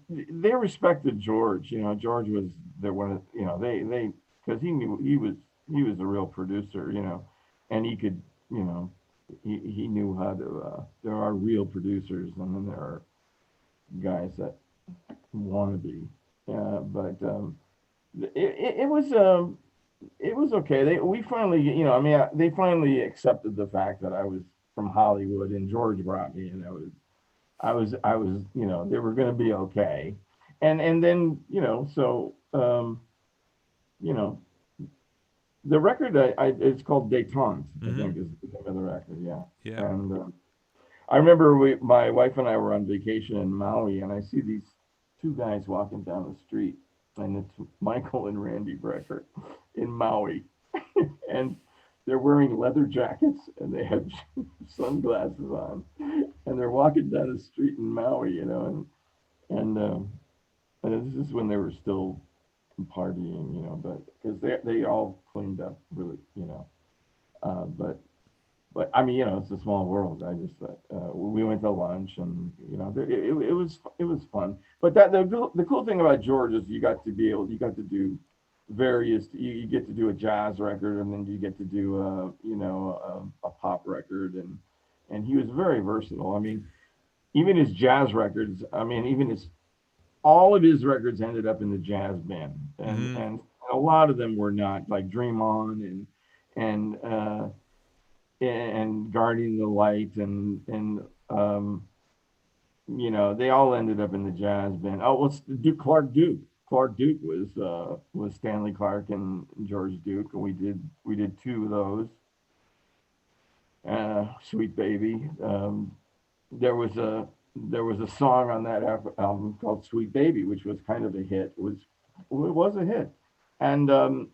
they respected George. George was the one. They because he knew he was a real producer. And he could, you know he knew how to. There are real producers, and then there are guys that want to be. But it was okay. We finally, I mean, they finally accepted the fact that I was from Hollywood, and George brought me, and I was, they were going to be okay. And then, so, you know, the record, it's called Détente, I Mm-hmm. think is the name of the record. Yeah. Yeah. And I remember my wife and I were on vacation in Maui, and I see these two guys walking down the street, and it's Michael and Randy Brecker in Maui, and they're wearing leather jackets, and they have sunglasses on, and they're walking down the street in Maui, and this is when they were still partying, but because they all cleaned up really, but I mean, it's a small world. I just thought we went to lunch, and it was fun. But the cool thing about George is you got to do various. You get to do a jazz record, and then you get to do a pop record, and he was very versatile. I mean, even his jazz records. I mean, even his all of his records ended up in the jazz band, and Mm-hmm. and a lot of them were not, like Dream On and Guarding the Light, and they all ended up in the jazz band. Oh, well, Duke Clark Duke. Clark Duke was Stanley Clark and George Duke, and we did two of those. Sweet Baby. There was a song on that album called Sweet Baby, which was kind of a hit. It was a hit, and the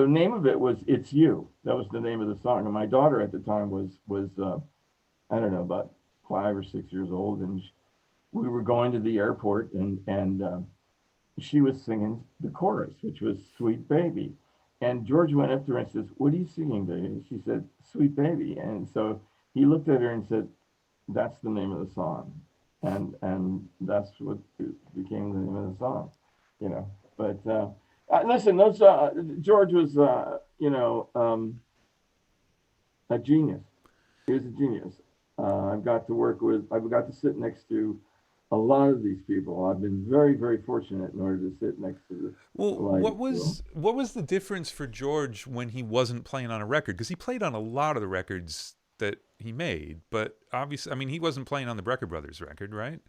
name of it was "It's You." That was the name of the song. And my daughter at the time was I don't know, about 5 or 6 years old, and we were going to the airport, and she was singing the chorus, which was "Sweet Baby," and George went up to her and says, "What are you singing, baby?" And she said, "Sweet Baby," and so he looked at her and said, "That's the name of the song," and that's what became the name of the song, you know. But listen, those George was a genius. He was a genius. I've got to sit next to a lot of these people. I've been very, very fortunate in order to sit next to the Well, like. what was the difference for George when he wasn't playing on a record? Because he played on a lot of the records that he made, but obviously, I mean, he wasn't playing on the Brecker Brothers record, right?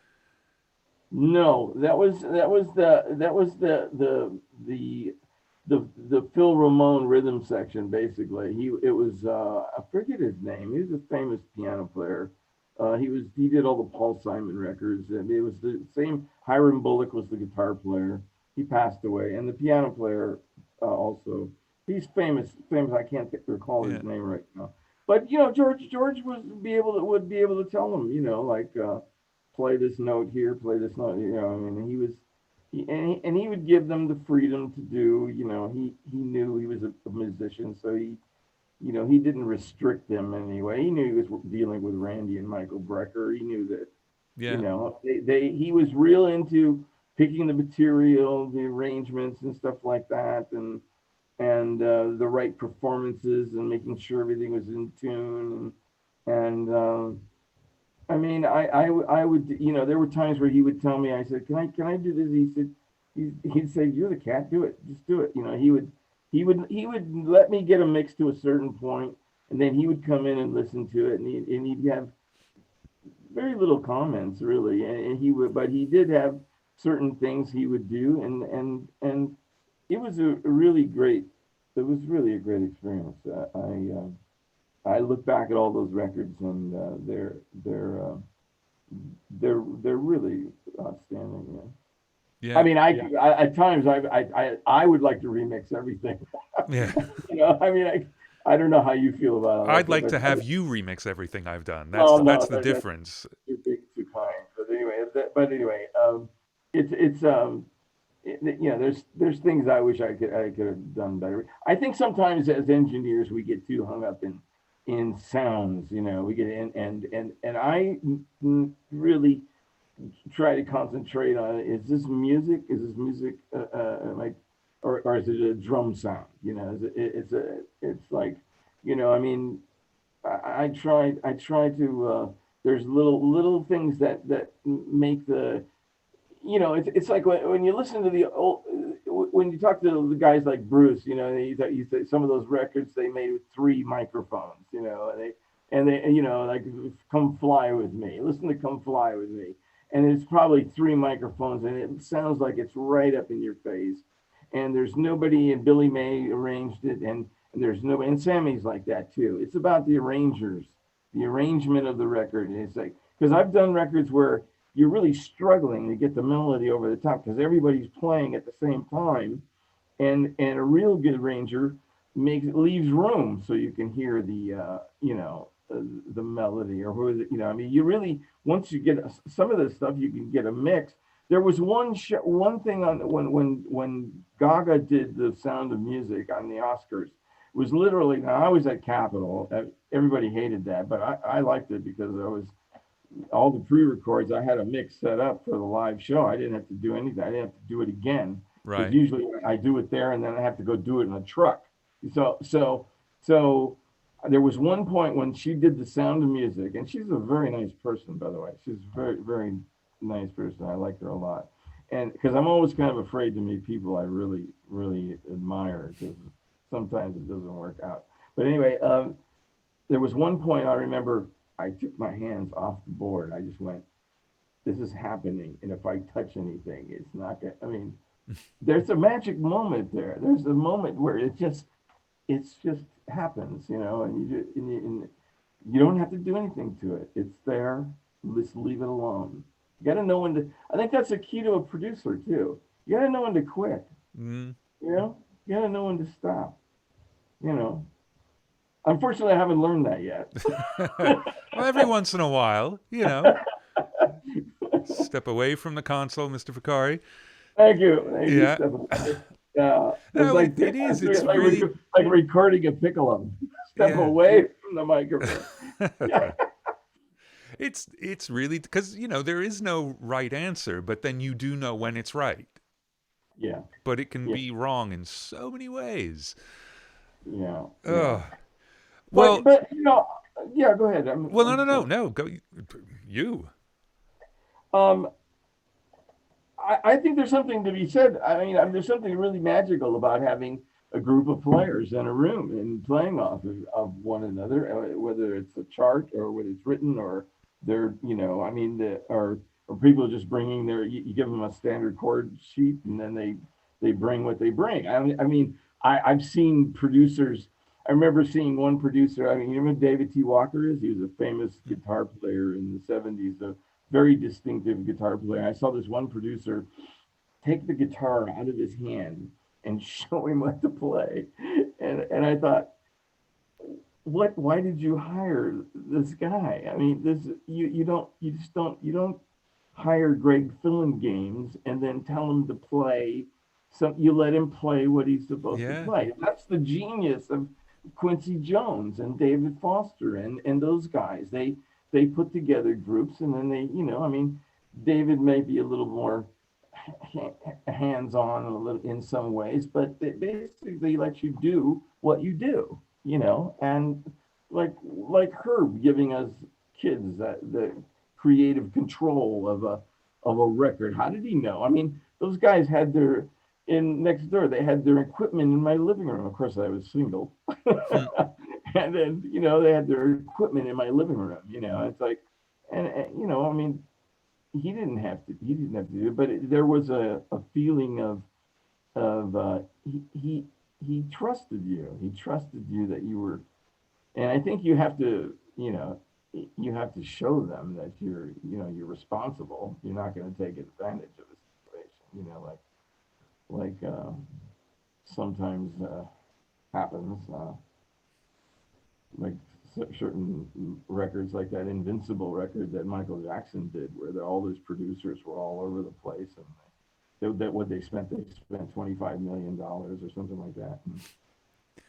No, that was the Phil Ramone rhythm section. Basically, it was I forget his name. He was a famous piano player. He did all the Paul Simon records, and it was the same. Hiram Bullock was the guitar player. He passed away, and the piano player also. He's famous. Famous. I can't recall his Yeah. name right now. But George would be able to tell him, like play this note here, play this note. I mean, And he would give them the freedom to do, he knew he was a musician, so he didn't restrict them in any way. He knew he was dealing with Randy and Michael Brecker. He knew that, Yeah. he was real into picking the material, the arrangements and stuff like that, and the right performances and making sure everything was in tune. And I mean, I would, there were times where he would tell me, I said, can I do this? He'd say, you're the cat, do it, just do it. He would let me get a mix to a certain point, and then he would come in and listen to it, and he'd have very little comments really, and but he did have certain things he would do, and it was it was really a great experience. I look back at all those records, and they're really outstanding. Yeah. I Yeah. mean, at times I would like to remix everything. Yeah. I mean, I don't know how you feel about all that I'd stuff. like to have you remix everything I've done. Well, That's no, the difference. too big, too kind. But anyway, it's there's things I wish I could have done better. I think sometimes as engineers we get too hung up in sounds. We get in and I really try to concentrate on, is this music? Is this music like, or is it a drum sound? It's like, I mean, I try to. There's little things that make the, it's like when you listen to the old, when you talk to the guys like Bruce, you say some of those records they made with three microphones, and they like Come Fly With Me. Listen to Come Fly With Me, and it's probably three microphones, and it sounds like it's right up in your face. And there's nobody, and Billy May arranged it, and there's no, and Sammy's like that too. It's about the arrangers, the arrangement of the record. And it's like, because I've done records where you're really struggling to get the melody over the top because everybody's playing at the same time, and a real good arranger leaves room so you can hear the melody, or who is it, I mean, you really, once you get some of this stuff, you can get a mix. There was one thing on when Gaga did the Sound of Music on the Oscars. It was literally, now I was at Capitol. Everybody hated that, but I liked it because I was, all the pre-records, I had a mix set up for the live show. I didn't have to do anything. I didn't have to do it again, because Right. usually I do it there and then I have to go do it in a truck. So there was one point when she did the Sound of Music, and she's a very nice person, by the way. She's a very, very nice person. I like her a lot. And because I'm always kind of afraid to meet people I really, really admire, because sometimes it doesn't work out. But anyway, there was one point I remember I took my hands off the board. I just went, this is happening. And if I touch anything, it's not going to, I mean, there's a magic moment there. There's a moment where it's just happens, and you don't have to do anything to it. It's there. Just leave it alone. You got to know when to, I think that's a key to a producer too. You got to know when to quit, Mm. you got to know when to stop, you know. Unfortunately, I haven't learned that yet. Well, every once in a while, step away from the console, Mr. Vicari. Thank you, Yeah. Stephen. Yeah, it's No, like it is. It's like, really, like recording a piccolo. Step yeah. away from the microphone. Yeah, It's really because there is no right answer, but then you do know when it's right. yeah, But it can yeah, be wrong in so many ways. yeah, yeah. Ugh. But Well, but yeah. Go ahead. well, no, I'm no, no, sorry. no. Go you. Um, I think there's something to be said. I mean, there's something really magical about having a group of players in a room and playing off of one another, whether it's a chart or whether it's written, or they're, I mean, or people just bringing you give them a standard chord sheet, and then they bring what they bring. I've seen producers. I remember seeing one producer. I mean, you know who David T. Walker is? He was a famous guitar player in the '70s. Very distinctive guitar player. I saw this one producer take the guitar out of his hand and show him what to play, and I thought, what? Why did you hire this guy? I mean, this you don't hire Greg Filling games and then tell him to play some. You let him play what he's supposed to Yeah. play. That's the genius of Quincy Jones and David Foster and those guys. They put together groups, and then they, I mean, David may be a little more hands on a little in some ways, but they basically let you do what you do, and like Herb giving us kids that the creative control of a record. How did he know? I mean, those guys had their in next door. They had their equipment in my living room. Of course, I was single, Hmm. and then they had their equipment in my living room. It's like, and I mean, he didn't have to do it, but there was a feeling of he trusted you. He trusted you that you were, and I think you have to show them that you're responsible. You're not going to take advantage of the situation. Like sometimes happens. Like certain records, like that Invincible record that Michael Jackson did, where all those producers were all over the place, and that what they spent $25 million or something like that,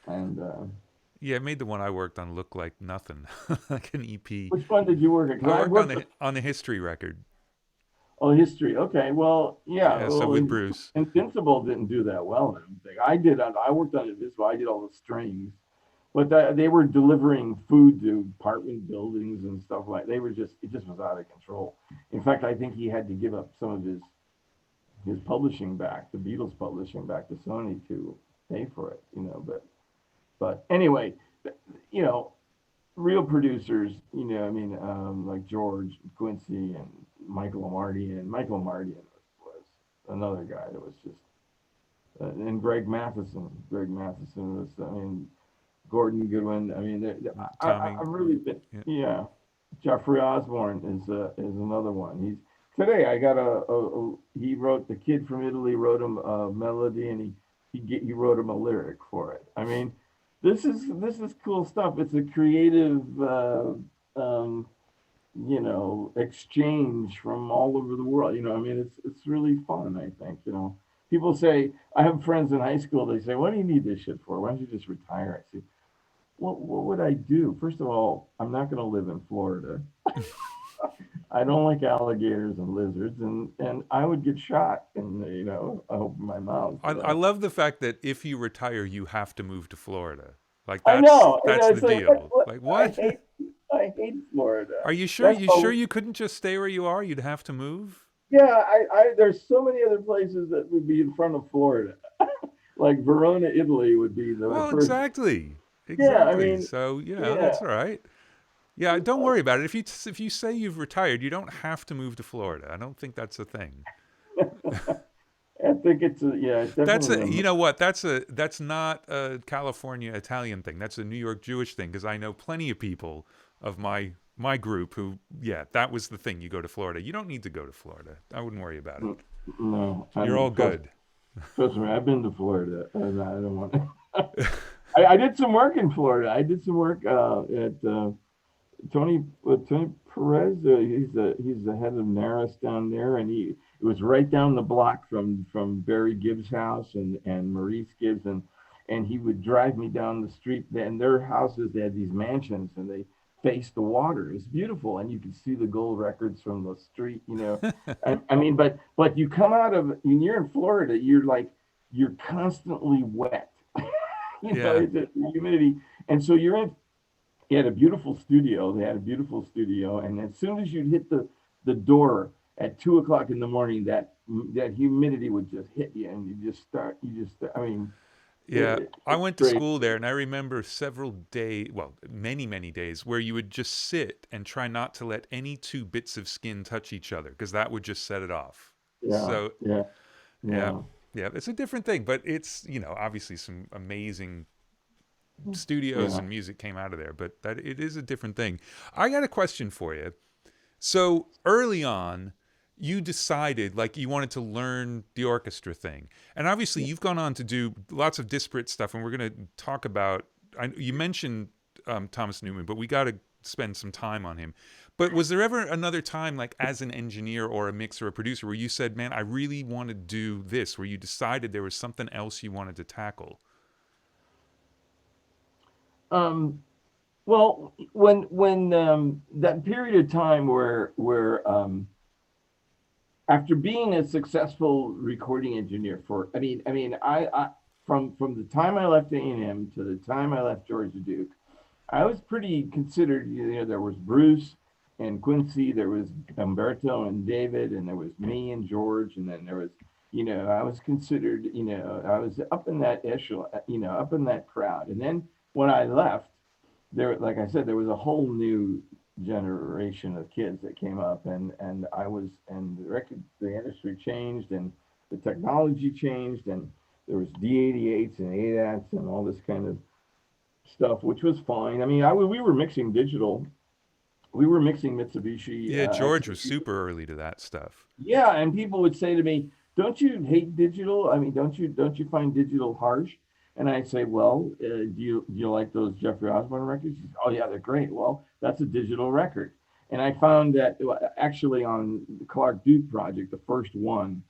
and Yeah, it made the one I worked on look like nothing, like an EP. which one did you work at? I Because I worked on worked the history record. on History. Okay, well, yeah, Yeah, so well, with Bruce. Invincible didn't do that well. I don't think I worked on Invincible. I did all the strings, but they were delivering food to apartment buildings and stuff like. They were just it just was out of control. In fact, I think he had to give up some of his publishing back, the Beatles publishing back to Sony to pay for it. But anyway, you know, real producers, I mean, like George Quincy and Michael Amardian. Michael Amardian was another guy that was just, and Greg Matheson. Greg Matheson was, I mean, Gordon Goodwin. I mean, Tommy. I've really been, Yeah. yeah. Jeffrey Osborne is another one. Today I got he wrote, the kid from Italy wrote him a melody, and he wrote him a lyric for it. I mean, this is cool stuff. It's a creative um, exchange from all over the world. I mean, it's really fun. I think people say, I have friends in high school. They say, "What do you need this shit for? Why don't you just retire?" I say, what would I do? First of all, I'm not going to live in Florida. I don't like alligators and lizards, and I would get shot, and I open my mouth. I love the fact that if you retire, you have to move to Florida. Like I that's know, that's the it's like deal. Like I what? hate Florida. Are you sure? That's You sure all. you couldn't just stay where you are? You'd have to move. Yeah, there's so many other places that would be in front of Florida. Like Verona, Italy would be the Well, first. exactly, Yeah, I exactly. mean, So yeah. that's all right. Yeah, don't worry about it. If you say you've retired, you don't have to move to Florida. I don't think that's a thing. I think it's That's definitely a you know what? That's not a California Italian thing. That's a New York Jewish thing because I know plenty of people of my group who that was the thing. You go to Florida. You don't need to go to Florida. I wouldn't worry about it. no. You're all good. Trust me, I've been to Florida, and I don't want to. I did some work in Florida. I did some work at Tony Perez. He's the head of Naris down there, and it was right down the block from Barry Gibbs' house and Maurice Gibbs, and he would drive me down the street. And their houses, they had these mansions, and they faced the water. It was beautiful, and you could see the gold records from the street. I mean, but you come out of when you're in Florida, you're constantly wet. Yeah. The humidity, and so you're in. He had a beautiful studio. They had a beautiful studio, and as soon as you'd hit the door at 2 o'clock in the morning, that humidity would just hit you, and I mean, Yeah, I it's went to great. school there, and I remember several days, well, many, many days, where you would just sit and try not to let any two bits of skin touch each other, because that would just set it off. Yeah, So, yeah, yeah, yeah. yeah, it's a different thing, but it's, obviously some amazing studios Yeah. and music came out of there, but that it is a different thing. I got a question for you. So early on, you decided like you wanted to learn the orchestra thing, and obviously you've gone on to do lots of disparate stuff, and we're going to talk about. You mentioned Thomas Newman, but we got to spend some time on him. But was there ever another time, like as an engineer or a mixer or a producer, where you said, "Man, I really want to do this," where you decided there was something else you wanted to tackle? Um, well, when that period of time where after being a successful recording engineer for, I from the time I left A&M to the time I left Georgia Duke, I was pretty considered. There was Bruce and Quincy, there was Umberto and David, and there was me and George, and then there was, I was considered, I was up in that echelon, up in that crowd. And then when I left, there, like I said, there was a whole new generation of kids that came up, and the industry changed, and the technology changed, and there was D88s and ADATs and all this kind of stuff, which was fine. We were mixing digital. We were mixing Mitsubishi Yeah, George was excerpts. super early to that stuff. Yeah, and people would say to me, "Don't you hate digital? Don't you find digital harsh?" And I say, "Well, do you like those Jeffrey Osborne records?" He says, "Oh yeah, they're great." Well, that's a digital record. And I found that actually on the Clark Duke project, the first one,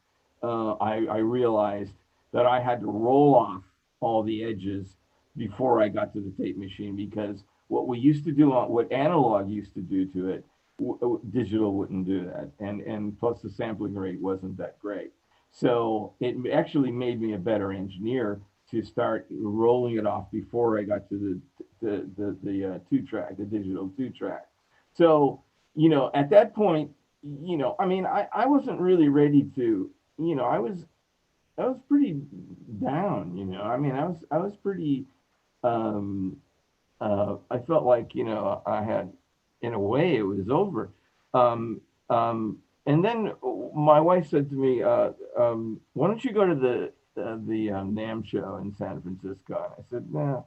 I realized that I had to roll off all the edges before I got to the tape machine, because what we used to do on what analog used to do to it, digital wouldn't do that, and plus the sampling rate wasn't that great. So it actually made me a better engineer to start rolling it off before I got to the two track, the digital two track. So at that point, I wasn't really ready to, I was pretty down. I was pretty um, I felt like, I had, in a way, it was over. And then my wife said to me, "Why don't you go to the NAM show in San Francisco?" And I said, "No,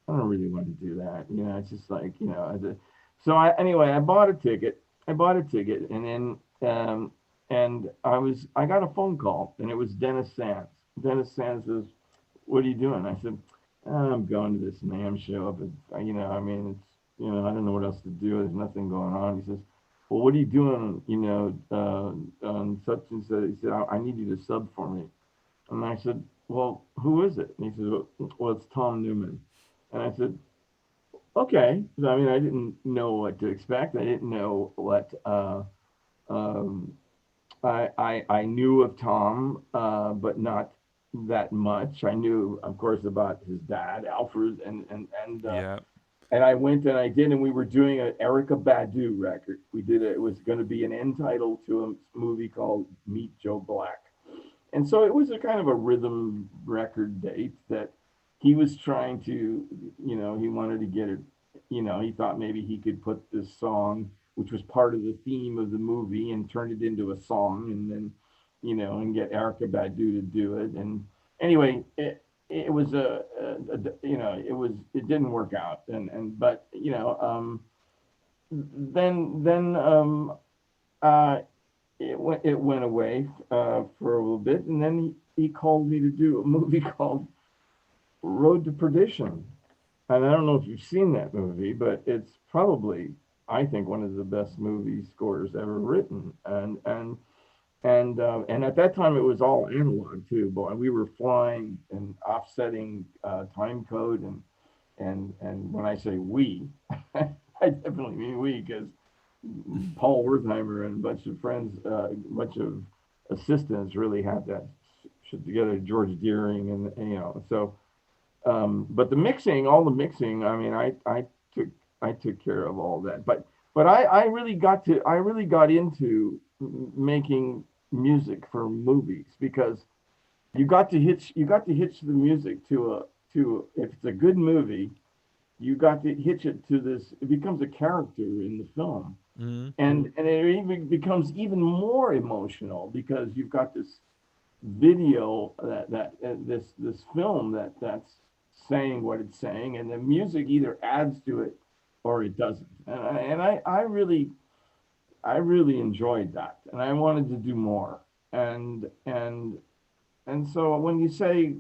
I don't really want to do that. It's just like, so anyway, I bought a ticket. And then I got a phone call, and it was Dennis Sands. Dennis Sands says, "What are you doing?" I said, "I'm going to this NAM show up at, it's, I don't know what else to do. There's nothing going on." He says, "Well, what are you doing, on such and such?" He said, I need you to sub for me." And I said, "Well, who is it?" And he said, "Well, it's Tom Newman." And I said, "Okay." I didn't know what to expect. I didn't know what, um, I knew of Tom, but not that much. I knew, of course, about his dad, Alfred, Yeah. and I went and I did, and we were doing an Erica Badu record. We did it. It was going to be an end title to a movie called Meet Joe Black. And so it was a kind of a rhythm record date that he was trying to, he wanted to get it, he thought maybe he could put this song, which was part of the theme of the movie, and turn it into a song, and then, and get Erica Badu to do it. And anyway, it was it didn't work out. But, then uh, it went away for a little bit, and then he called me to do a movie called Road to Perdition. And I don't know if you've seen that movie, but it's probably, I think, one of the best movie scores ever written. And at that time it was all analog too, boy. We were flying and offsetting time code, and when I say we, I definitely mean we, because Paul Wertheimer and a bunch of friends, a bunch of assistants really had that shit together. George Deering, and so. But the mixing, all the mixing, took I took care of all that. But I really got into making music for movies, because you got to hitch the music to, if it's a good movie, you got to hitch it to this. It becomes a character in the film, Mm-hmm. and it even becomes even more emotional, because you've got this video, this film that's saying what it's saying, and the music either adds to it or it doesn't. And I really enjoyed that, and I wanted to do more. And so when you say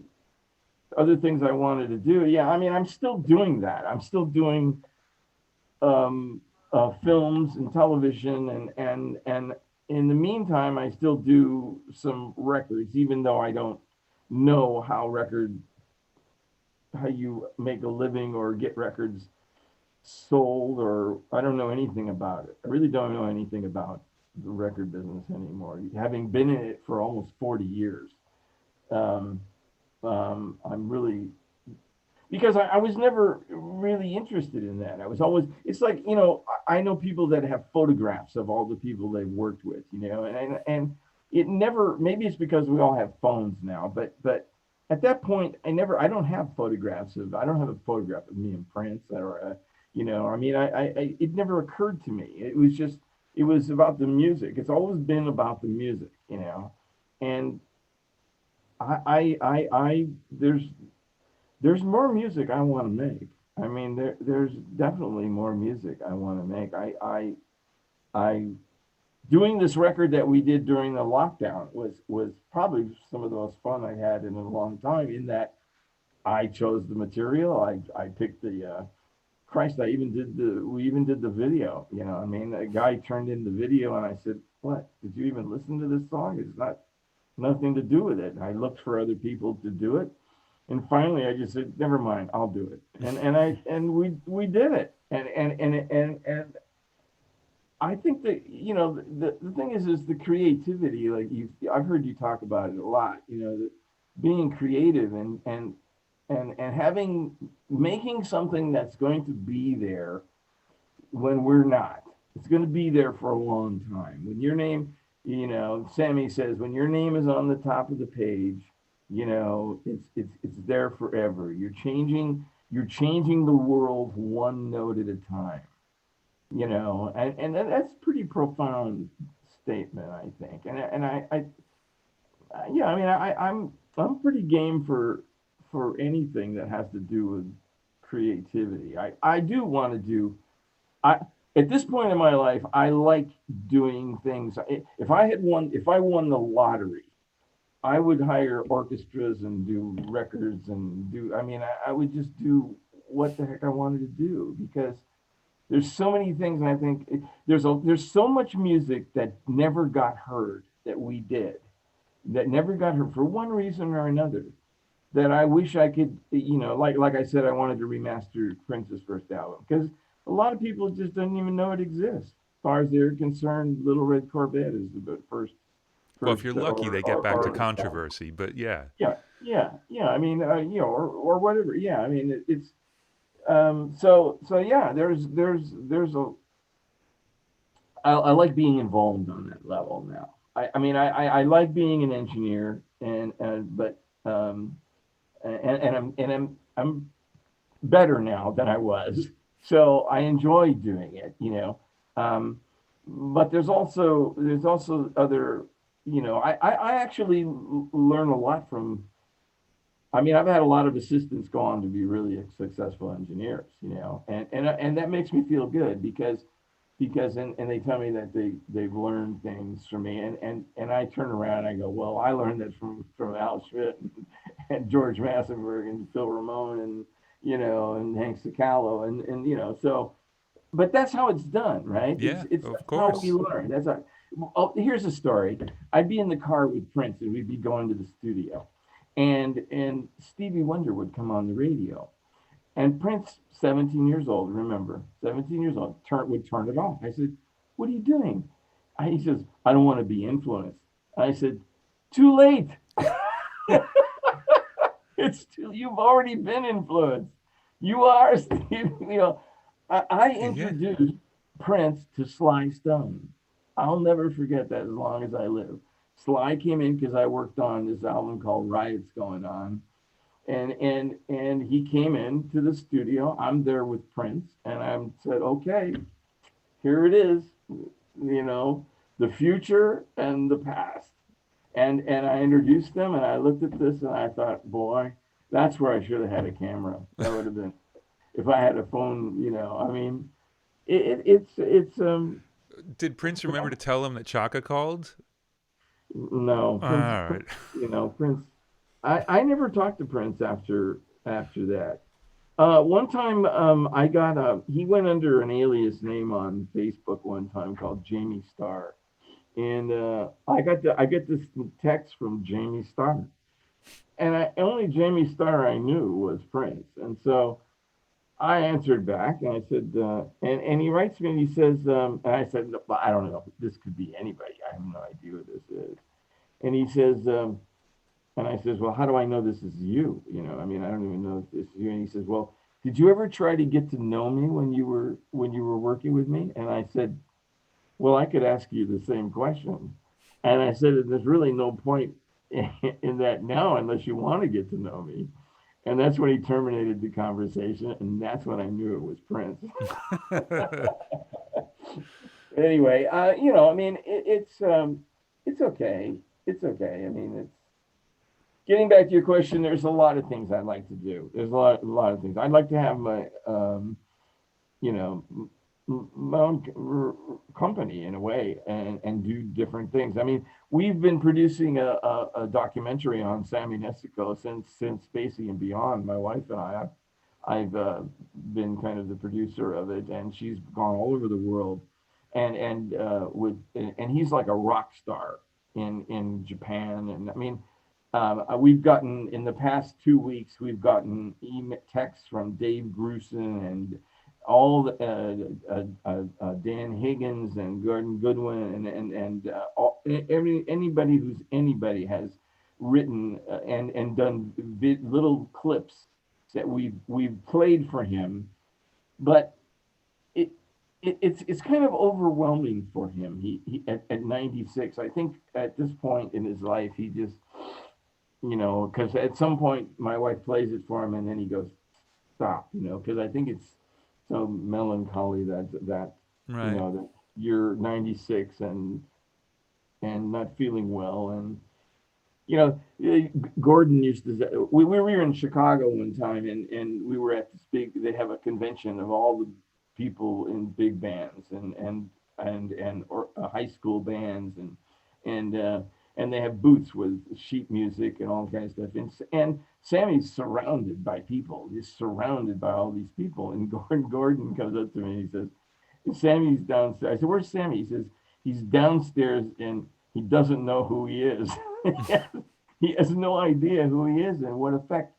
other things I wanted to do, yeah, I'm still doing that. I'm still doing, films and television, and in the meantime, I still do some records, even though I don't know how you make a living or get records sold, or I don't know anything about it. I really don't know anything about the record business anymore, having been in it for almost 40 years. Um, I'm really, because I was never really interested in that. I was always, it's like, I know people that have photographs of all the people they've worked with, and it never, maybe it's because we all have phones now, but at that point, I don't have I don't have a photograph of me and Prince, or, I mean, it never occurred to me. It was about the music. It's always been about the music, and there's more music I want to make. I mean, there's definitely more music I want to make. I doing this record that we did during the lockdown was probably some of the most fun I had in a long time. In that I chose the material, I picked the Christ, we even did the video. I mean, a guy turned in the video, and I said, "What? Did you even listen to this song? It's not nothing to do with it." And I looked for other people to do it, and finally I just said, never mind, I'll do it. And we did it. And I think that, the thing is the creativity. Like, I've heard you talk about it a lot, being creative, and having, making something that's going to be there when we're not. It's going to be there for a long time. When your name, Sammy says, when your name is on the top of the page, it's there forever. You're changing the world one note at a time. And that's a pretty profound statement, I think. And yeah, I mean, I'm pretty game for anything that has to do with creativity. I do want to do. I At this point in my life, I like doing things. If I won the lottery, I would hire orchestras and do records and do. I mean, I would just do what the heck I wanted to do, because there's so many things, and I think there's so much music that never got heard, that we did, that never got heard for one reason or another, that I wish I could, like I said, I wanted to remaster Prince's first album, because a lot of people just don't even know it exists. As far as they're concerned, Little Red Corvette is the first, Well, if you're lucky, they get back to or controversy, but yeah. yeah. I mean, or whatever. Yeah, I mean, it's so yeah. I like being involved on that level now. I mean, I like being an engineer, but I'm better now than I was, so I enjoy doing it. But there's also other. I actually learn a lot from. I mean, I've had a lot of assistants go on to be really successful engineers, and that makes me feel good, and they tell me that they've learned things from me, and I turn around and I go, well, I learned that from Al Schmidt and George Massenburg and Phil Ramone, and Hank Sicalo, so, but that's how it's done, right? Yeah, It's of how we course. learn. Here's a story. I'd be in the car with Prince, and we'd be going to the studio, and Stevie Wonder would come on the radio, and Prince, 17 years old, remember, 17 years old, would turn it off. I said, "What are you doing?" He says, "I don't want to be influenced." I said, "Too late. You've already been influenced. You are, Steve." I Yeah. introduced Prince to Sly Stone. I'll never forget that as long as I live. Sly came in because I worked on this album called Riots Going On, and he came into the studio. I'm there with Prince, and I said, "Okay, here it is, the future and the past." And I introduced them, and I looked at this, and I thought, boy, that's where I should have had a camera. That would have been, if I had a phone. I mean, it's Did Prince remember to tell him that Chaka called? no, All Prince. right. Prince. I never talked to Prince after that. One time, I got he went under an alias name on Facebook one time called Jamie Starr. And I get this text from Jamie Starr. And only Jamie Starr I knew was Prince. And so I answered back and I said, and he writes me and he says, and I said, "No, I don't know. This could be anybody. I have no idea who this is." And he says, and I says, "Well, how do I know this is you? You know, I mean, I don't even know if this is you." And he says, "Well, did you ever try to get to know me when you were working with me?" And I said, "Well, I could ask you the same question." And I said, "There's really no point in that now unless you want to get to know me." And that's when he terminated the conversation, and that's when I knew it was Prince. Anyway, I mean, it's okay. It's okay. I mean, it's getting back to your question. There's a lot of things I'd like to do. There's a lot of things I'd like to have my, you know, my own company in a way, and do different things. I mean, we've been producing a documentary on Sammy Nesico since Spacey and Beyond. My wife and I've been kind of the producer of it, and she's gone all over the world, and he's like a rock star in Japan. And I mean, we've gotten in the past 2 weeks, we've gotten texts from Dave Grusin and all the, Dan Higgins and Gordon Goodwin anybody who's anybody has written and done little clips that we've played for him, but it, it's kind of overwhelming for him. He at 96, I think at this point in his life, he just, because at some point my wife plays it for him and then he goes, "Stop," because I think it's so melancholy that Right. that you're 96 and not feeling well. And Gordon used to say, we were in Chicago one time, and we were at this big, they have a convention of all the people in big bands and high school bands, and they have booths with sheet music and all kinds of stuff. And Sammy's surrounded by people. He's surrounded by all these people. And Gordon comes up to me and he says, "Sammy's downstairs." I said, "Where's Sammy?" He says, "He's downstairs and he doesn't know who he is." He has no idea who he is and what effect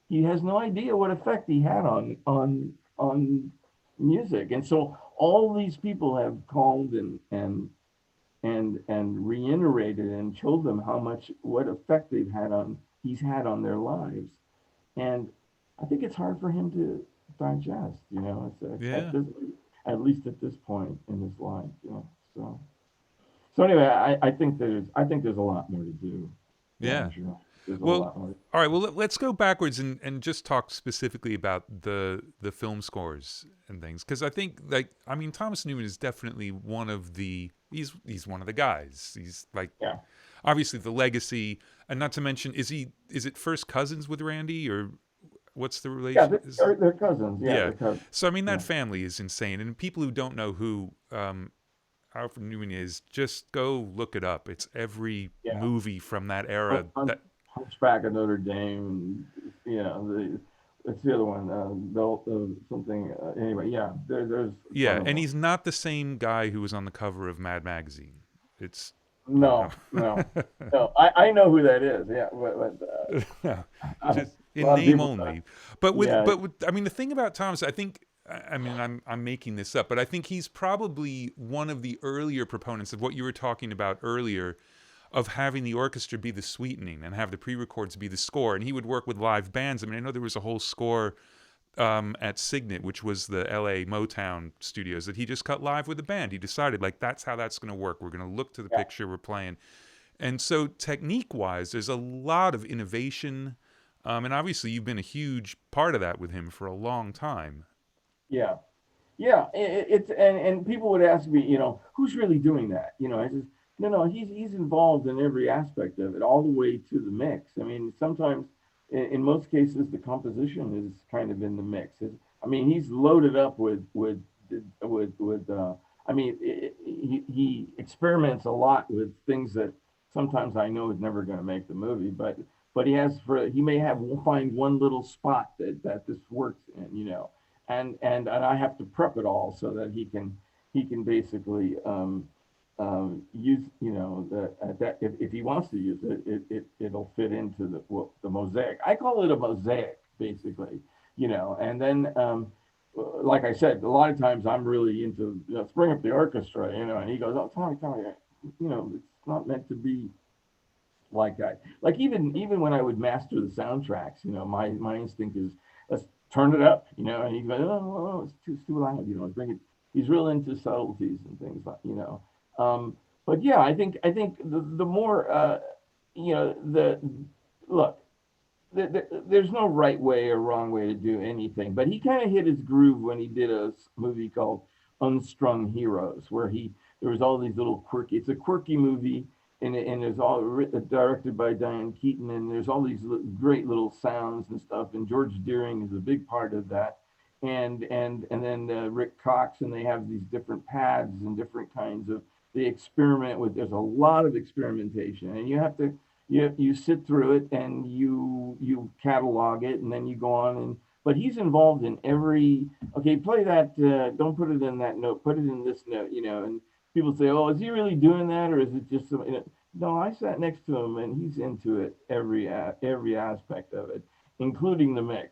he has no idea what effect he had on music. And so all these people have called and reiterated and told them how much what effect he's had on their lives. And I think it's hard for him to digest, Yeah. at least at this point in his life. So anyway, I think there's a lot more to do. Yeah, Yeah. I'm sure there's a Well, lot more. all right. Well, let's go backwards and just talk specifically about the film scores and things, because I think, like, I mean, Thomas Newman is definitely one of the he's one of the guys. He's like, Yeah, obviously the legacy, and not to mention, is it first cousins with Randy, or what's the yeah, relation? they're cousins. Yeah, Yeah. they're cousins. So I mean, that Yeah, family is insane, and people who don't know who Alfred Newman is, just go look it up. It's every yeah. movie from that era. That Hunchback of Notre Dame. And, what's the other one? Something. Anyway, yeah, there's a ton Yeah, of and them. he's not the same guy who was on the cover of Mad Magazine. It's I don't No, no, know. no. I know who that is. Yeah, No, a just in lot of name people. only. But Yeah, I mean, the thing about Thomas, I think, I mean, I'm making this up, but I think he's probably one of the earlier proponents of what you were talking about earlier, of having the orchestra be the sweetening and have the pre-records be the score. And he would work with live bands. I mean, I know there was a whole score at Signet, which was the LA Motown studios, that he just cut live with the band. He decided, like, that's how that's going to work. We're going to look to the yeah, picture we're playing. And so, technique wise, there's a lot of innovation. And obviously, you've been a huge part of that with him for a long time. yeah. Yeah, it's and people would ask me, who's really doing that? I just no, he's involved in every aspect of it, all the way to the mix. I mean, sometimes, in most cases, the composition is kind of in the mix. I mean, he's loaded up with. I mean, he experiments a lot with things that sometimes I know is never going to make the movie, but but he may have find one little spot that this works in, and I have to prep it all so that he can basically use, that if he wants to use it, it'll fit into the mosaic. I call it a mosaic, basically, and then like I said, a lot of times I'm really into, let's bring up the orchestra, and he goes, oh, Tommy, it's not meant to be like that. Like even when I would master the soundtracks, my instinct is, let's turn it up, and he goes, oh, it's too loud, bring it. He's real into subtleties and things like, but yeah, I think the more, the look, there's no right way or wrong way to do anything, but he kind of hit his groove when he did a movie called Unstrung Heroes, where there was all these little quirky. It's a quirky movie, and it's all directed by Diane Keaton, and there's all these great little sounds and stuff. And George Deering is a big part of that, and then Rick Cox, and they have these different pads and different kinds of. They experiment with. There's a lot of experimentation, and you have to you sit through it and you catalog it, and then you go on, and but he's involved in every. Okay, play that, don't put it in that note, put it in this note, and people say, oh, is he really doing that, or is it just some, no, I sat next to him and he's into it, every aspect of it, including the mix.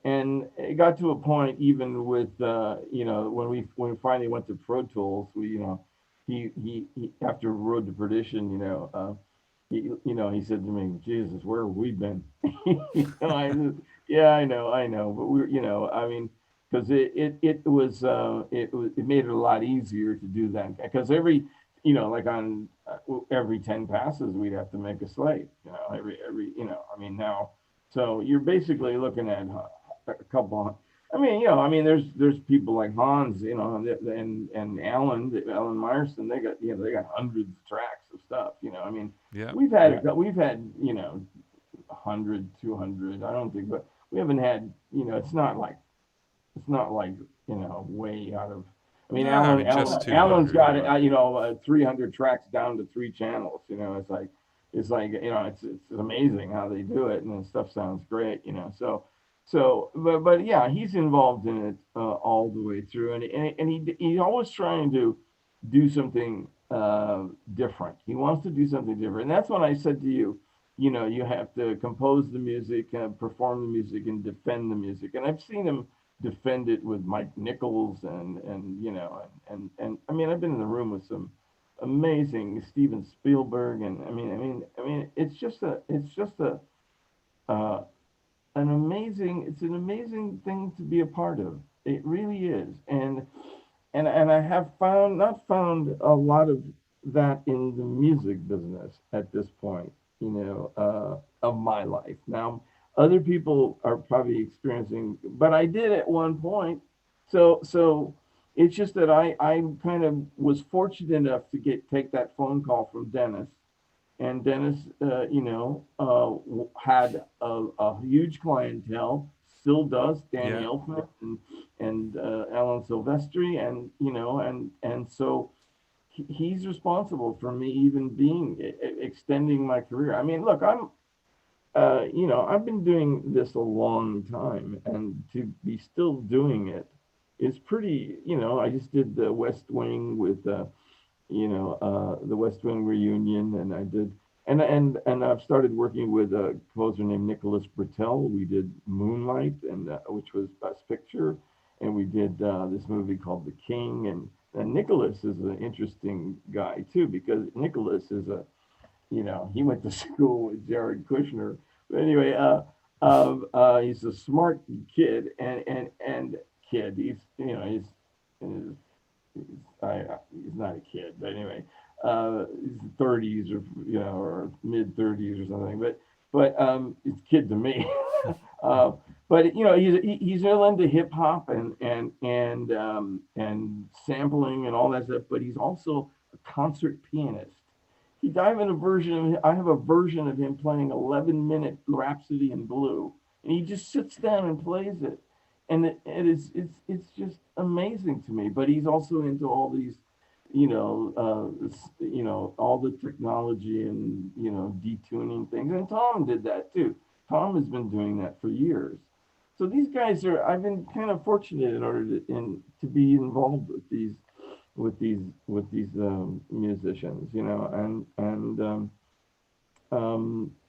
And it got to a point, even with when we finally went to Pro Tools, we he after Road to Perdition, he said to me, Jesus, where have we been? I just, yeah, I know, but I mean, because it made it a lot easier to do that, because like on every 10 passes we'd have to make a slate, every I mean now, so you're basically looking at a couple. I mean, there's people like Hans, and Alan Meyerson. They got hundreds of tracks of stuff. I mean, Yeah. we've had 100, 200. I don't think, but we haven't had. It's not like way out of. I mean, No, I mean just Alan's 200. got Right. 300 tracks down to 3 channels. It's amazing how they do it, and the stuff sounds great. But yeah, he's involved in it all the way through, and he's always trying to do something different. He wants to do something different, and that's when I said to you, you have to compose the music, perform the music, and defend the music. And I've seen him defend it with Mike Nichols, and I mean, I've been in the room with some amazing Steven Spielberg, and I mean, it's just a uh, it's an amazing thing to be a part of. It really is. And I have not found a lot of that in the music business at this point, of my life. Now, other people are probably experiencing, but I did at one point. So it's just that I kind of was fortunate enough to take that phone call from Dennis, and Dennis, had a huge clientele, still does. Danny Yeah. Elfman and Alan Silvestri, and so he's responsible for me even being extending my career. I mean, look, I've been doing this a long time, and to be still doing it is pretty. I just did the West Wing with. The West Wing reunion, and I did, and I've started working with a composer named Nicholas Britell. We did Moonlight, and which was Best Picture, and we did this movie called The King, and Nicholas is an interesting guy too, because Nicholas is he went to school with Jared Kushner. But anyway, he's a smart kid, and kid. He's he's not a kid, but anyway, he's 30s, or mid 30s or something. But he's a kid to me. uh, but he's real into hip hop and sampling and all that stuff. But he's also a concert pianist. I have a version of him playing 11-minute Rhapsody in Blue, and he just sits down and plays it, and it's just amazing to me. But he's also into all these. all the technology and detuning things. And Tom did that too. Tom has been doing that for years. So these guys are. I've been kind of fortunate in order to be involved with these musicians, and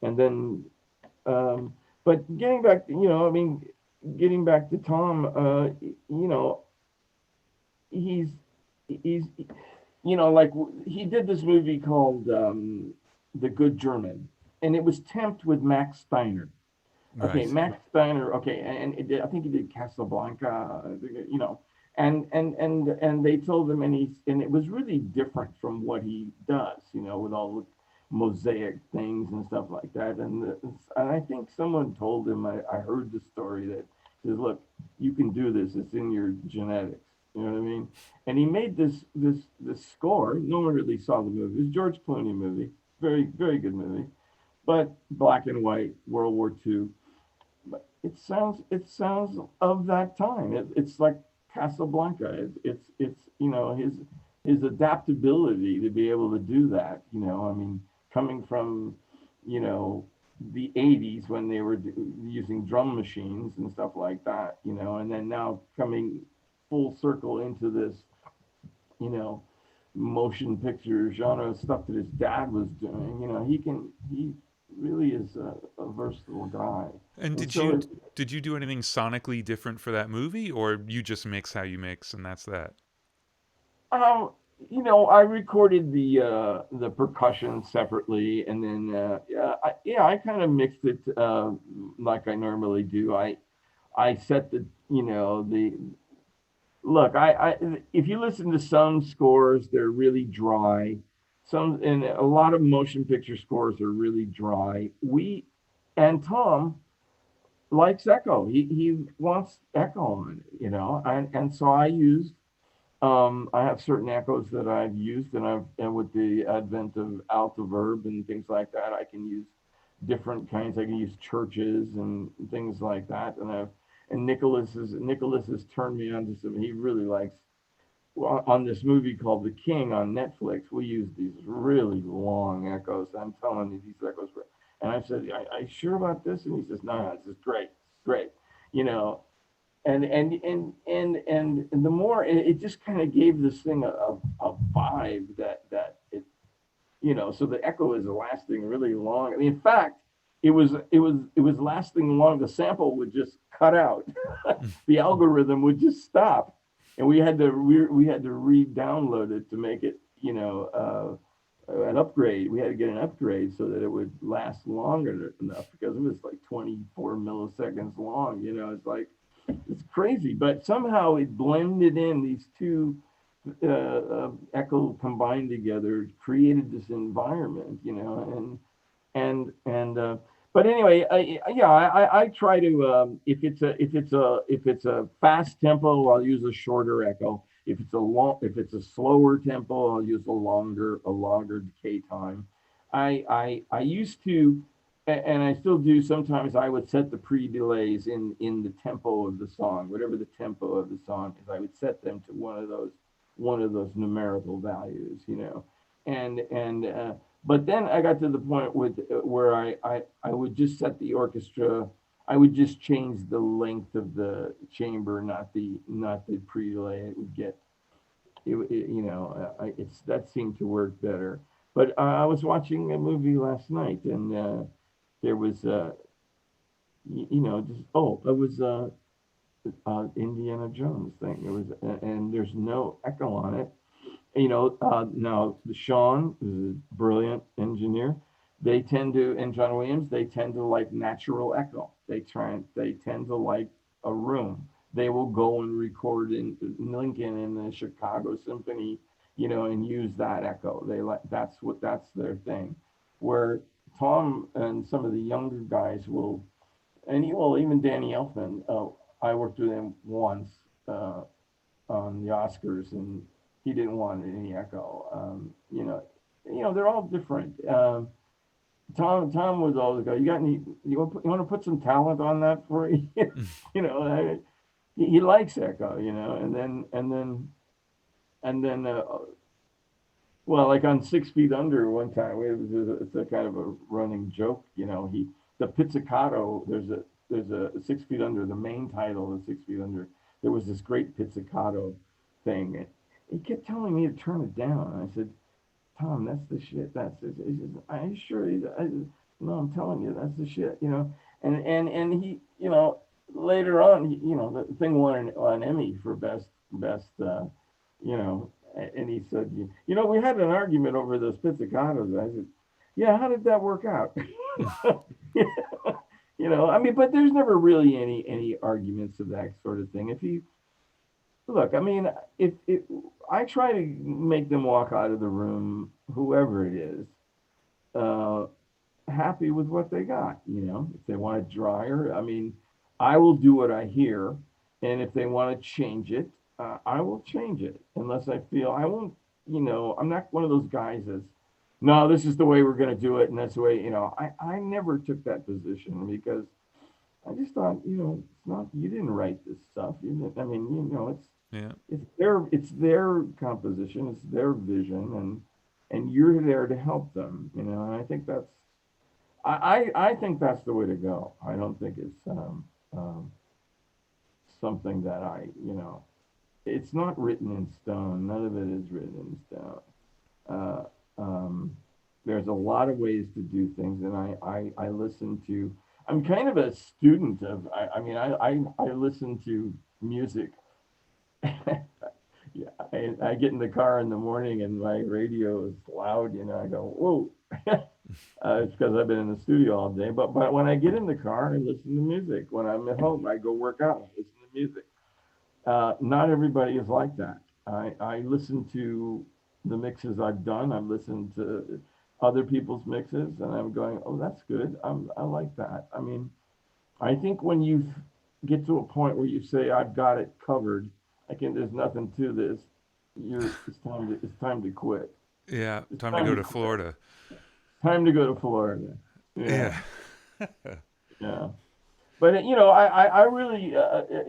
then but getting back, getting back to Tom, he's he's like he did this movie called The Good German, and it was temped with Max Steiner. Okay, Right. Max Steiner. Okay, and I think he did Casablanca. And they told him, and it was really different from what he does. With all the mosaic things and stuff like that. And I think someone told him. I heard the story that says, "Look, you can do this. It's in your genetics." You know what I mean? And he made this score. No one really saw the movie. It was a George Clooney movie. Very very good movie, but black and white, World War II. But it sounds of that time. It's like Casablanca. It's his adaptability to be able to do that. I mean, coming from you know the '80s when they were using drum machines and stuff like that. And then now coming full circle into this you know motion picture genre stuff that his dad was doing. He really is a versatile guy. And And did so you it, did you do anything sonically different for that movie, or you just mix how you mix and that's that? um, I recorded the percussion separately, and then yeah, I kind of mixed it like I normally do. I set the look. If you listen to some scores, they're really dry. Some and a lot of motion picture scores are really dry. And Tom likes echo. He wants echo on it, and so I have certain echoes that I've used, and with the advent of Altiverb and things like that, I can use different kinds. I can use churches and things like that, and Nicholas has turned me on to some. He really likes on this movie called The King on Netflix. We use these really long echoes. I'm telling you, these echoes were. And I said, I sure about this? And he says, no, this is great, great. You know, and the more it just kind of gave this thing a vibe that it so the echo is lasting really long. I mean, in fact, it was lasting long. The sample would just cut out. The algorithm would just stop, and we had to re-download it to make it an upgrade. We had to get an upgrade so that it would last longer enough because it was like 24 milliseconds long. It's like it's crazy, but somehow it blended in these two echo combined together, created this environment, and but anyway, I try to if it's a fast tempo, I'll use a shorter echo. If it's a slower tempo, I'll use a longer decay time. I used to, and I still do sometimes. I would set the pre delays in the tempo of the song, whatever the tempo of the song is. I would set them to one of those numerical values, and but then I got to the point where I would just set the orchestra. I would just change the length of the chamber, not the pre-delay. It would get it's that seemed to work better. But I was watching a movie last night, and there was just it was Indiana Jones thing. It was, and there's no echo on it. Now Sean is a brilliant engineer. They tend to, and John Williams, they tend to like natural echo. They tend to like a room. They will go and record in Lincoln in the Chicago Symphony, and use that echo. That's their thing. Where Tom and some of the younger guys will, and even Danny Elfman. I worked with him once uh, on the Oscars, and he didn't want any echo. They're all different. Tom was always go. You got any? You want to put some talent on that for you? you know, I, he likes echo. And then Well, like on 6 Feet Under one time, it's a kind of a running joke. The pizzicato. There's a 6 Feet Under. The main title of 6 Feet Under. There was this great pizzicato thing. And he kept telling me to turn it down. And I said, Tom, that's the shit. That's it. He says, are you sure? No, I'm telling you, that's the shit. And he, later on, the thing won an Emmy for best, you know, and he said, we had an argument over those pizzicatos. I said, yeah, how did that work out? I mean, but there's never really any arguments of that sort of thing. If you look, I mean, if I try to make them walk out of the room, whoever it is, uh, happy with what they got. If they want it drier, I mean, I will do what I hear, and if they want to change it, I will change it unless I feel I won't. I'm not one of those guys that's no, this is the way we're going to do it, and that's the way. I never took that position because I just thought, it's not you didn't write this stuff. You didn't, I mean, Yeah. it's their composition, it's their vision, and you're there to help them. And I think I think that's the way to go. I don't think it's something that it's not written in stone. None of it is written in stone. Uh, there's a lot of ways to do things, and I listen to. I'm kind of a student of. I mean, I listen to music. Yeah, I get in the car in the morning and my radio is loud. I go, whoa. It's because I've been in the studio all day. But when I get in the car, I listen to music. When I'm at home, I go work out. I listen to music. Not everybody is like that. I listen to the mixes I've done. I've listened to other people's mixes, and I'm going, oh, that's good. I like that. I mean, I think when you get to a point where you say, I've got it covered, there's nothing to this. It's time to quit. Yeah. It's Time to time go to to quit. Florida. Time to go to Florida. Yeah, Yeah. yeah. But I really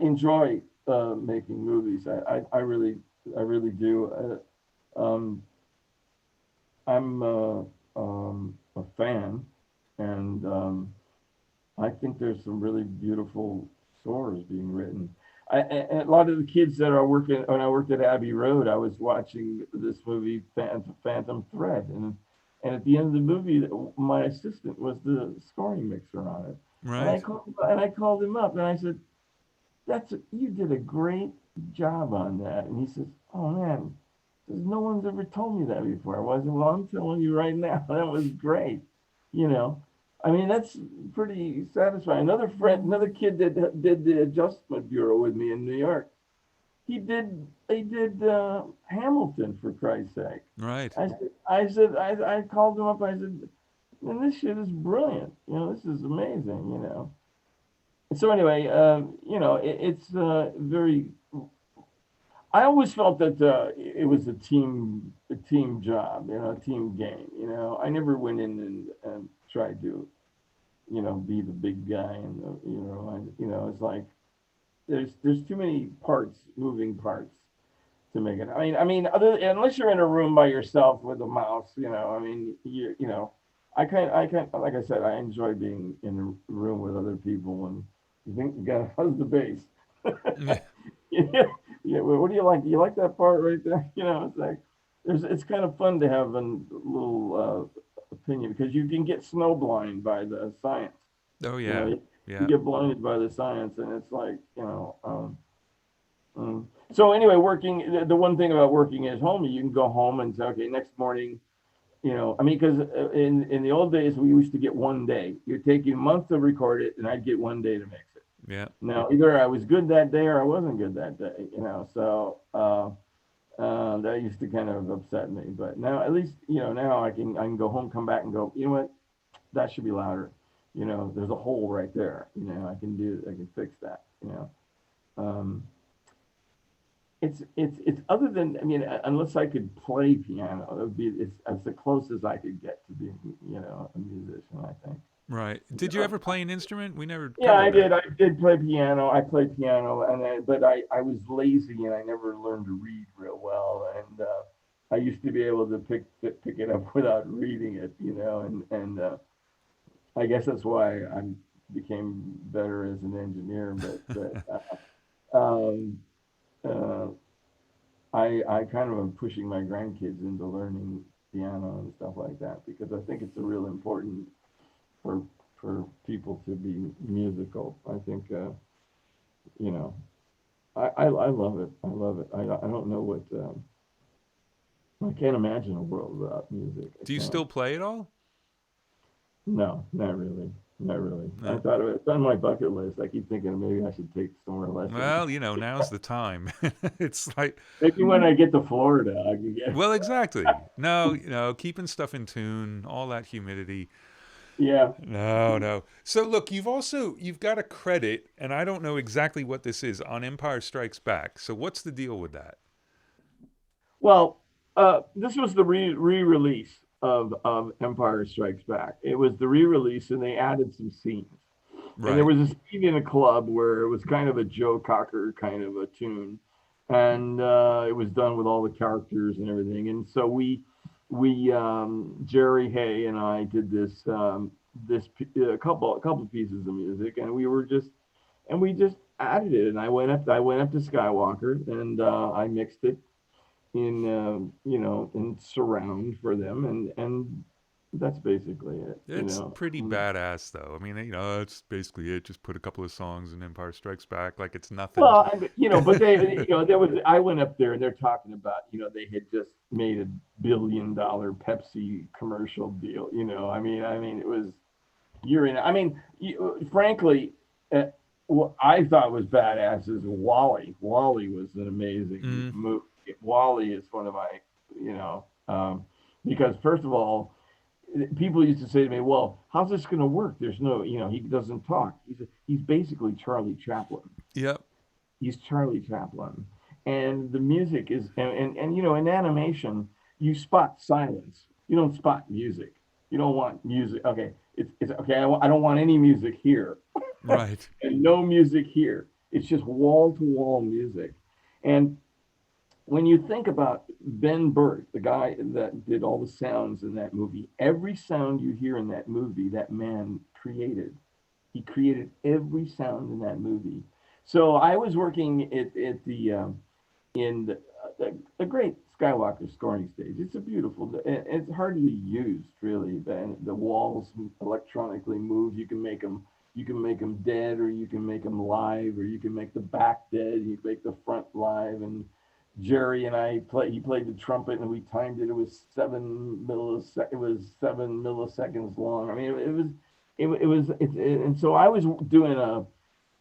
enjoy making movies. I really do. I'm a fan, and I think there's some really beautiful stories being written. A lot of the kids that are working when I worked at Abbey Road, I was watching this movie Phantom Thread, and at the end of the movie, my assistant was the scoring mixer on it, and I Right. called him up and I said, you did a great job on that. And he says, oh man, says, no one's ever told me that before. I wasn't, well, I'm telling you right now, that was great. You know, I mean, that's pretty satisfying. Another kid that did the Adjustment Bureau with me in New York. He did Hamilton, for Christ's sake. Right. I called him up. I said, man, this shit is brilliant. This is amazing. So anyway, it's very. I always felt that it was a team job, a team game. I never went in and tried to, be the big guy, and it's like there's too many moving parts to make it. Unless you're in a room by yourself with a mouse, I kind like I said, I enjoy being in a room with other people, and you think you got how's the bass? Yeah. Yeah, yeah. Well, what do you like? Do you like that part right there? It's like it's kind of fun to have a little opinion because you can get snowblind by the science. Oh You know, yeah. you Yeah. get blinded by the science, and it's like So anyway, working the one thing about working at home, you can go home and say, okay, next morning. Because in the old days we used to get one day. You're taking a month to record it, and I'd get one day to mix it. Yeah. Now, either I was good that day or I wasn't good that day, So that used to kind of upset me. But now, at least, now I can go home, come back, and go. You know what? That should be louder. There's a hole right there. I can fix that. Um, it's other than unless I could play piano, it would be it's the closest I could get to being a musician. I think. Right. Did you ever play an instrument? We never Yeah, I covered that. did. I did play piano. I played piano, but I was lazy and I never learned to read real well. And I used to be able to pick it up without reading it, and I guess that's why I became better as an engineer. Um, uh, I kind of am pushing my grandkids into learning piano and stuff like that because I think it's a real important for people to be musical. I think you know I love it. I love it. I don't know what I can't imagine a world without music. I Do you can't. still play at all? No, not really. Not really. I No. thought of it. It's on my bucket list. I keep thinking maybe I should take some more lessons. Well, now's the time. It's like, Maybe when I get to Florida, I can get. well, exactly. No, keeping stuff in tune, all that humidity. Yeah. No, no. So look, you've got a credit, and I don't know exactly what this is on Empire Strikes Back. So what's the deal with that? Well, this was the re-release of Empire Strikes Back. It was the re-release, and they added some scenes. And there Right. was a scene in a club where it was kind of a Joe Cocker kind of a tune, and it was done with all the characters and everything. And so we Jerry Hay and I did a couple of pieces of music, and we just added it. And I went up to Skywalker, and I mixed it in in surround for them, and that's basically it. It's pretty badass, though. I mean, that's basically it. Just put a couple of songs in Empire Strikes Back, like it's nothing. Well, but there was. I went up there and they're talking about, they had just made $1 billion Pepsi commercial deal. It was you're in. Frankly, what I thought was badass is Wally. Wally was an amazing Mm, movie. Wally is one of my, you know, because first of all, people used to say to me, "Well, how's this going to work? There's no, he doesn't talk. He's basically Charlie Chaplin. yep. He's Charlie Chaplin, and the music is, and in animation, you spot silence. You don't spot music. You don't want music. Okay, it's okay. I don't want any music here, Right. and no music here. It's just wall to wall music, and when you think about Ben Burt, the guy that did all the sounds in that movie, every sound you hear in that movie, that man created. He created every sound in that movie. So I was working at the in the great Skywalker scoring stage. It's a beautiful. It's hardly used really. The walls electronically move. You can make them. You can make them dead, or you can make them live, or you can make the back dead. You can make the front live, and Jerry and I play. He played the trumpet, and we timed it. It was 7 millisecond. It was 7 milliseconds long. I mean, and so I was doing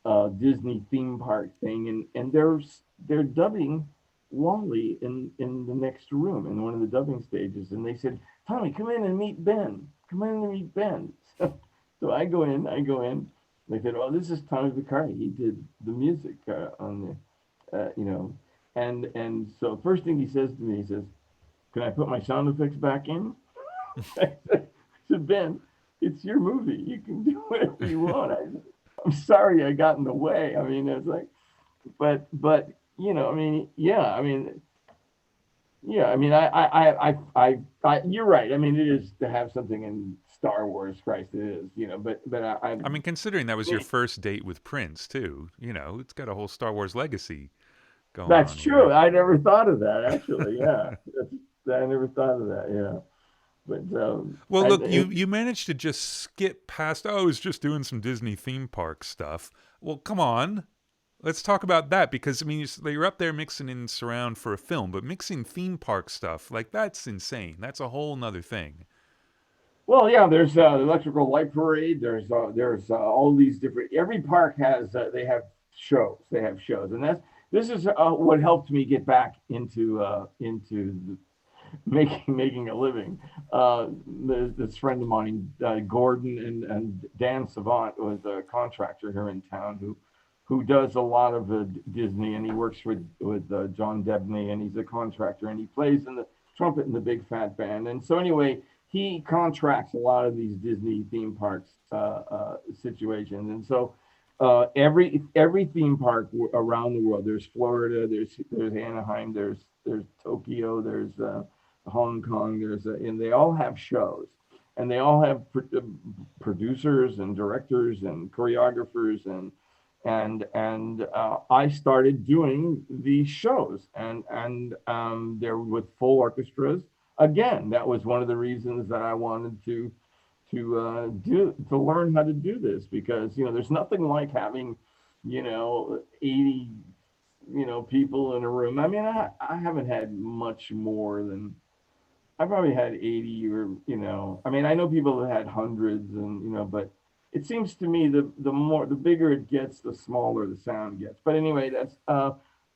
a Disney theme park thing, and they're dubbing Wally in the next room in one of the dubbing stages, and they said, "Tommy, come in and meet Ben. Come in and meet Ben." So I go in. They said, "Oh, this is Tommy Vicari. He did the music on the." And so first thing he says to me, he says, "Can I put my sound effects back in?" I said, "Ben, it's your movie. You can do whatever you want." I'm sorry I got in the way. I mean, it's like, but yeah. You're right. I mean, it is to have something in Star Wars. Christ, it is. But I mean, considering that was your first date with Prince, too, it's got a whole Star Wars legacy going that's on true. here. I never thought of that. Actually, yeah. I never thought of that. Yeah. But Well, look, you managed to just skip past. Oh, I was just doing some Disney theme park stuff. Well, come on, let's talk about that because I mean, you're up there mixing in surround for a film, but mixing theme park stuff like that's insane. That's a whole nother thing. well, yeah. There's the electrical light parade. There's all these different. Every park has they have shows. They have shows, and this is what helped me get back into making a living. This friend of mine, Gordon and Dan Savant, was a contractor here in town who does a lot of Disney, and he works with John Debney, and he's a contractor, and he plays in the trumpet in the Big Fat Band. And so anyway, he contracts a lot of these Disney theme parks situations, and so. Every theme park around the world. There's Florida. There's Anaheim. There's Tokyo. There's Hong Kong. And they all have shows, and they all have producers and directors and choreographers, and I started doing these shows, and they're with full orchestras. Again, that was one of the reasons that I wanted to learn how to do this, because there's nothing like having 80 people in a room. I mean, I haven't had much more than, I probably had 80, or I mean, I know people that had hundreds, and but it seems to me the bigger it gets, the smaller the sound gets. But anyway, that's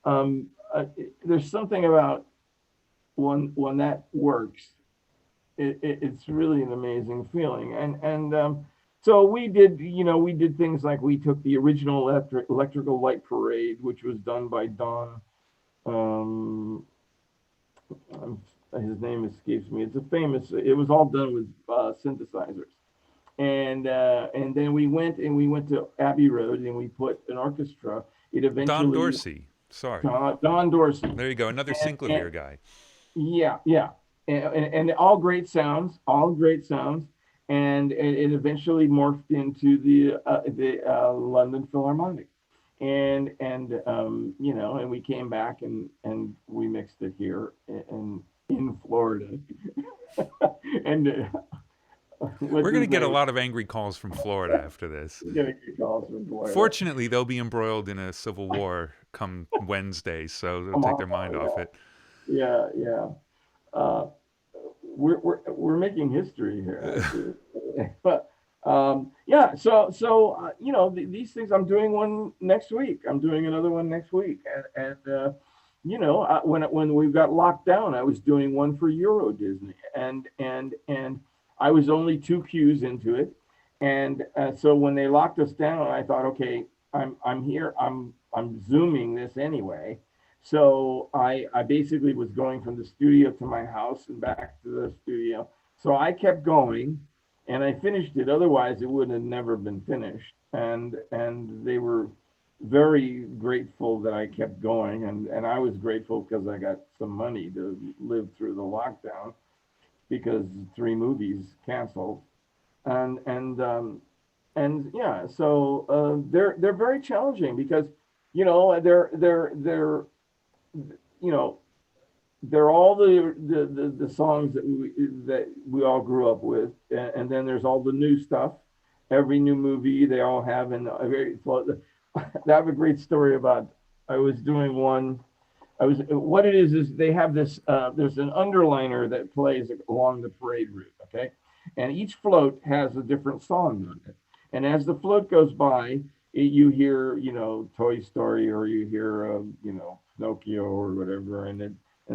um there's something about when that works, it's really an amazing feeling. And so we did things like, we took the original electrical light parade, which was done by Don. um his name escapes me. It's a famous. It was all done with synthesizers, and then we went to Abbey Road, and we put an orchestra. It Don eventually Dorsey. Sorry. Don Dorsey, There you go. Another and synclavier guy. yeah, yeah, and all great sounds, all great sounds, and it eventually morphed into the London Philharmonic, and we came back, and we mixed it here in Florida, and We're what's going to his get a name? lot of angry calls from Florida after this. We're gonna get calls from Florida. Fortunately, they'll be embroiled in a civil war come Wednesday, so they'll Come take on, their mind off it. yeah, yeah, yeah. Uh, we're making history here, I see. But yeah, so these things, I'm doing one next week. I'm doing another one next week, and when we got locked down, I was doing one for Euro Disney, and I was only two cues into it, and so when they locked us down, I thought, okay, I'm here. I'm zooming this anyway. So I basically was going from the studio to my house and back to the studio. So I kept going, and I finished it. Otherwise, it would have never been finished. And they were very grateful that I kept going, and I was grateful because I got some money to live through the lockdown, because three movies canceled. And and um and yeah, so they're very challenging, because they're you know they're all the songs that we all grew up with, and then there's all the new stuff. Every new movie they all have, and a very I have a great story about. I was doing one. I was What it is they have this. There's an underliner that plays along the parade route. Okay, and each float has a different song on it. And as the float goes by, you hear Toy Story, or you hear Pinocchio or whatever, and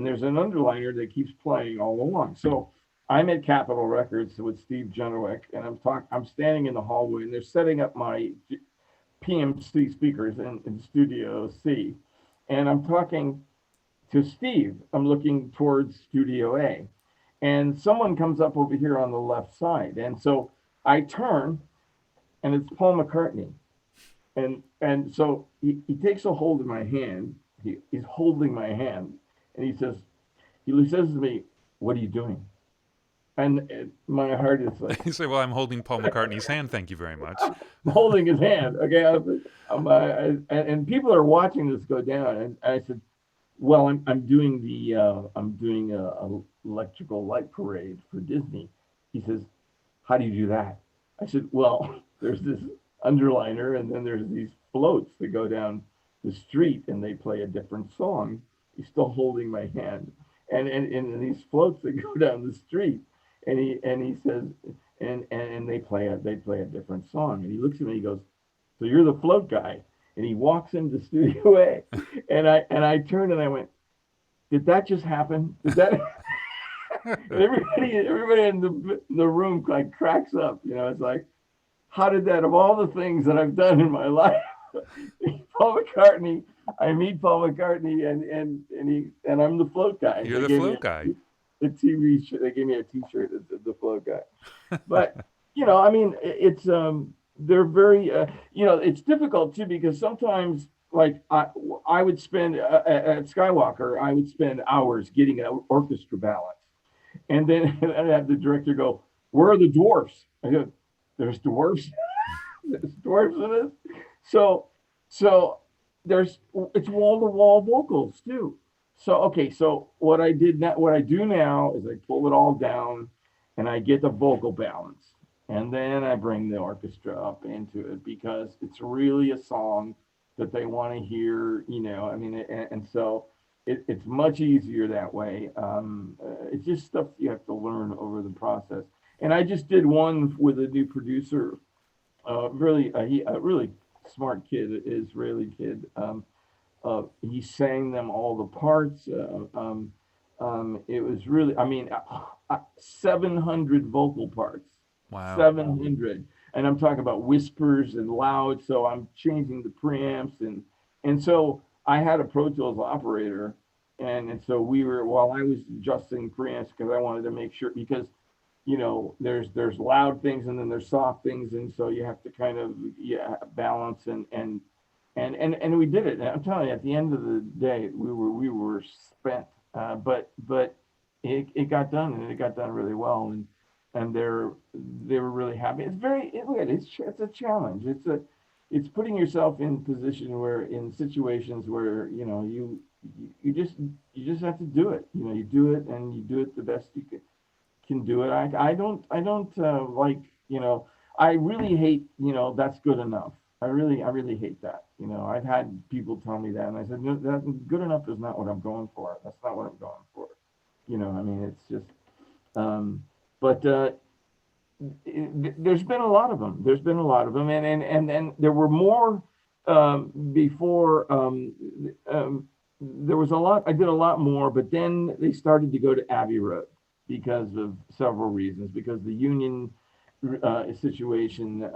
there's an underliner that keeps playing all along. So I'm at Capitol Records with Steve Genowick, and I'm standing in the hallway, and they're setting up my PMC speakers in Studio C, and I'm talking to Steve. I'm looking towards Studio A, and someone comes up over here on the left side, and so I turn, and it's Paul McCartney, and so he takes a hold of my hand. He's holding my hand, and he says to me, "What are you doing?" And my heart is like, You say, "Well, I'm holding Paul McCartney's hand. Thank you very much." I'm holding his hand. Okay, and people are watching this go down, and I said, "Well, I'm doing a electrical light parade for Disney." He says, "How do you do that?" I said, "Well, there's this underliner, and then there's these floats that go down the street, and they play a different song." He's still holding my hand, and these floats that go down the street, and he says, and they play a different song, and he looks at me, he goes, "So you're the float guy?" And he walks into Studio A, and I turned, and I went, "Did that just happen? Did that?" And everybody in the room like cracks up. It's like, how did that, of all the things that I've done in my life, Paul McCartney, I meet Paul McCartney, and I'm the float guy. You're They the gave me float guy. a TV shirt. They gave me a T-shirt that said the float guy. But I mean, they're very it's difficult too, because sometimes, like, I would spend at Skywalker, I would spend hours getting an orchestra balance. And then I have the director go, "Where are the dwarfs?" I go, "There's dwarfs. There's dwarfs in this." So, so there's it's wall to wall vocals too. So okay, so what I do now is I pull it all down, and I get the vocal balance, and then I bring the orchestra up into it because it's really a song that they want to hear. I mean, and so it's much easier that way. It's just stuff you have to learn over the process. And I just did one with a new producer, a really smart kid, Israeli kid. He sang them all the parts. It was really, I mean, 700 vocal parts, Wow. 700, and I'm talking about whispers and loud. So I'm changing the preamps, and so I had a Pro Tools operator, and so we were while I was adjusting preamps because I wanted to make sure because there's loud things and then there's soft things, and so you have to kind of balance and we did it. And I'm telling you, at the end of the day, we were spent, but it got done, and it got done really well, and they were really happy. It's a challenge. It's putting yourself in position where in situations where you just have to do it. You do it and you do it the best you can do it. I don't like, I really hate, that's good enough. I really hate that. I've had people tell me that, and I said, no, that good enough is not what I'm going for. That's not what I'm going for. I mean, it's just, um, but there's been a lot of them. There's been a lot of them, and there were more before. There was a lot. I did a lot more, but then they started to go to Abbey Road because of several reasons. Because the union situation,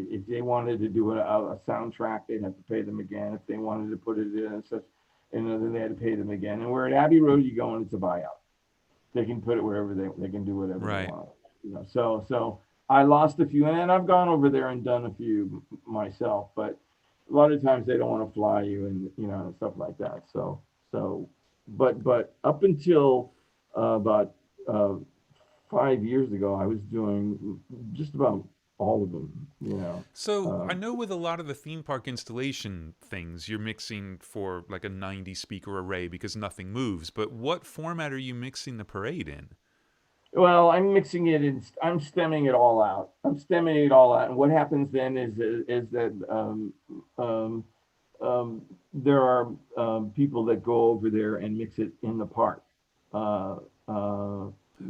if they wanted to do a soundtrack, they'd have to pay them again. If they wanted to put it in such, then they had to pay them again. And where at Abbey Road, you go and it's a buyout. They can put it wherever they can do whatever they Right. want. So I lost a few, and I've gone over there and done a few myself, but a lot of times they don't want to fly you and and stuff like that. So but up until about uh, 5 years ago, I was doing just about all of them. So I Um, know with a lot of the theme park installation things, you're mixing for like a 90 speaker array because nothing moves. But what format are you mixing the parade in? Well, I'm mixing it in. I'm stemming it all out. I'm stemming it all out, and what happens then is that there are people that go over there and mix it in the park. Uh, uh,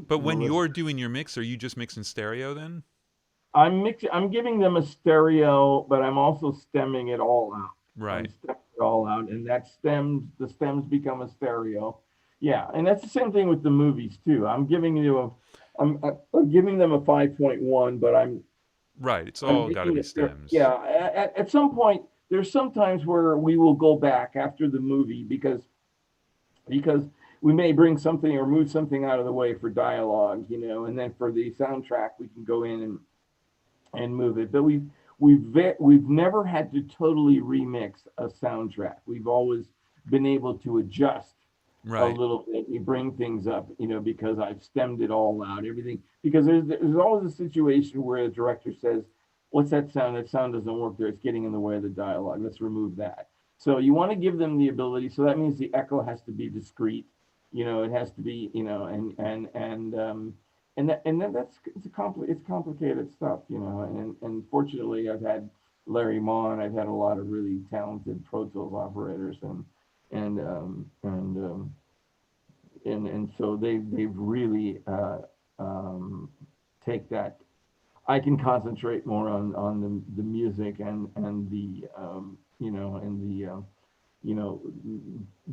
But when Melissa, you're doing your mix, are you just mixing stereo then? I'm mixing. I'm giving them a stereo, but I'm also stemming it all out. I'm Right. stemming it all out, and the stems become a stereo. Yeah, and that's the same thing with the movies too. I'm giving them a 5.1, but Right. It's I'm all got to making be it there. Yeah, stems. at some point, there's sometimes where we will go back after the movie because we may bring something or move something out of the way for dialogue, and then for the soundtrack we can go in and move it. But we've never had to totally remix a soundtrack. We've always been able to adjust a Right. little bit. You bring things up, because I've stemmed it all out, everything. Because there's always a situation where a director says, "What's that sound? That sound doesn't work there. It's getting in the way of the dialogue. Let's remove that." So you want to give them the ability. So that means the echo has to be discrete. It has to be, and then it's complicated stuff, and fortunately I've had Larry Mon, I've had a lot of really talented Pro Tools operators, and so they've really take that. I can concentrate more on the music and the you know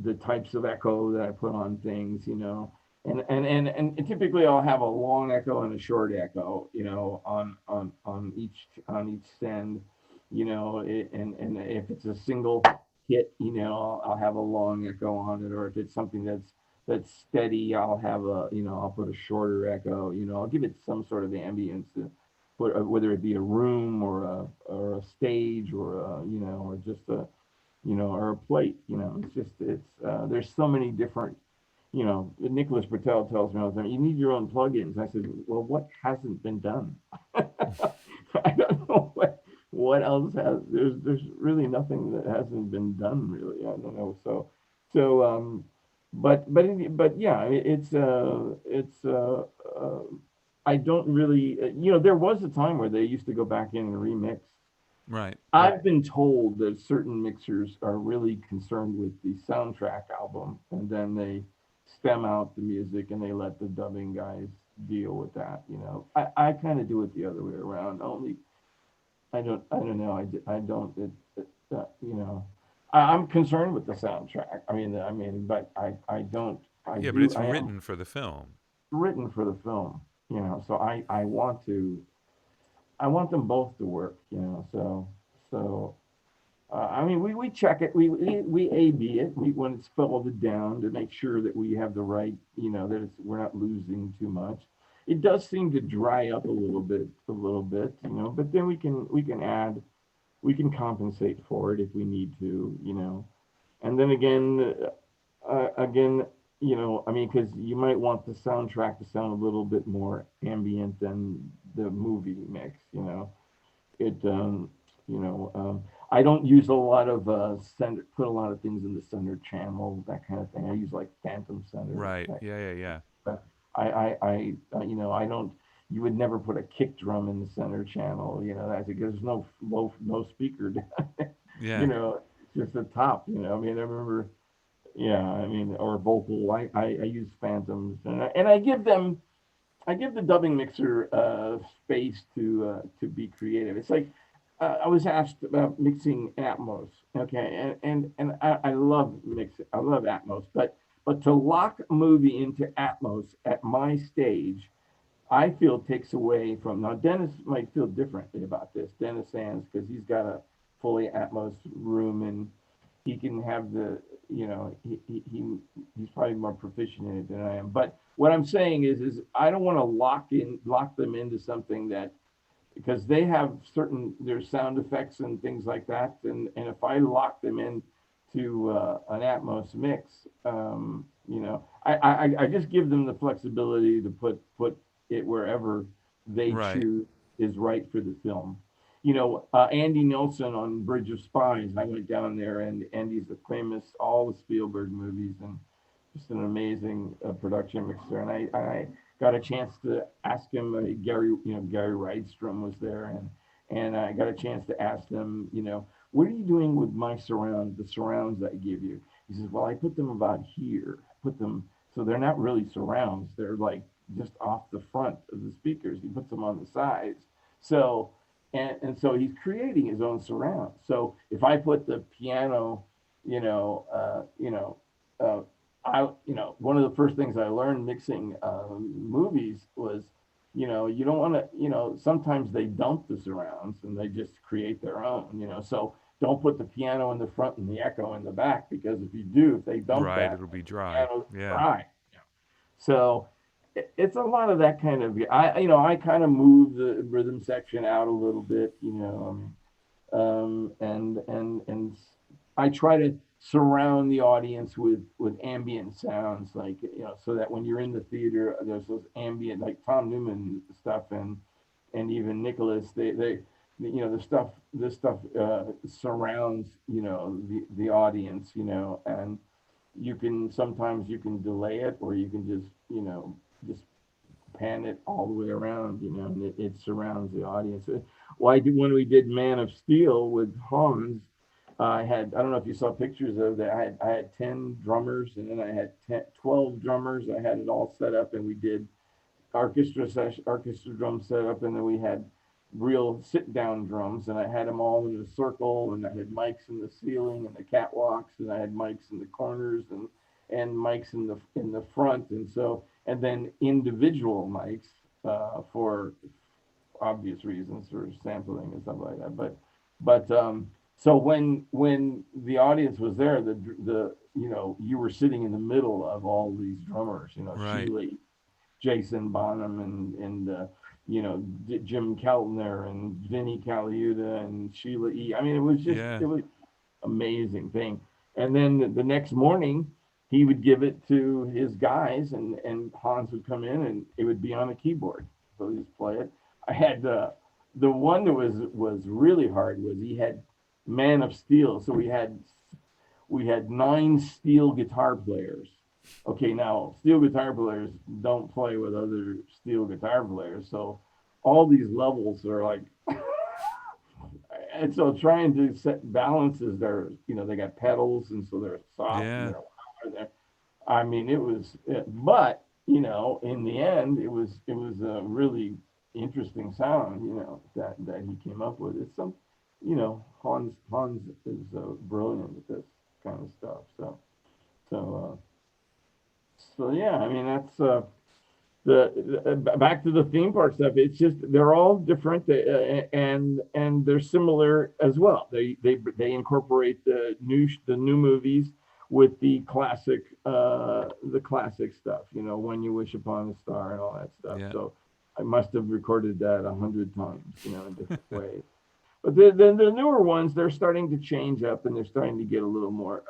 the types of echo that I put on things, and typically I'll have a long echo and a short echo, on each send, and if it's a single hit, I'll have a long echo on it, or if it's something that's steady, I'll put a shorter echo, I'll give it some sort of ambience, whether it be a room or a stage or just or a plate. It's just there's so many different Nicholas Patel tells me all the time, you need your own plugins. I said, well, what hasn't been done? I don't know what else has. There's really nothing that hasn't been done. Really, I don't know. So, but yeah, it's. I don't really. There was a time where they used to go back in and remix. Right. I've been told that certain mixers are really concerned with the soundtrack album, and then they stem out the music and they let the dubbing guys deal with that. I kind of do it the other way around. Only I don't know. I don't. I'm concerned with the soundtrack. But I don't. I Yeah, but do. it's I am written for the film. written for the film. So I want to. I want them both to work. So we check it. We A/B it when it's folded down to make sure that we have the right, that we're not losing too much. It does seem to dry up a little bit, but then we can compensate for it if we need to. And then again, because you might want the soundtrack to sound a little bit more ambient than the movie mix. It you know I don't use a lot of put a lot of things in the center channel, that kind of thing. I use like phantom center. Right. Yeah, yeah, yeah. But I don't. You would never put a kick drum in the center channel. That's because there's no speaker down there. you Yeah. know just the top. I remember. Yeah, or vocal. I use phantoms, and I give the dubbing mixer space to be creative. It's like I was asked about mixing Atmos, okay, and I love mixing. I love Atmos, but to lock a movie into Atmos at my stage, I feel takes away from. Now Dennis might feel differently about this. Dennis Sands, because he's got a fully Atmos room and he can have he's probably more proficient in it than I am. But what I'm saying is I don't want to lock them into something that, because they have certain their sound effects and things like that, and if I lock them in to an Atmos mix, I just give them the flexibility to put it wherever they Right. choose is right for the film. Andy Nelson on Bridge of Spies. I went down there, and Andy's a famous all the Spielberg movies, and just an amazing production mixer. And I got a chance to ask him. Gary Rydstrom was there, and I got a chance to ask them. What are you doing with the surrounds I give you? He says, well, I put them about here. Put them so they're not really surrounds. They're like just off the front of the speakers. He puts them on the sides. So so he's creating his own surround. So if I put the piano, you know, uh, you know, uh, one of the first things I learned mixing movies was, you don't want to, sometimes they dump the surrounds and they just create their own, so don't put the piano in the front and the echo in the back, because if they dump Right. that, It'll be the dry. piano's Yeah. dry. So it's a lot of that kind of. I kind of move the rhythm section out a little bit. And I try to surround the audience with ambient sounds, like so that when you're in the theater, there's those ambient, like Tom Newman stuff, and even Nicholas, the stuff surrounds the audience, and you can delay it, or you can just pan it all the way around, and it surrounds the audience. Well, when we did Man of Steel with Hans, I don't know if you saw pictures of that. I had 10 drummers, and then I had 12 drummers. I had it all set up, and we did orchestra drum setup, and then we had real sit down drums, and I had them all in a circle, and I had mics in the ceiling and the catwalks, and I had mics in the corners, and mics in the front, and then individual mics for obvious reasons for sampling and stuff like that. But so when the audience was there, you were sitting in the middle of all these drummers, Right. Sheila, Jason Bonham, and Jim Keltner and Vinnie Caliuta and Sheila E. It Yeah. was amazing thing. And then the next morning, he would give it to his guys, and Hans would come in, and it would be on a keyboard. So he just play it. I had the one that was really hard was he had Man of Steel. So we had 9 steel guitar players. Okay, now steel guitar players don't play with other steel guitar players, so all these levels are like, and so trying to set balances, they got pedals, and so they're soft and Yeah. they're loud. I mean, but in the end, it was a really interesting sound, that he came up with. It's Hans is brilliant with this kind of stuff. So, yeah, I mean, that's back to the theme park stuff. It's just they're all different, and they're similar as well. They incorporate the new movies with the classic stuff. When You Wish Upon a Star and all that stuff. Yeah. So I must have recorded that 100 times, in different ways. But the newer ones, they're starting to change up, and they're starting to get a little more.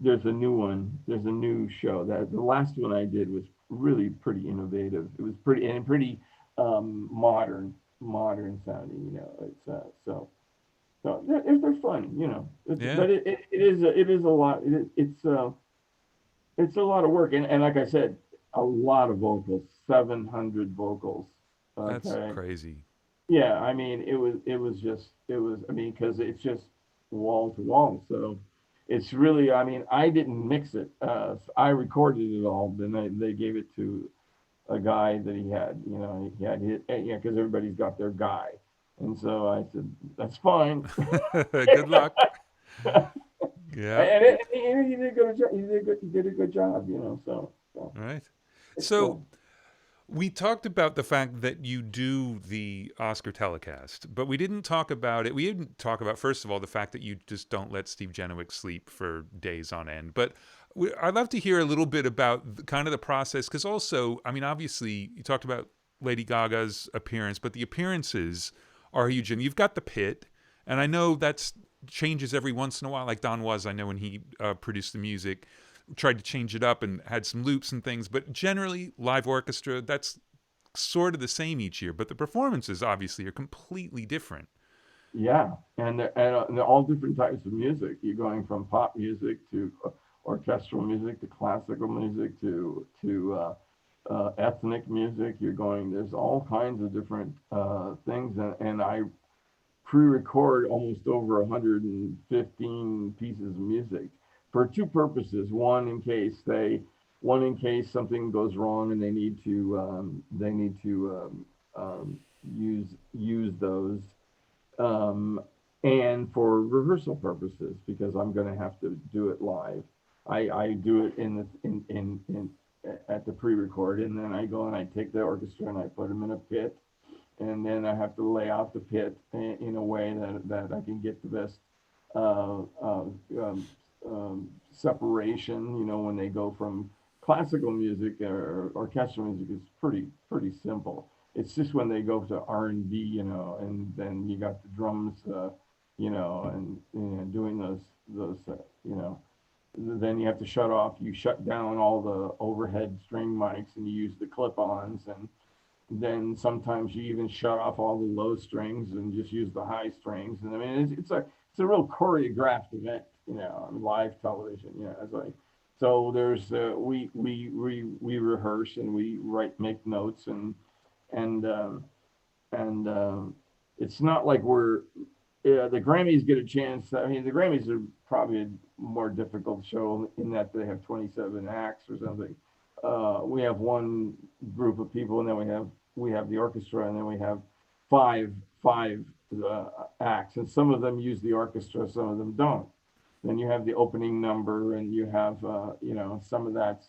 There's a new one. There's a new show that the last one I did was really pretty innovative. It was pretty modern sounding. It's so they're fun. Yeah. But it is a lot. It's a lot of work, and like I said, a lot of vocals. 700 vocals. That's Okay. crazy. Yeah, I mean, I mean, because it's just wall to wall. So it's really, I mean, I didn't mix it. I recorded it all, then they gave it to a guy that he had. He had his, yeah, because everybody's got their guy. And so I said, that's fine. Good luck. Yeah. And he did a good job. He did a good job. So All right. it's So cool. we talked about the fact that you do the Oscar telecast, but we didn't talk about it. We didn't talk about, first of all, the fact that you just don't let Steve Jenowick sleep for days on end. But I'd love to hear a little bit about kind of the process, because also, I mean, obviously, you talked about Lady Gaga's appearance, but the appearances are huge. And you've got the pit, and I know that's changes every once in a while. Like Don Was, I know when he produced the music, tried to change it up and had some loops and things, but generally live orchestra, that's sort of the same each year, but the performances obviously are completely different. Yeah, and they're all different types of music. You're going from pop music to orchestral music to classical music to ethnic music. There's all kinds of different things, and I pre-record almost over 115 pieces of music for two purposes. One in case something goes wrong and they need to use those, um, and for rehearsal purposes, because I'm going to have to do it live. I do it in at the pre-record, and then I go and I take the orchestra and I put them in a pit, and then I have to lay out the pit in a way that I can get the best uh, uh, um, separation. When they go from classical music or orchestral music, is pretty simple. It's just when they go to R&B, and then you got the drums, and doing those, then you have to shut off. You shut down all the overhead string mics, and you use the clip-ons, and then sometimes you even shut off all the low strings and just use the high strings. And I mean, it's a real choreographed event, on live television. It's like, so there's we rehearse, and we make notes, and it's not like we're the Grammys get a chance. I mean, the Grammys are probably a more difficult show in that they have 27 acts or something. We have one group of people, and then we have the orchestra, and then we have five acts, and some of them use the orchestra, some of them don't. Then you have the opening number, and you have some of that's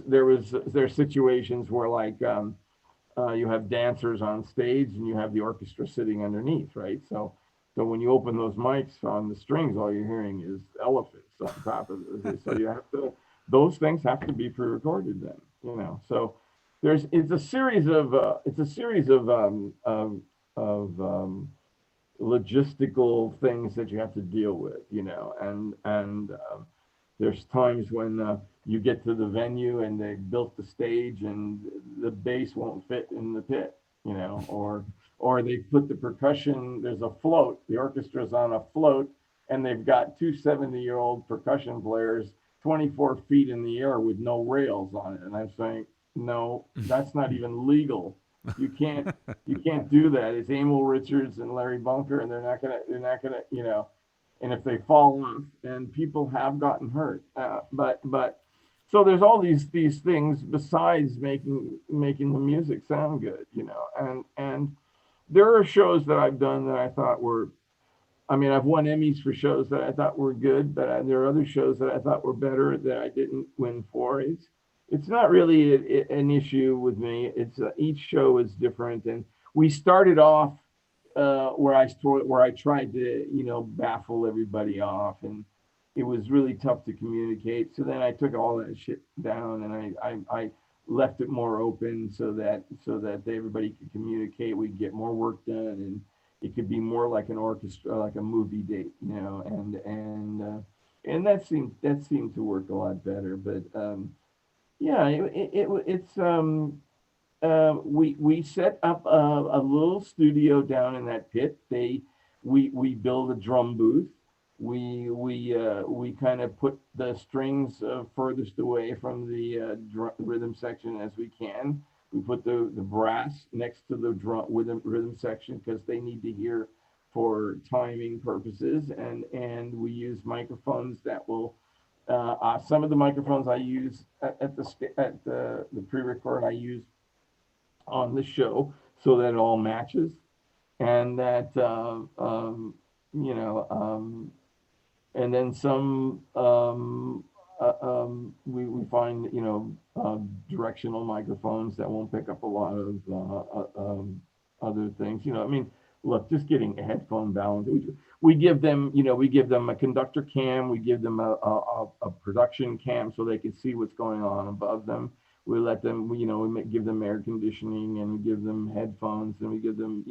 there's situations where, like, you have dancers on stage, and you have the orchestra sitting underneath, right? So when you open those mics on the strings, all you're hearing is elephants on top of it. So those things have to be pre-recorded then. So it's a series of logistical things that you have to deal with, and there's times when you get to the venue and they built the stage and the bass won't fit in the pit, or they put the percussion. There's a float. The orchestra's on a float, and they've got two 70-year-old percussion players 24 feet in the air with no rails on it. And I'm saying, no, that's not even legal. You can't you can't do that. It's Emil Richards and Larry Bunker, and they're not gonna. And if they fall off, and people have gotten hurt, but so there's all these things besides making the music sound good, and there are shows that I've done that I thought were. I mean, I've won Emmys for shows that I thought were good, but there are other shows that I thought were better that I didn't win for. It's not really an issue with me. It's each show is different, and we started off where I tried to baffle everybody off, and it was really tough to communicate. So then I took all that shit down, and I left it more open so that everybody could communicate. We could get more work done, and it could be more like an orchestra, like a movie date, and that seemed to work a lot better. But yeah, it's we set up a little studio down in that pit. We build a drum booth. We kind of put the strings furthest away from the rhythm section as we can. We put the brass next to the drum rhythm section because they need to hear for timing purposes, and we use microphones that will. Some of the microphones I use at the pre-record I use on the show so that it all matches, and that you know and then some we find directional microphones that won't pick up a lot of other things. I mean, look, just getting a headphone balance. We give them, we give them a conductor cam, we give them a production cam so they can see what's going on above them. We let them, give them air conditioning, and we give them headphones, and we give them,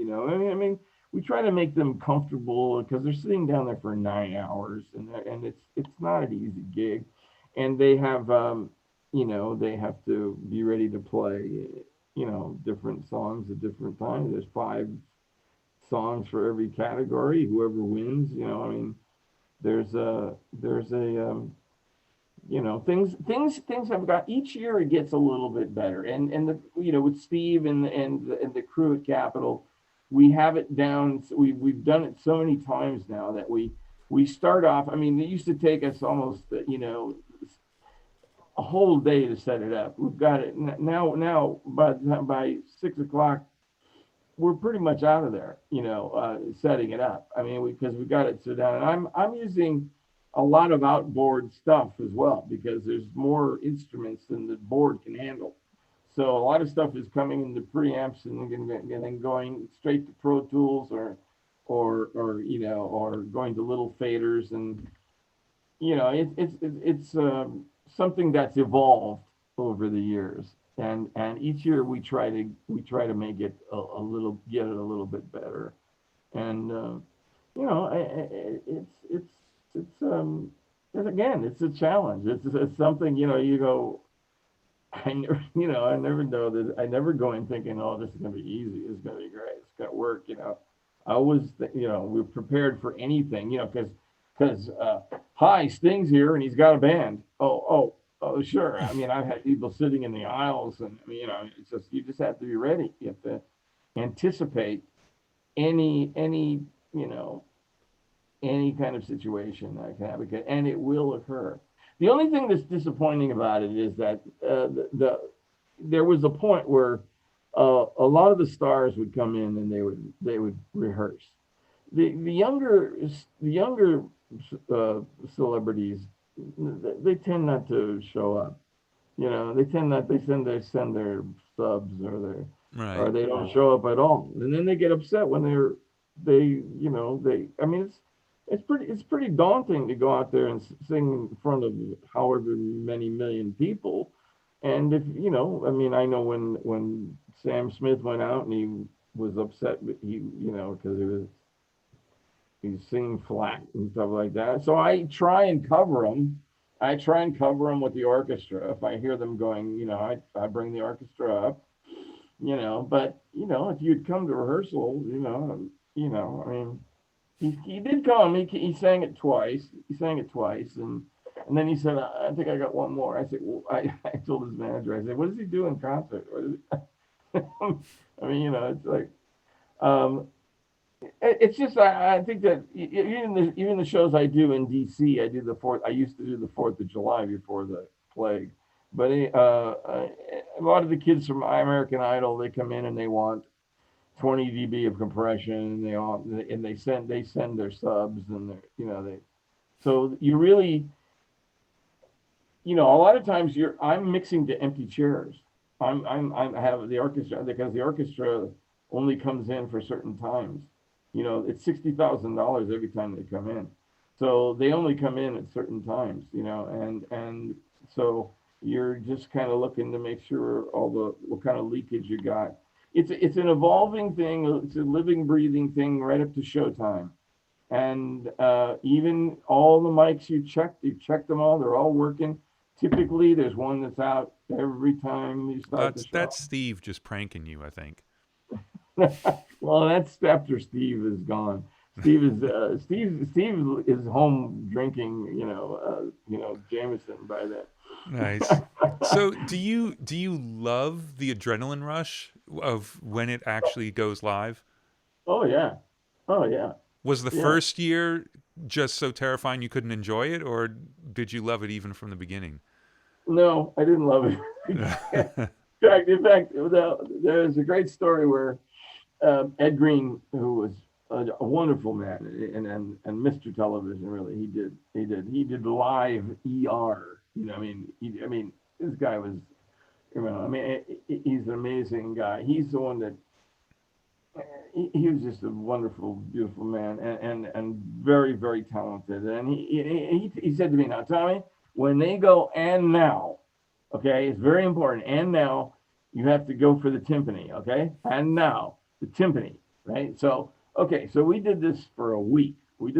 we try to make them comfortable because they're sitting down there for 9 hours, and it's not an easy gig, and they have, they have to be ready to play, different songs at different times. There's 5 songs for every category. Whoever wins, I mean, things have got each year it gets a little bit better, and with Steve and the crew at Capitol, we have it down. We've done it so many times now that we start off. I mean, it used to take us almost a whole day to set it up. We've got it now by 6 o'clock we're pretty much out of there, setting it up. I mean, because we got it set down, and I'm using a lot of outboard stuff as well because there's more instruments than the board can handle. So a lot of stuff is coming into preamps and then going straight to Pro Tools or going to little faders, and it's something that's evolved over the years, and each year we try to make it get it a little bit better, and it's again it's a challenge. It's something you go. I never know that. I never go in thinking, oh, this is gonna be easy. It's gonna be great. It's gonna work. I always, we're prepared for anything. Because hi, Sting's here and he's got a band. Oh, sure. I mean, I've had people sitting in the aisles, and I mean, it's just you just have to be ready. You have to anticipate any any kind of situation that can happen, and it will occur. The only thing that's disappointing about it is that there was a point where a lot of the stars would come in and they would rehearse. The younger celebrities, they tend not to show up. They tend not. They send their subs or Right. they don't show up at all, and then they get upset when they. I mean, it's pretty daunting to go out there and sing in front of however many million people. And if I mean, I know when Sam Smith went out and he was upset, but because he was he's singing flat and stuff like that. So I try and cover them. I try and cover them with the orchestra. If I hear them going, I bring the orchestra up, But if you'd come to rehearsal, I mean, he did come. He sang it twice. He sang it twice, and then he said, "I think I got one more." I said, well, I told his manager, I said, "What does he do in concert?" I mean, it's like, um, it's just I think that even the shows I do in D.C. I do the fourth. I used to do the 4th of July before the plague, but a lot of the kids from American Idol, they come in and they want 20 dB of compression, and they send their subs, and they so you really, a lot of times I'm mixing to empty chairs. I have the orchestra, because the orchestra only comes in for certain times. It's $60,000 every time they come in, so they only come in at certain times. And so you're just kind of looking to make sure what kind of leakage you got. It's an evolving thing. It's a living, breathing thing right up to showtime. And even all the mics you checked them all. They're all working. Typically, there's one that's out every time you start the show. That's Steve just pranking you, I think. Well, that's after Steve is gone. Steve is home drinking, Jameson by then. Nice. So, do you love the adrenaline rush of when it actually goes live? Oh yeah, oh yeah, Was the yeah. first year just so terrifying you couldn't enjoy it, or did you love it even from the beginning? No, I didn't love it. In fact, there's a great story where Ed Green, who was a wonderful man and Mr. Television, really, he did live ER. I mean, this guy was, he's an amazing guy. He's the one that he was just a wonderful, beautiful man, and very, very talented. And he said to me, "Now, Tommy, when they go and now, okay, it's very important. And now, you have to go for the timpani, okay? And now, the timpani, right? So, okay, so we did this for a week. I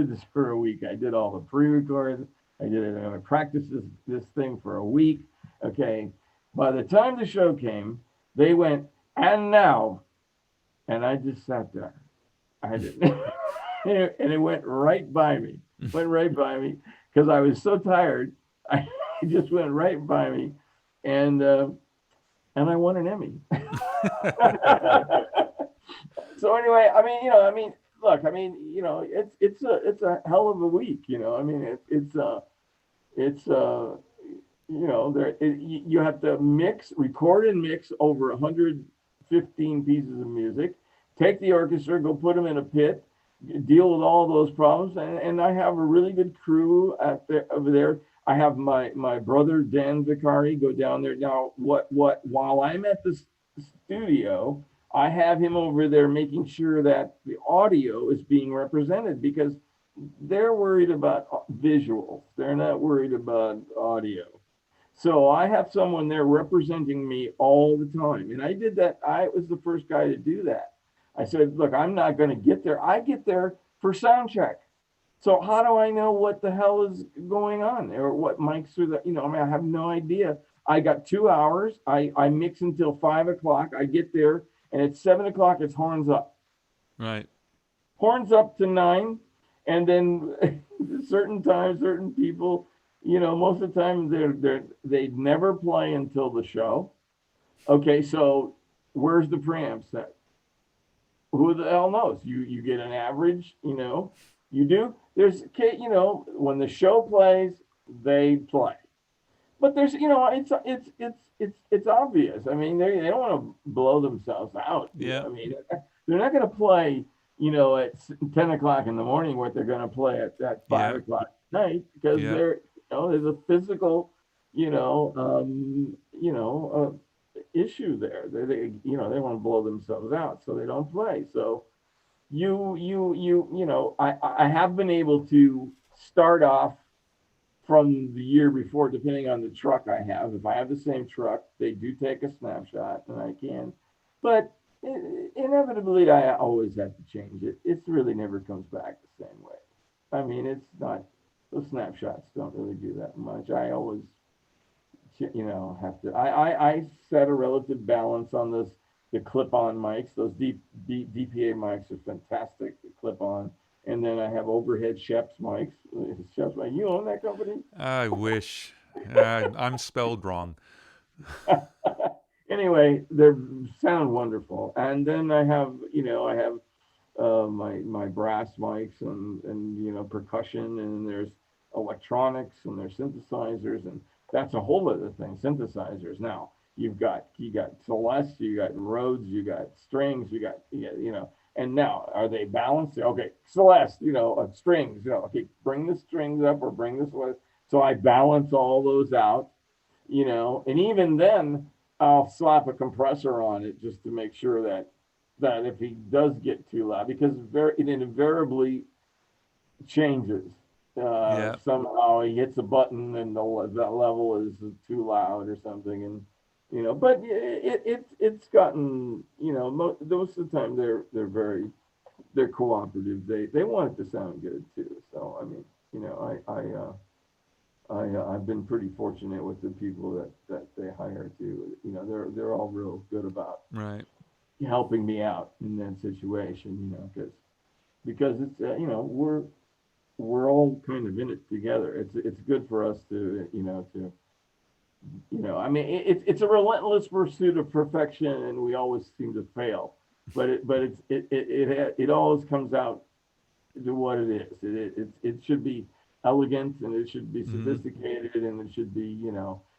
did all the pre-records. I did it. I practiced this thing for a week. Okay. By the time the show came, they went, and now, and I just sat there. I didn't, and it went right by me. Because I was so tired. I it just went right by me, and I won an Emmy. So anyway, look, it's a hell of a week. You have to record and mix over 115 pieces of music, take the orchestra, go put them in a pit, deal with all those problems. And I have a really good crew over there. I have my brother, Dan Vicari, go down there. Now, while I'm at the studio, I have him over there making sure that the audio is being represented, because they're worried about visuals. They're not worried about audio. So I have someone there representing me all the time. And I did that. I was the first guy to do that. I said, look, I'm not going to get there. I get there for sound check. So how do I know what the hell is going on, or what mics are I have no idea. I got 2 hours. I mix until 5 o'clock. I get there, and at 7 o'clock, it's horns up. Right. Horns up to 9. And then certain times, certain people, most of the time they never play until the show. Okay, so where's the preamp set? Who the hell knows? You get an average, you do. There's, when the show plays, they play. But there's, it's obvious. I mean, they don't want to blow themselves out. Yeah. They're not going to play, at 10 o'clock in the morning what they're going to play at 5 o'clock at night, because there's a physical, issue there. They want to blow themselves out, so they don't play. So I have been able to start off from the year before, depending on the truck I have. If I have the same truck, they do take a snapshot, and I can. But inevitably, I always have to change it. It really never comes back the same way. I mean, it's not, those snapshots don't really do that much. I always, have to, I set a relative balance on this, the clip-on mics. Those DPA mics are fantastic, the clip-on. And then I have overhead Scheps mics. Scheps mic. You own that company? I wish. I'm spelled wrong. Anyway, they sound wonderful. And then I have my brass mics and percussion, and there's electronics and there's synthesizers, and that's a whole other thing. Synthesizers. Now you got Celeste, you got Rhodes, you got strings, and now are they balanced? Okay, Celeste, strings, okay, bring the strings up or bring this way. So I balance all those out, and even then I'll slap a compressor on it just to make sure that if he does get too loud, because it invariably changes. Yeah. Somehow he hits a button and that level is too loud or something, and but it's gotten, most of the time they're cooperative. They want it to sound good too. So I mean, I've been pretty fortunate with the people that they hire too. They're all real good about Right. helping me out in that situation. Because it's we're all kind of in it together. It's good for us to I mean, it's a relentless pursuit of perfection, and we always seem to fail. It always comes out to what it is. It should be elegant, and it should be Hmm. sophisticated, and it should be,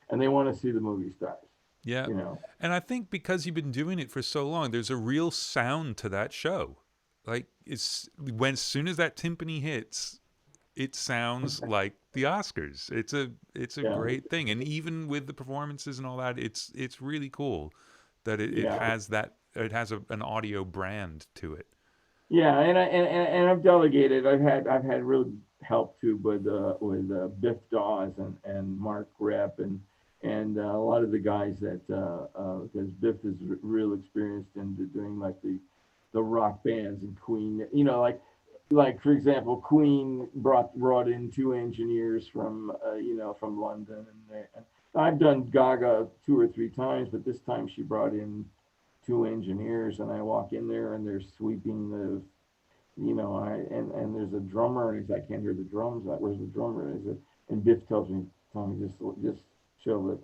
and they want to see the movie stars, Yeah. you know. And I think because you've been doing it for so long, there's a real sound to that show. Like it's when as soon as that timpani hits, it sounds like the Oscars. It's a Yeah, great thing. And even with the performances and all that, it's really cool that it yeah, has that it has an audio brand to it. yeah. And I've delegated. I've had real help too with Biff Dawes and Mark Rep and a lot of the guys that because Biff is real experienced in doing like the rock bands and Queen. Like for example, Queen brought in two engineers from London, and I've done Gaga two or three times, but this time she brought in two engineers, and I walk in there and they're sweeping the and there's a drummer, and I can't hear the drums. Where's the drummer? And Biff tells me, Tommy, just chill it.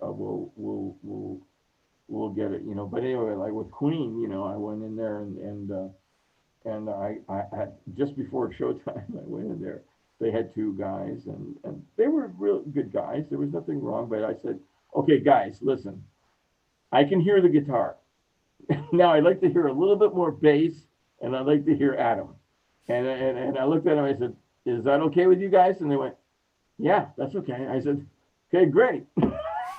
We'll get it. But anyway, like with Queen, I went in there and I had just before showtime. I went in there. They had two guys, and they were real good guys. There was nothing wrong, but I said, okay, guys, listen. I can hear the guitar. Now I'd like to hear a little bit more bass, and I'd like to hear Adam. And I looked at them. I said, "Is that okay with you guys?" And they went, "Yeah, that's okay." I said, "Okay, great."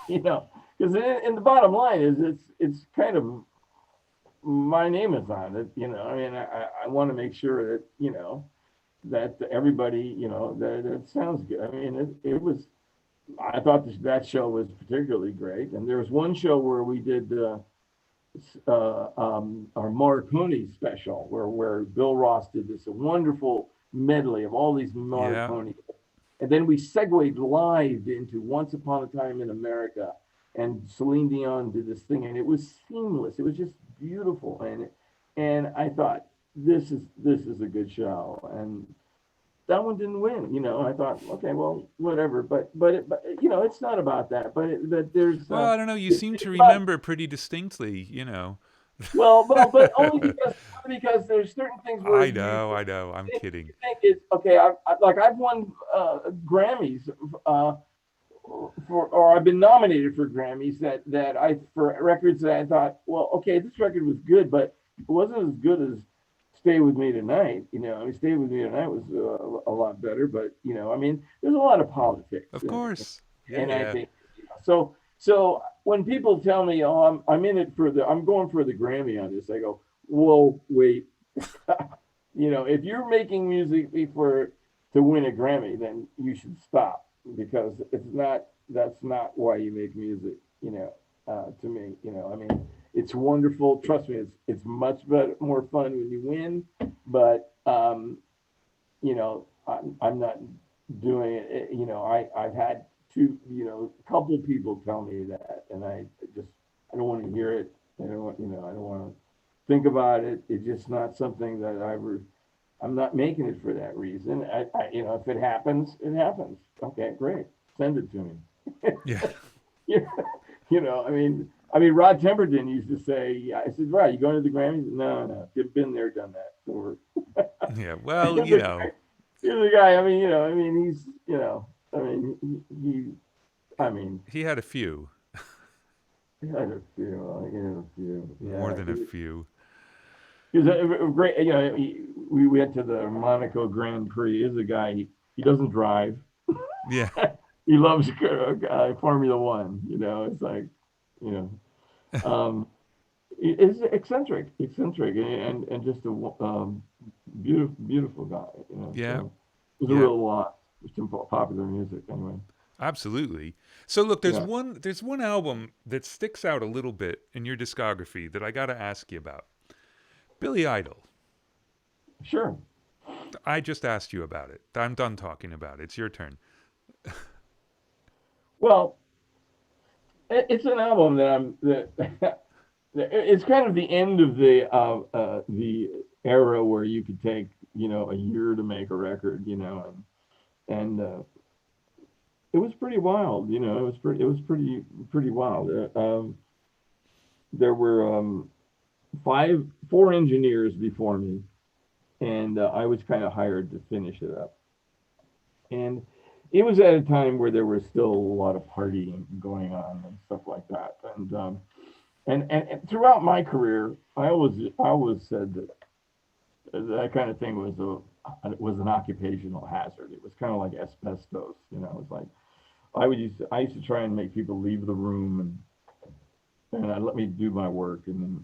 Because in the bottom line is it's kind of my name is on it. I mean, I want to make sure that that everybody that it sounds good. I mean, it was. I thought that show was particularly great, and there was one show where we did. Our Morricone special, where Bill Ross did this a wonderful medley of all these Yeah. Morricone, and then we segued live into Once Upon a Time in America, and Celine Dion did this thing, and it was seamless. It was just beautiful, and I thought this is a good show, and that one didn't win. I thought, okay, well, whatever. But it's not about that. But there's Well, I don't know. You seem it's to about remember pretty distinctly. well, but only because there's certain things where I you know, I know. I'm think, kidding. you think it's okay. I've won Grammys uh, or I've been nominated for Grammys that I for records that I thought, well, okay, this record was good, but it wasn't as good as Stay With Me Tonight. I mean, Stay With Me Tonight was a lot better, but I mean, there's a lot of politics Of in it, course. Yeah, and I yeah. think so. When people tell me, "Oh, I'm in it I'm going for the Grammy on this," I go, "Whoa, wait, if you're making music for to win a Grammy, then you should stop because that's not why you make music. To me, I mean, it's wonderful. Trust me, it's much better, more fun when you win. But I'm not doing it. I've had a couple people tell me that, and I don't want to hear it. I don't want to think about it. It's just not something that I'm not making it for that reason. If it happens, it happens. Okay, great. Send it to me. Yeah. you, Rod Temperton used to say, yeah, I said, right, you going to the Grammys? No, no, you've been there, done that. So Yeah. Well, here's the guy. Here's the guy. He's, I mean, I mean, he had a few, he had a few, more Yeah, than a few. he was a great, we went to the Monaco Grand Prix. He's a guy, he doesn't drive. Yeah. He loves Formula One, it's like, you know, um, is eccentric, and just a beautiful guy. Yeah. So it was a Yeah. real lot. Some popular music, anyway. Absolutely. So look, Yeah, there's one album that sticks out a little bit in your discography that I got to ask you about. Billy Idol. sure. I just asked you about it. I'm done talking about it. It's your turn. Well, it's an album that it's kind of the end of the era where you could take a year to make a record, and it was pretty wild. It was pretty wild. There were four engineers before me, and I was kind of hired to finish it up. And it was at a time where there was still a lot of partying going on and stuff like that. And throughout my career, I always said that that kind of thing was an occupational hazard. It was kind of like asbestos. It was like I used to try and make people leave the room and I'd let me do my work, and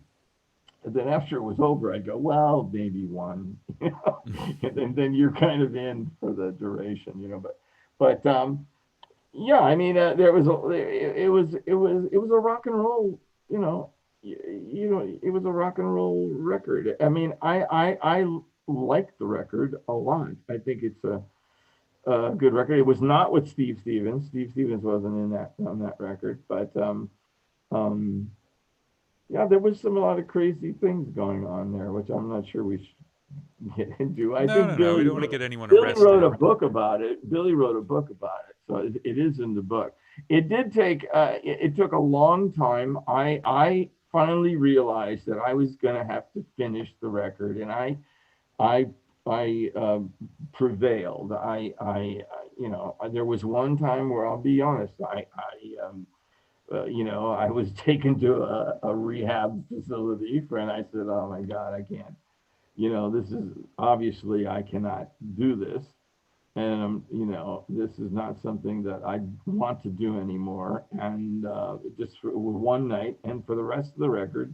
then after it was over, I'd go, well, maybe one, and then you're kind of in for the duration, but yeah, there was it was a rock and roll, you know, it was a rock and roll record. I like the record a lot. I think it's a good record. It was not with Steve Stevens. Steve Stevens wasn't in that on that record, but um, yeah, there was a lot of crazy things going on there, which I'm not sure we should get into. I No, think no, no. We Billy don't want to wrote, get anyone Billy wrote arrested. a book about it. Billy wrote a book about it, so it is in the book. It did take it took a long time. I finally realized that I was going to have to finish the record, and I I prevailed. There was one time where I'll be honest. I was taken to a rehab facility, and I said, "Oh my God, I can't. This is obviously I cannot do this, and this is not something that I want to do anymore." And just for one night, and for the rest of the record,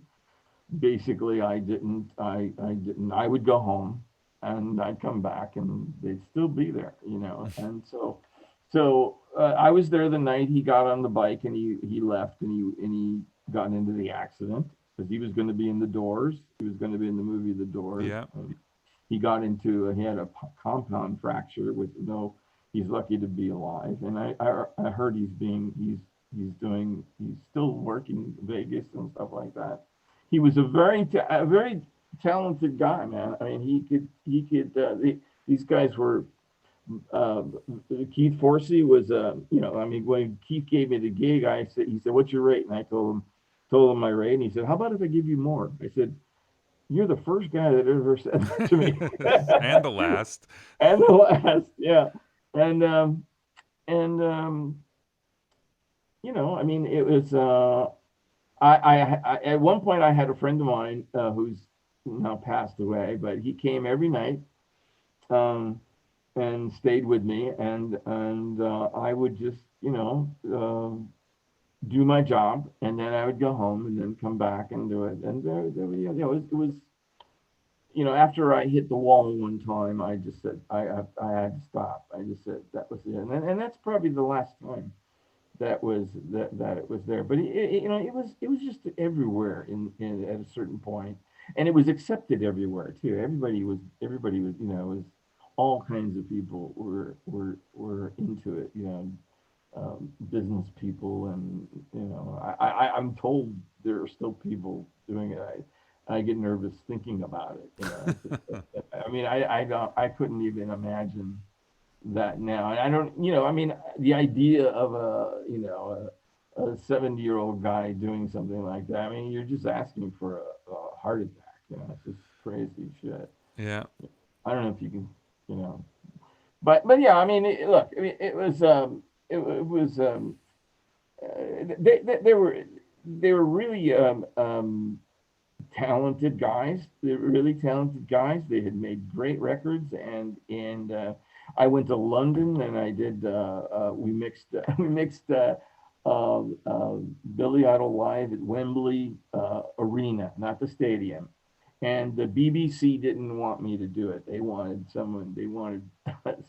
basically, I didn't. I didn't. I would go home, and I'd come back, and they'd still be there. And so I was there the night he got on the bike, and he left, and he got into the accident because he was going to be in The Doors. He was going to be in the movie The Doors. Yeah. He had a compound fracture with no. He's lucky to be alive, and I heard he's still working in Vegas and stuff like that. He was a very talented guy, man. He could. These guys were uh, Keith Forsey was, when Keith gave me the gig, he said, "What's your rate?" And I told him my rate, and he said, "How about if I give you more?" I said, "You're the first guy that ever said that to me." And the last. And the last, yeah, and it was. I at one point I had a friend of mine who's now passed away, but he came every night. Um, and stayed with me, and I would just do my job, and then I would go home and then come back and do it. And it was after I hit the wall one time, I just said I had to stop. I just said that was it, and that's probably the last time that it was there. But it was just everywhere in at a certain point, and it was accepted everywhere too. Everybody was was all kinds of people were into it. Business people, and I'm told there are still people doing it. I get nervous thinking about it. I mean, I couldn't even imagine that now. And I don't, I mean, the idea of a 70-year-old guy doing something like that. I mean, you're just asking for a heart attack. It's just crazy shit. Yeah. I don't know if you can, you know, but yeah, I mean, look, I mean, it was they were really talented guys. They were really talented guys. They had made great records, and I went to London and I did. We mixed we mixed Billy Idol live at Wembley Arena, not the stadium. And the BBC didn't want me to do it. They wanted someone. They wanted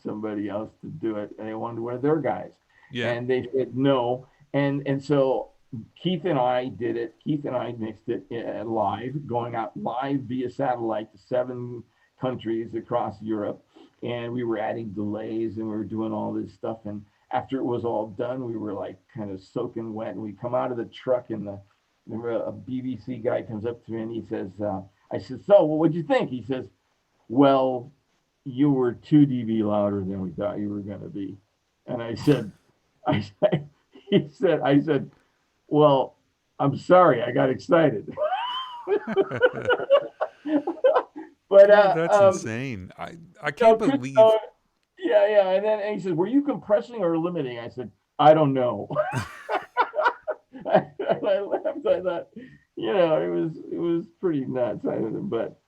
somebody else to do it, and they wanted one of their guys. Yeah. And they said no. And so Keith and I did it. Keith and I mixed it live, going out live via satellite to 7 countries across Europe. And we were adding delays and we were doing all this stuff. And after it was all done, we were like kind of soaking wet. And we come out of the truck, and a BBC guy comes up to me and he says, I said, so what'd you think? He says, well, you were 2 dB louder than we thought you were going to be. And I said, I said, well, I'm sorry, I got excited. But God, that's insane. I can't believe. yeah. And he says, were you compressing or limiting? I said, I don't know. I laughed. I thought, it was pretty nuts. But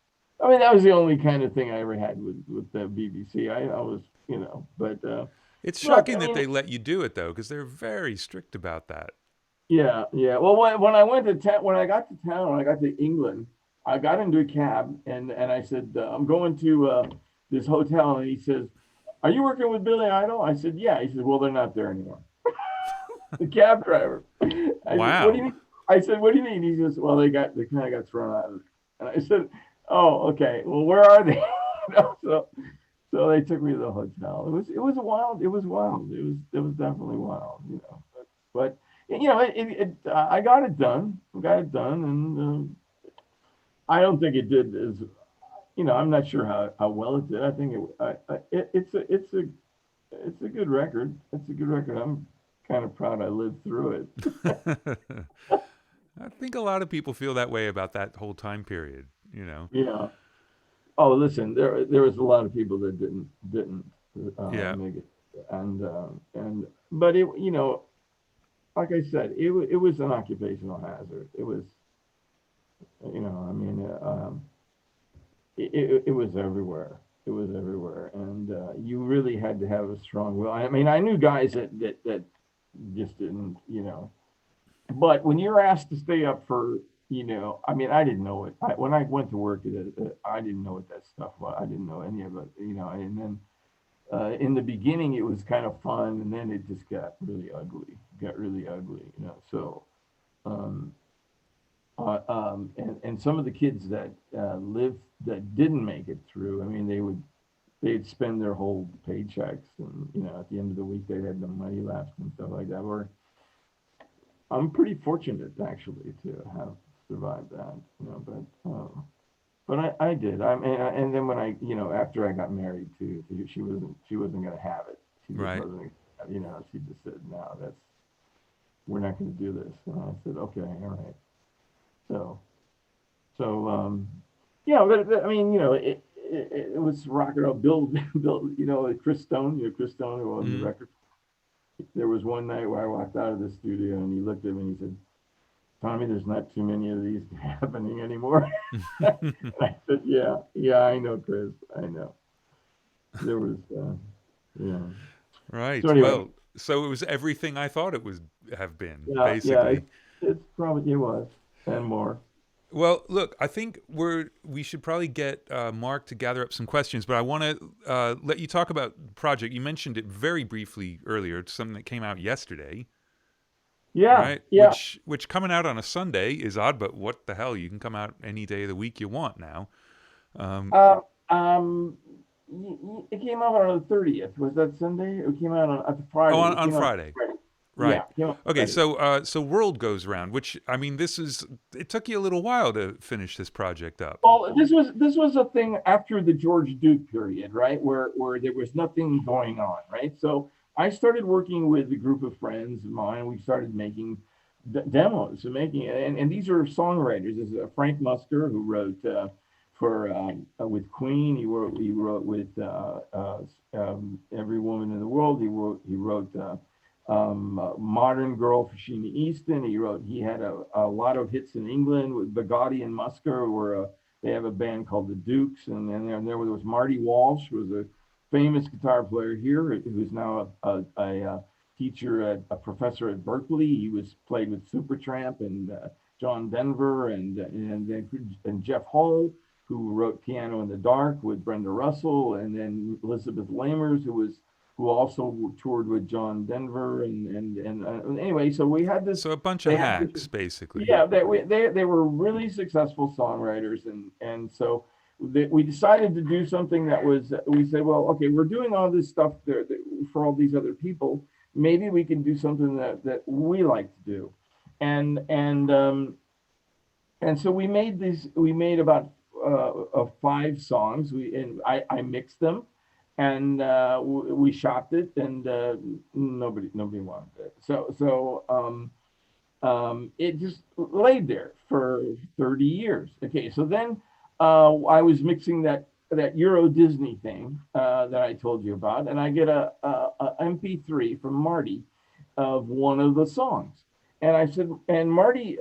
I mean, that was the only kind of thing I ever had with the BBC. I was, but It's look, shocking I that mean, they let you do it though, because they're very strict about that. yeah. Well, when I went to town, when I got to town, when I got to England, I got into a cab and I said, I'm going to this hotel, and he says, are you working with Billy Idol? I said, yeah. He said, well, they're not there anymore. The cab driver. I said, what do you Wow. mean? I said, what do you mean? He says, well, they kind of got thrown out of it. And I said, oh, okay. Well, where are they? So they took me to the hotel. It was wild. It was wild. It was definitely wild. But I got it done. I got it done, and I don't think it did as I'm not sure how well it did. I think it's a good record. It's a good record. I'm kind of proud I lived through it. I think a lot of people feel that way about that whole time period, you know. Yeah. Oh, listen, there was a lot of people that didn't Yeah. make it, and but like I said, it was an occupational hazard. It was, I mean, it was everywhere. It was everywhere, and you really had to have a strong will. I mean, I knew guys that just didn't, But when you're asked to stay up for, I mean, I didn't know it. When I went to work, I didn't know what that stuff was. I didn't know any of it, And then in the beginning, it was kind of fun, and then it just got really ugly. Got really ugly. So, um, and some of the kids that lived that didn't make it through. I mean, they'd spend their whole paychecks, and at the end of the week, they had no money left and stuff like that. Or I'm pretty fortunate actually to have survived that, but I did. I mean, and then when after I got married too, she wasn't going to have it. She just Right. wasn't, she just said, no, we're not going to do this. And I said, okay, all right. So, so yeah, but I mean, it was rock and roll. Bill, Chris Stone, Chris Stone who owned the Mm. record. There was one night where I walked out of the studio and he looked at me and he said, Tommy, there's not too many of these happening anymore. I said, yeah, I know, Chris. I know. There was, yeah. So Right. anyway, Well, so it was everything I thought it was have been, yeah, basically. it's probably, it was, and more. Well, look, I think we should probably get Mark to gather up some questions, but I want to let you talk about the project. You mentioned it very briefly earlier. It's something that came out yesterday, Yeah, right? yeah. Which coming out on a Sunday is odd, but what the hell? You can come out any day of the week you want now. Um, Uh, um, It came out on the 30th. Was that Sunday? It came out on Oh, Friday. It on came out Friday. Friday. Right. Yeah, it came out Okay. Friday. So World Goes Round, which I mean, this is. It took you a little while to finish this project up. Well, this was a thing after the George Duke period, right? Where there was nothing going on, right? So I started working with a group of friends of mine. We started making demos and making it, and these are songwriters. This is Frank Musker, who wrote for with Queen. He wrote with Every Woman in the World. He wrote Modern Girl for Sheena Easton. He had a lot of hits in England with Bugatti and Musker. They have a band called the Dukes, and then there was Marty Walsh, who was a famous guitar player here, who's now a teacher a professor at Berkeley. He was played with Supertramp and John Denver and Jeff Hull, who wrote Piano in the Dark with Brenda Russell, and then Elizabeth Lamers, who also toured with John Denver, and anyway, so we had this. So a bunch of They had this. hacks, basically. Yeah, they were really successful songwriters, and so we decided to do something that was. We said, well, okay, we're doing all this stuff there for all these other people. Maybe we can do something that we like to do, and and um, and so we made these. We made about 5 songs. I mixed them, and we shopped it, and nobody wanted it. It just laid there for 30 years. Okay, so then I was mixing that Euro Disney thing that I told you about, and I get a MP3 from Marty of one of the songs, and I said, and Marty,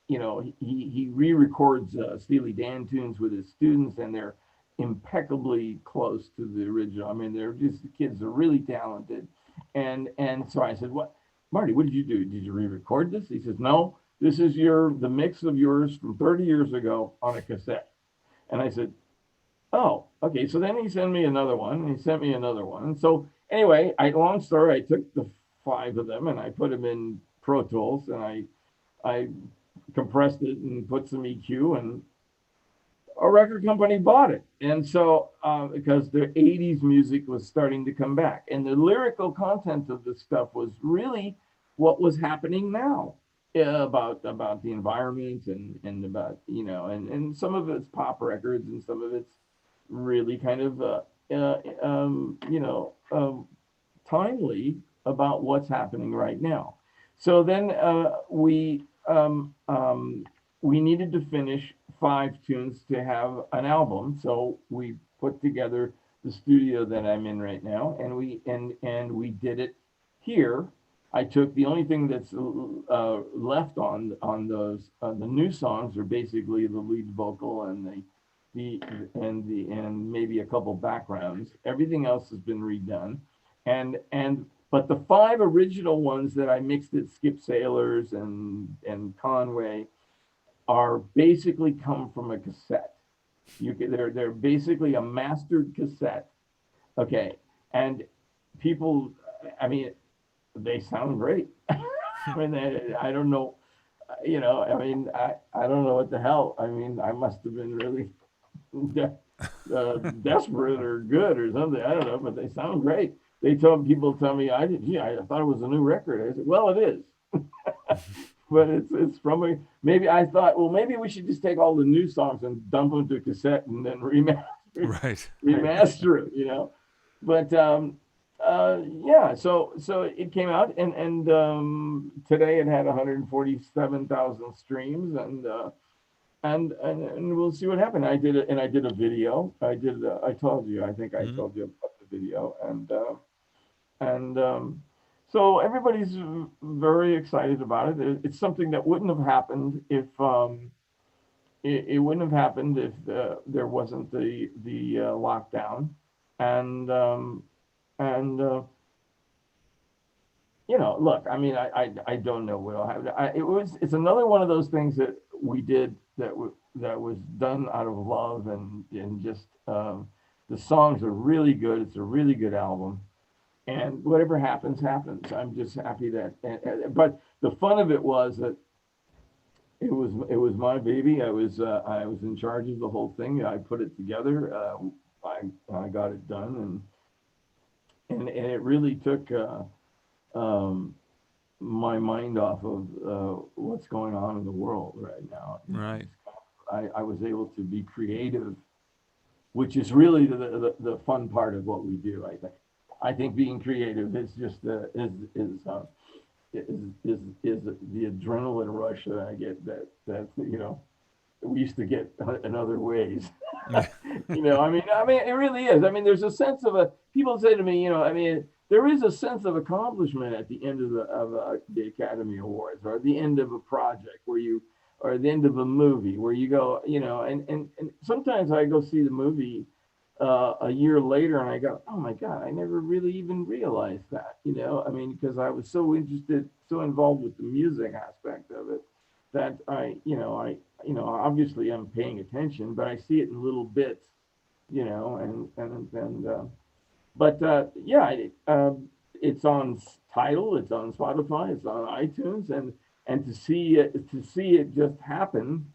he re-records Steely Dan tunes with his students, and they're impeccably close to the original. I mean, the kids are really talented, and so I said, what? Marty, what did you do? Did you re-record this? He says, no, this is the mix of yours from 30 years ago on a cassette. And I said, oh, okay. So then he sent me another one, and he sent me another one. And so anyway, long story, I took the 5 of them and I put them in Pro Tools, and I compressed it and put some EQ, and a record company bought it. And so, because the 80s music was starting to come back, and the lyrical content of the stuff was really what was happening now, about the environment, and about, and some of it's pop records, and some of it's really kind of, timely about what's happening right now. So then we needed to finish 5 tunes to have an album. So we put together the studio that I'm in right now, and we did it here. I took the only thing that's left on those the new songs are basically the lead vocal and maybe a couple backgrounds. Everything else has been redone, but the 5 original ones that I mixed at Skip Sailors and Conway are basically come from a cassette. They're basically a mastered cassette. Okay, and people, I mean, they sound great. I mean, I don't know, I don't know what the hell. I mean, I must have been really desperate or good or something. I don't know, but they sound great. People tell me, I thought it was a new record. I said, well, it is. But it's from maybe I thought, well, maybe we should just take all the new songs and dump them to cassette and then Right. remaster it. But yeah, so it came out, and today it had 147,000 streams, and we'll see what happened. I did a video. I told you, I think I told you about the video, and so everybody's very excited about it. It's something that wouldn't have happened if it wouldn't have happened if there wasn't the lockdown, and and look, I mean, I don't know what will happen. It's another one of those things that we did that was done out of love, and just the songs are really good. It's a really good album. And whatever happens, happens. I'm just happy that. But the fun of it was that it was my baby. I was in charge of the whole thing. I put it together. I got it done, and it really took um, my mind off of what's going on in the world right now. Right. I was able to be creative, which is really the fun part of what we do. I think being creative is just is the adrenaline rush that I get that we used to get in other ways. I mean, it really is. I mean, there's a sense of people say to me, there is a sense of accomplishment at the end of the Academy Awards, or at the end of a project or at the end of a movie where you go, and sometimes I go see the movie a year later and I go, oh my God, I never really even realized that, I mean, because I was so interested, so involved with the music aspect of it that obviously I'm paying attention, but I see it in little bits, but yeah, it's on Tidal, it's on Spotify, it's on iTunes, and to see it just happen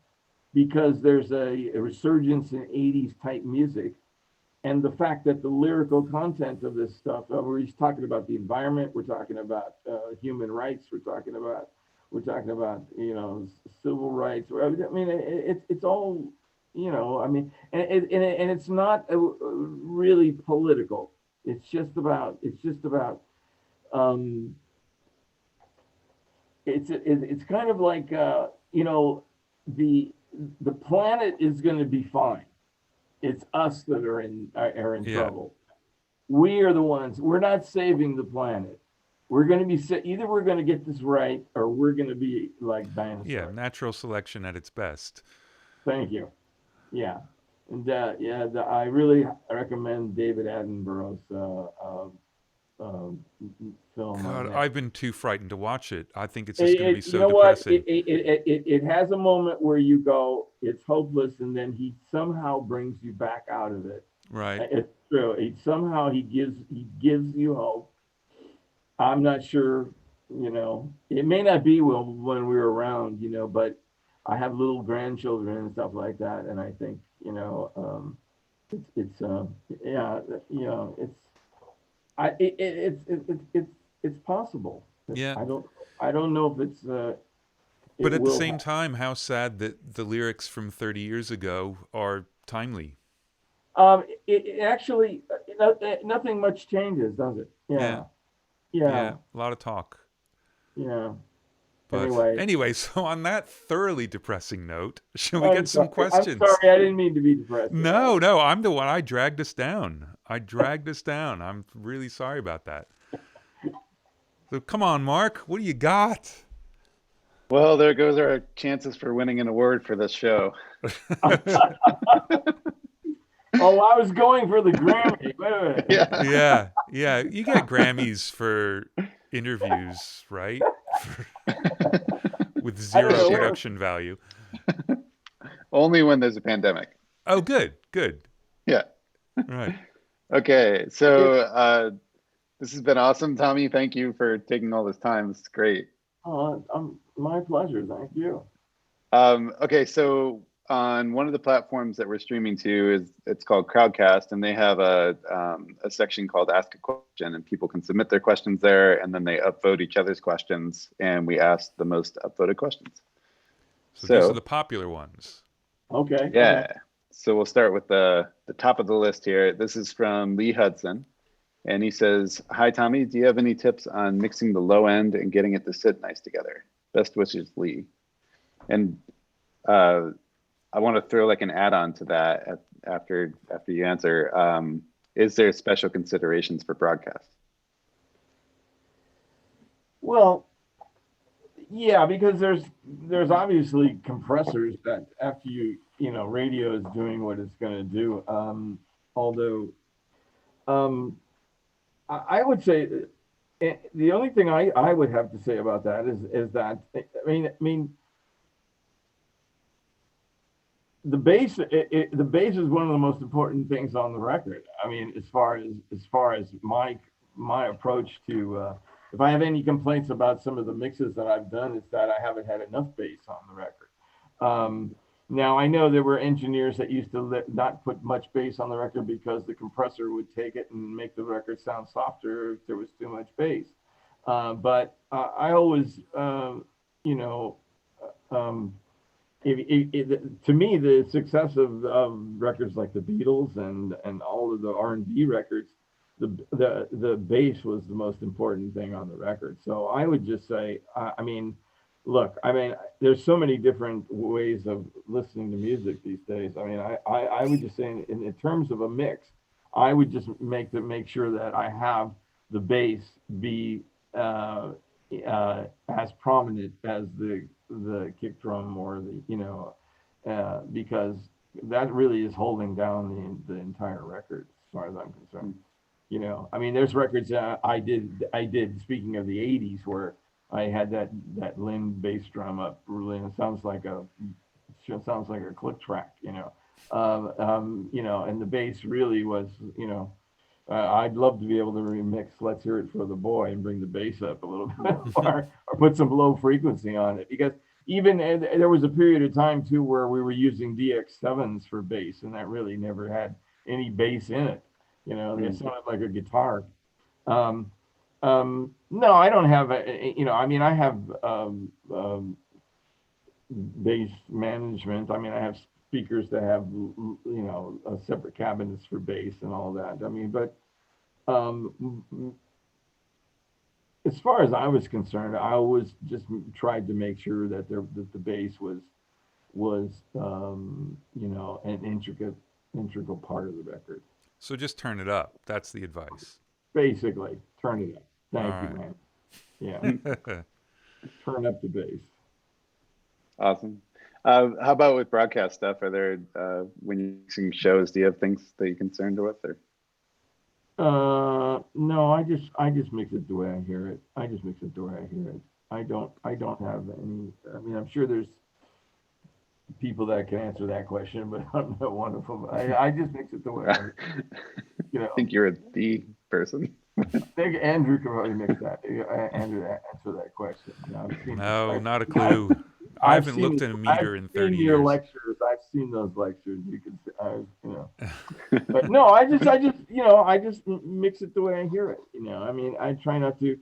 because there's a resurgence in 80s type music, and the fact that the lyrical content of this stuff, where he's talking about the environment, we're talking about human rights, we're talking about civil rights. I mean, it's all, I mean, and it's not really political. It's just about it's kind of like the the planet is going to be fine. It's us that are in Yeah. trouble. We are the ones. We're not saving the planet. We're going to be either we're going to get this right or we're going to be like Yeah. dinosaurs. Natural selection at its best. Thank you. Yeah, and I really recommend David Attenborough's uh, film on God, that. I've been too frightened to watch it. I think it's just going to be You so know what? depressing. It has a moment where you go, it's hopeless, and then he somehow brings you back out of it. Right. It's true. He gives you hope. I'm not sure, it may not be well when we're around, but I have little grandchildren and stuff like that, and I think, it's yeah, it's I it's possible. Yeah. I don't know if But it at the will same happen. time, how sad that the lyrics from 30 years ago are timely. It actually nothing much changes, does it? Yeah. Yeah, Yeah. yeah, A lot of talk. yeah. But Anyway, anyway, so on that thoroughly depressing note, shall we I'm get some sorry. I'm questions? sorry. I didn't mean to be depressing. No, no, I'm the one. I dragged us down. I dragged us down. I'm really sorry about that. So come on, Mark. What do you got? Well, there goes our chances for winning an award for this show. Oh, I was going for the Grammy. Wait a minute. Yeah. Yeah, yeah. You get Grammys for interviews, right? With I don't zero This know. year. production value. Only when there's a pandemic. Oh, good, good. Yeah. Right. Okay. It, So this has been awesome, Tommy. Thank you for taking all this time. It's great. my pleasure. Thank you. Okay, so on one of the platforms that we're streaming to it's called Crowdcast, and they have a section called Ask a Question, and people can submit their questions there, and then they upvote each other's questions, and we ask the most upvoted questions. So these are the So popular ones. Okay. Okay. yeah, so we'll start with the top of the list here. This is from Lee Hudson, and he says, "Hi Tommy, do you have any tips on mixing the low end and getting it to sit nice together? Best wishes, Lee." And uh, I want to throw like an add-on to that after you answer. Is there special considerations for broadcast? Well, yeah, because there's obviously compressors that after radio is doing what it's going to do. Although I would say the only thing I would have to say about that is that I mean the bass is one of the most important things on the record. I mean, as far as my approach to if I have any complaints about some of the mixes that I've done, it's that I haven't had enough bass on the record. Now I know there were engineers that used to not put much bass on the record because the compressor would take it and make the record sound softer if there was too much bass. But I always, you know, um, to me, the success of records like the Beatles and all of the R&B records, the bass was the most important thing on the record. So I would just say, I mean, look, I mean, there's so many different ways of listening to music these days. I mean, I would just say in terms of a mix, I would just make sure that I have the bass be as prominent as the kick drum or the because that really is holding down the entire record as far as I'm concerned. I mean, there's records I did. Speaking of the '80s, where I had that Lynn bass drum up. Really, and it sounds like a click track. And the bass really was. I'd love to be able to remix "Let's Hear It for the Boy" and bring the bass up a little bit, or put some low frequency on it, because even there was a period of time too where we were using DX7s for bass, and that really never had any bass in it. They sounded like a guitar. Um, no, I don't have I mean, I have bass management. I mean, I have speakers that have separate cabinets for bass and all that. I mean, but as far as I was concerned, I always just tried to make sure that that the bass was an integral part of the record. So just turn it up. That's the advice. Basically, turn it up. Thank All you, right. man. Yeah, turn up the bass. Awesome. How about with broadcast stuff? Are there, when you're mixing shows, do you have things that you're concerned with, or? No, I just mix it the way I hear it. I just mix it the way I hear it. I don't have any. I mean, I'm sure there's people that can answer that question, but I'm not one of them. I just mix it the way I think you're the person. I think Andrew can probably mix that. Andrew answer that question. No, not a clue. I haven't looked at a meter in 30 your years. lectures. I've seen those lectures. You can, but no, I just mix it the way I hear it. I mean, I try not to.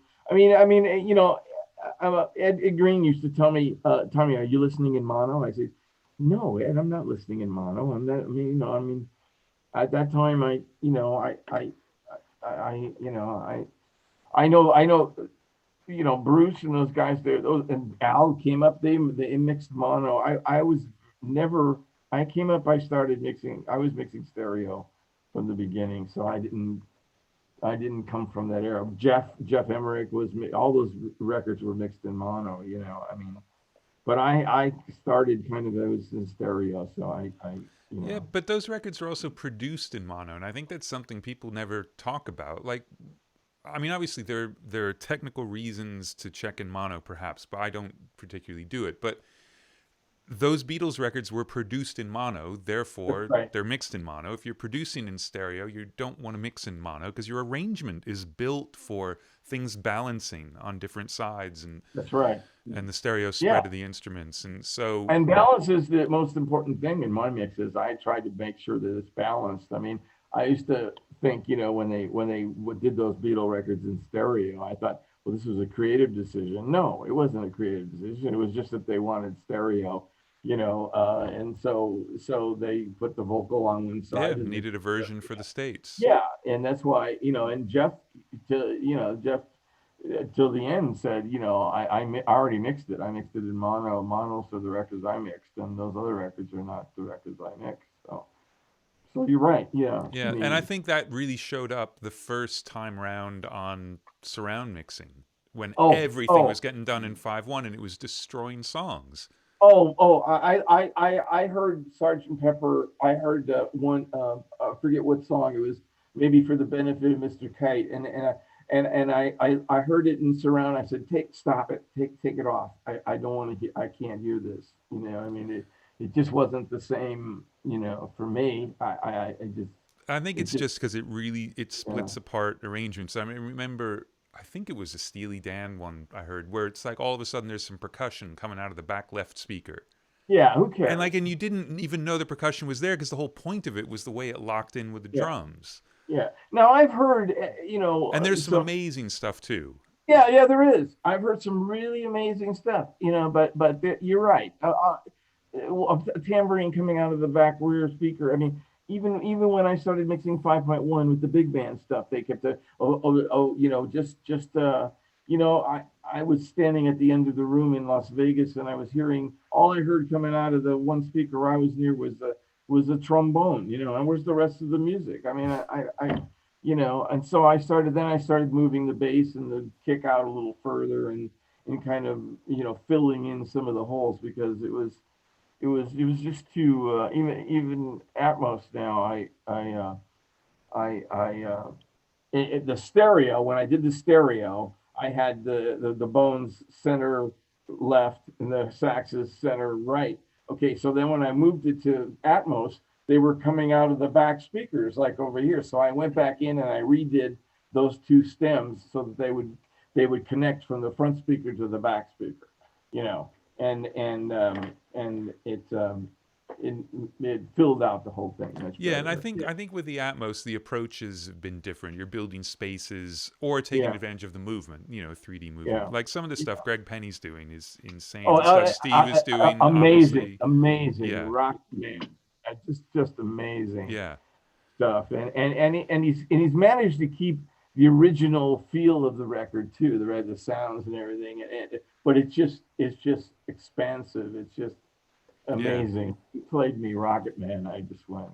Ed Green used to tell me, Tommy, are you listening in mono? I said, no, Ed, I'm not listening in mono. I'm not. At that time, I know, Bruce and those guys there, and Al came up, they mixed mono. I was never, I came up, I was mixing stereo from the beginning. So I didn't come from that era. Jeff Emmerich all those records were mixed in mono, but I started kind of those in stereo. So Yeah, but those records are also produced in mono, and I think that's something people never talk about. Like, I mean, obviously there are technical reasons to check in mono, perhaps, but I don't particularly do it. But those Beatles records were produced in mono, therefore right. They're mixed in mono. If you're producing in stereo, you don't want to mix in mono because your arrangement is built for things balancing on different sides, and That's right. And the stereo spread of the instruments, and so balance is the most important thing in my mixes. I try to make sure that it's balanced. I mean, I used to think, when they did those Beatle records in stereo, I thought, well, this was a creative decision. No, it wasn't a creative decision. It was just that they wanted stereo, and so they put the vocal on one side. Yeah, needed a version for the States. Yeah, and that's why, and Jeff, till the end said, I already mixed it. I mixed it in mono. Monos are the records I mixed, and those other records are not the records I mixed. So you're right. Yeah. Yeah, and I think that really showed up the first time round on surround mixing when everything was getting done in 5.1 and it was destroying songs. I heard Sergeant Pepper. I heard one. I forget what song it was. Maybe For the Benefit of Mr. Kite, and I heard it in surround. I said, stop it, take it off. I don't want to. I can't hear this. It just wasn't the same. For me, I think it's just because it splits apart arrangements. I mean, remember, I think it was a Steely Dan one I heard where it's like all of a sudden there's some percussion coming out of the back left speaker. Yeah, who And cares? like, and you didn't even know the percussion was there because the whole point of it was the way it locked in with the Yeah, drums. yeah. Now I've heard, And there's some so amazing stuff too. yeah, yeah, there is. I've heard some really amazing stuff, but you're right. A tambourine coming out of the back rear speaker. I mean, even when I started mixing 5.1 with the big band stuff, they kept I was standing at the end of the room in Las Vegas, and I was hearing all I heard coming out of the one speaker I was near was a trombone, and where's the rest of the music? I mean, and so I started moving the bass and the kick out a little further and kind of, filling in some of the holes because it was just too, even Atmos now, the stereo, when I did the stereo, I had the bones center left and the saxes center right. Okay, so then when I moved it to Atmos, they were coming out of the back speakers like over here. So I went back in and I redid those two stems so that they would connect from the front speaker to the back speaker, you know, and it it filled out the whole thing much Yeah, and better. I But think yeah, I think with the Atmos, the approach has been different. You're building spaces or taking yeah, advantage of the movement, 3D movement. yeah. Like some of the stuff Yeah. Greg Penny's doing is insane. Oh, The stuff Steve is doing, amazing, obviously. amazing Yeah, rock man. Just amazing yeah, stuff, and he's managed to keep the original feel of the record too, the sounds and everything. But it's just expansive. It's just yeah, amazing. He played me Rocket Man. I just went,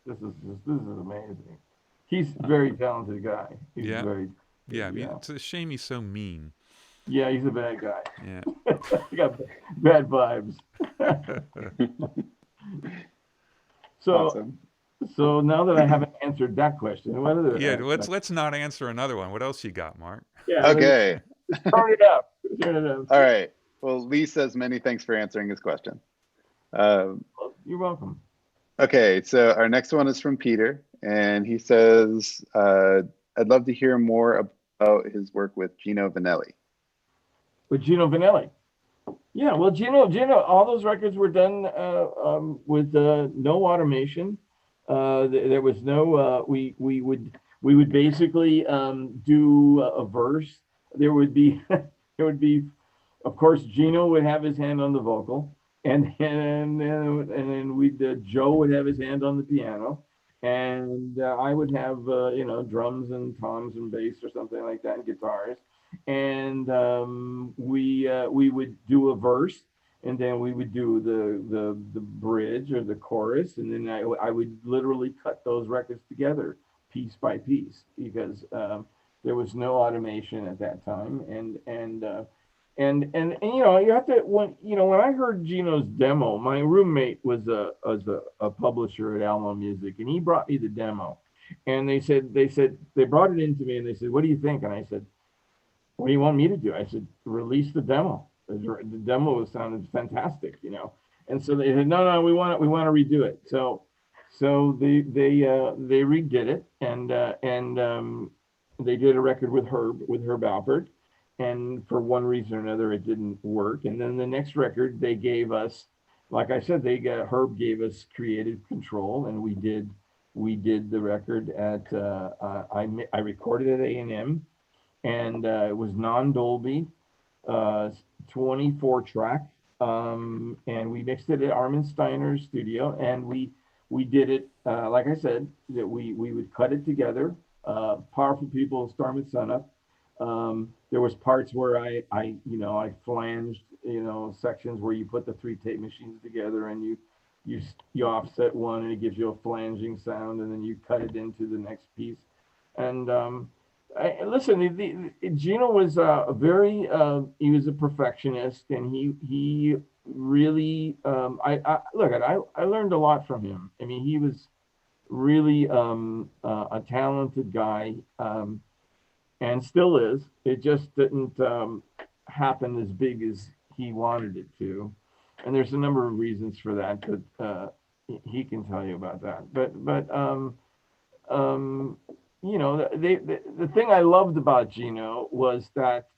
this is amazing. He's a very talented guy. He's yeah, very, yeah. I mean, yeah, it's a shame he's so mean. yeah. He's a bad guy. Yeah. He got bad vibes. So Awesome. So now that I haven't answered that question, what other? Yeah, let's not answer another one. What else you got, Mark? Yeah, Okay. just turn it up. Turn it up. All right. Well, Lee says many thanks for answering his question. Um, You're welcome. okay, so our next one is from Peter, and he says, I'd love to hear more about his work with Gino Vanelli. With Gino Vanelli. Yeah, well, Gino, all those records were done with no automation. There was no. We would basically do a verse. There would be there would be, of course, Gino would have his hand on the vocal, and then we'd Joe would have his hand on the piano, and I would have drums and toms and bass or something like that, and guitars, and we would do a verse, and then we would do the bridge or the chorus, and then I would literally cut those records together piece by piece because there was no automation at that time, and you have to when I heard Gino's demo, my roommate was a publisher at Alamo Music, and he brought me the demo, and they brought it into me, and they said, "What do you think?" And I said, "What do you want me to do?" I said, "Release the demo." The demo sounded fantastic. And so they said, "No, no, we want to redo it." So they redid it, and they did a record with Herb Alpert, and for one reason or another, it didn't work. And then the next record they gave us, like I said, Herb gave us creative control, and we did the record at I recorded at A&M, and it was non-Dolby, 24 track, and we mixed it at Armin Steiner's studio, and we did it like I said, that we would cut it together. Powerful People, Storm at Sunup. There was parts where I flanged, sections where you put the three tape machines together, and you offset one, and it gives you a flanging sound, and then you cut it into the next piece. And listen, Gino was he was a perfectionist, and he really, I learned a lot from him. I mean, he was really a talented guy, and still is. It just didn't happen as big as he wanted it to, and there's a number of reasons for that, but he can tell you about that. But um, the thing I loved about Gino was that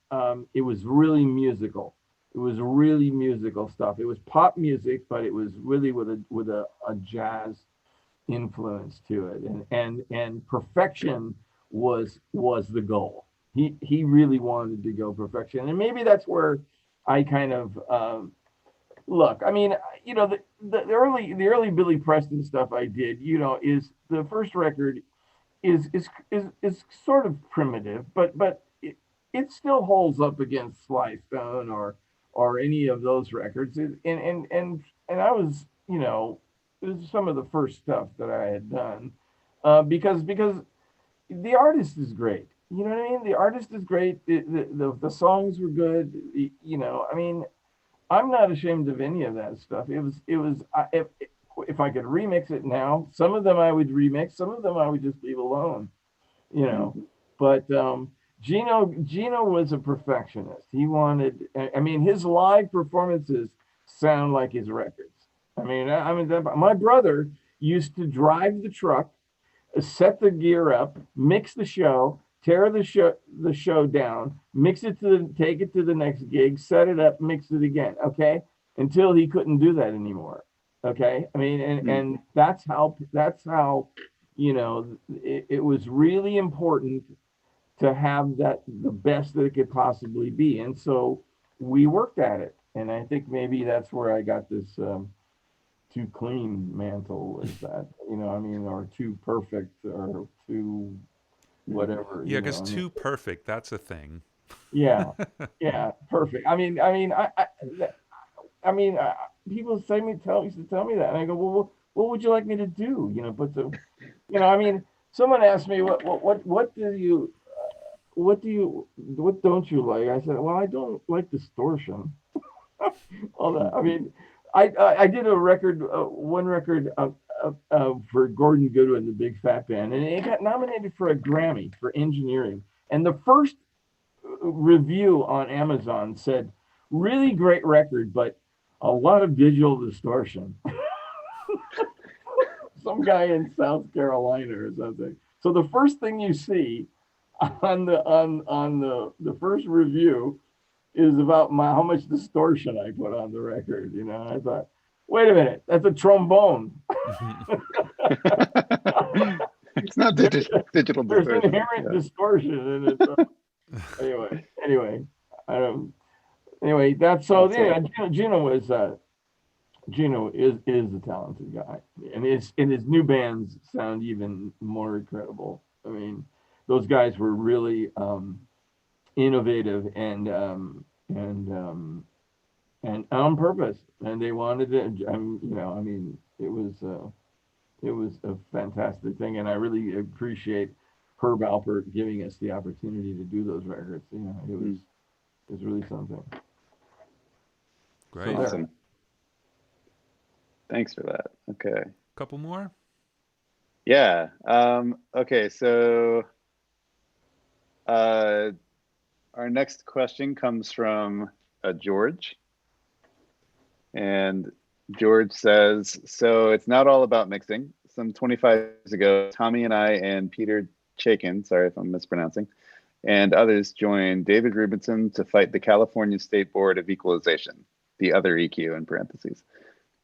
it was really musical. It was really musical stuff. It was pop music, but it was really with a jazz influence to it, and perfection was the goal. He really wanted to go perfection, and maybe that's where I kind of look. I mean, the early Billy Preston stuff I did, is the first record is sort of primitive, but it still holds up against Sly Stone or any of those records. And I was, this is some of the first stuff that I had done, because the artist is great. You know what I mean? The artist is great. The songs were good. I mean, I'm not ashamed of any of that stuff. If I could remix it now, some of them I would remix, some of them I would just leave alone, you know. But Gino was a perfectionist. He wanted, I mean, his live performances sound like his records. My brother used to drive the truck, set the gear up, mix the show, tear the show down, take it to the next gig, set it up, mix it again, okay? Until he couldn't do that anymore. Okay? I mean, and that's how it was really important to have that the best that it could possibly be. And so we worked at it. And I think maybe that's where I got this too clean mantle, is that, or too perfect, or too whatever. Yeah, because too perfect, that's a thing. Yeah, yeah, perfect. People used to tell me that, and I go, well, what would you like me to do? Someone asked me, what don't you like? I said, well, I don't like distortion. All that. I mean, I did one record for Gordon Goodwin, the Big Fat Band, and it got nominated for a Grammy for engineering. And the first review on Amazon said, really great record, but a lot of digital distortion. Some guy in South Carolina or something. So the first thing you see on the first review is about how much distortion I put on the record. I thought, wait a minute, that's a trombone. It's not digital distortion. There's inherent distortion in it. So. Anyway, that's so. Gino is a talented guy, and his new bands sound even more incredible. I mean, those guys were really innovative and on purpose, and they wanted it. It was a fantastic thing, and I really appreciate Herb Alpert giving us the opportunity to do those records. It was really something. Great. Awesome. Thanks for that. Okay. Couple more? Yeah. Okay, so our next question comes from George. And George says, so it's not all about mixing. Some 25 years ago, Tommy and I and Peter Chaikin, sorry if I'm mispronouncing, and others joined David Rubinson to fight the California State Board of Equalization, the other EQ in parentheses,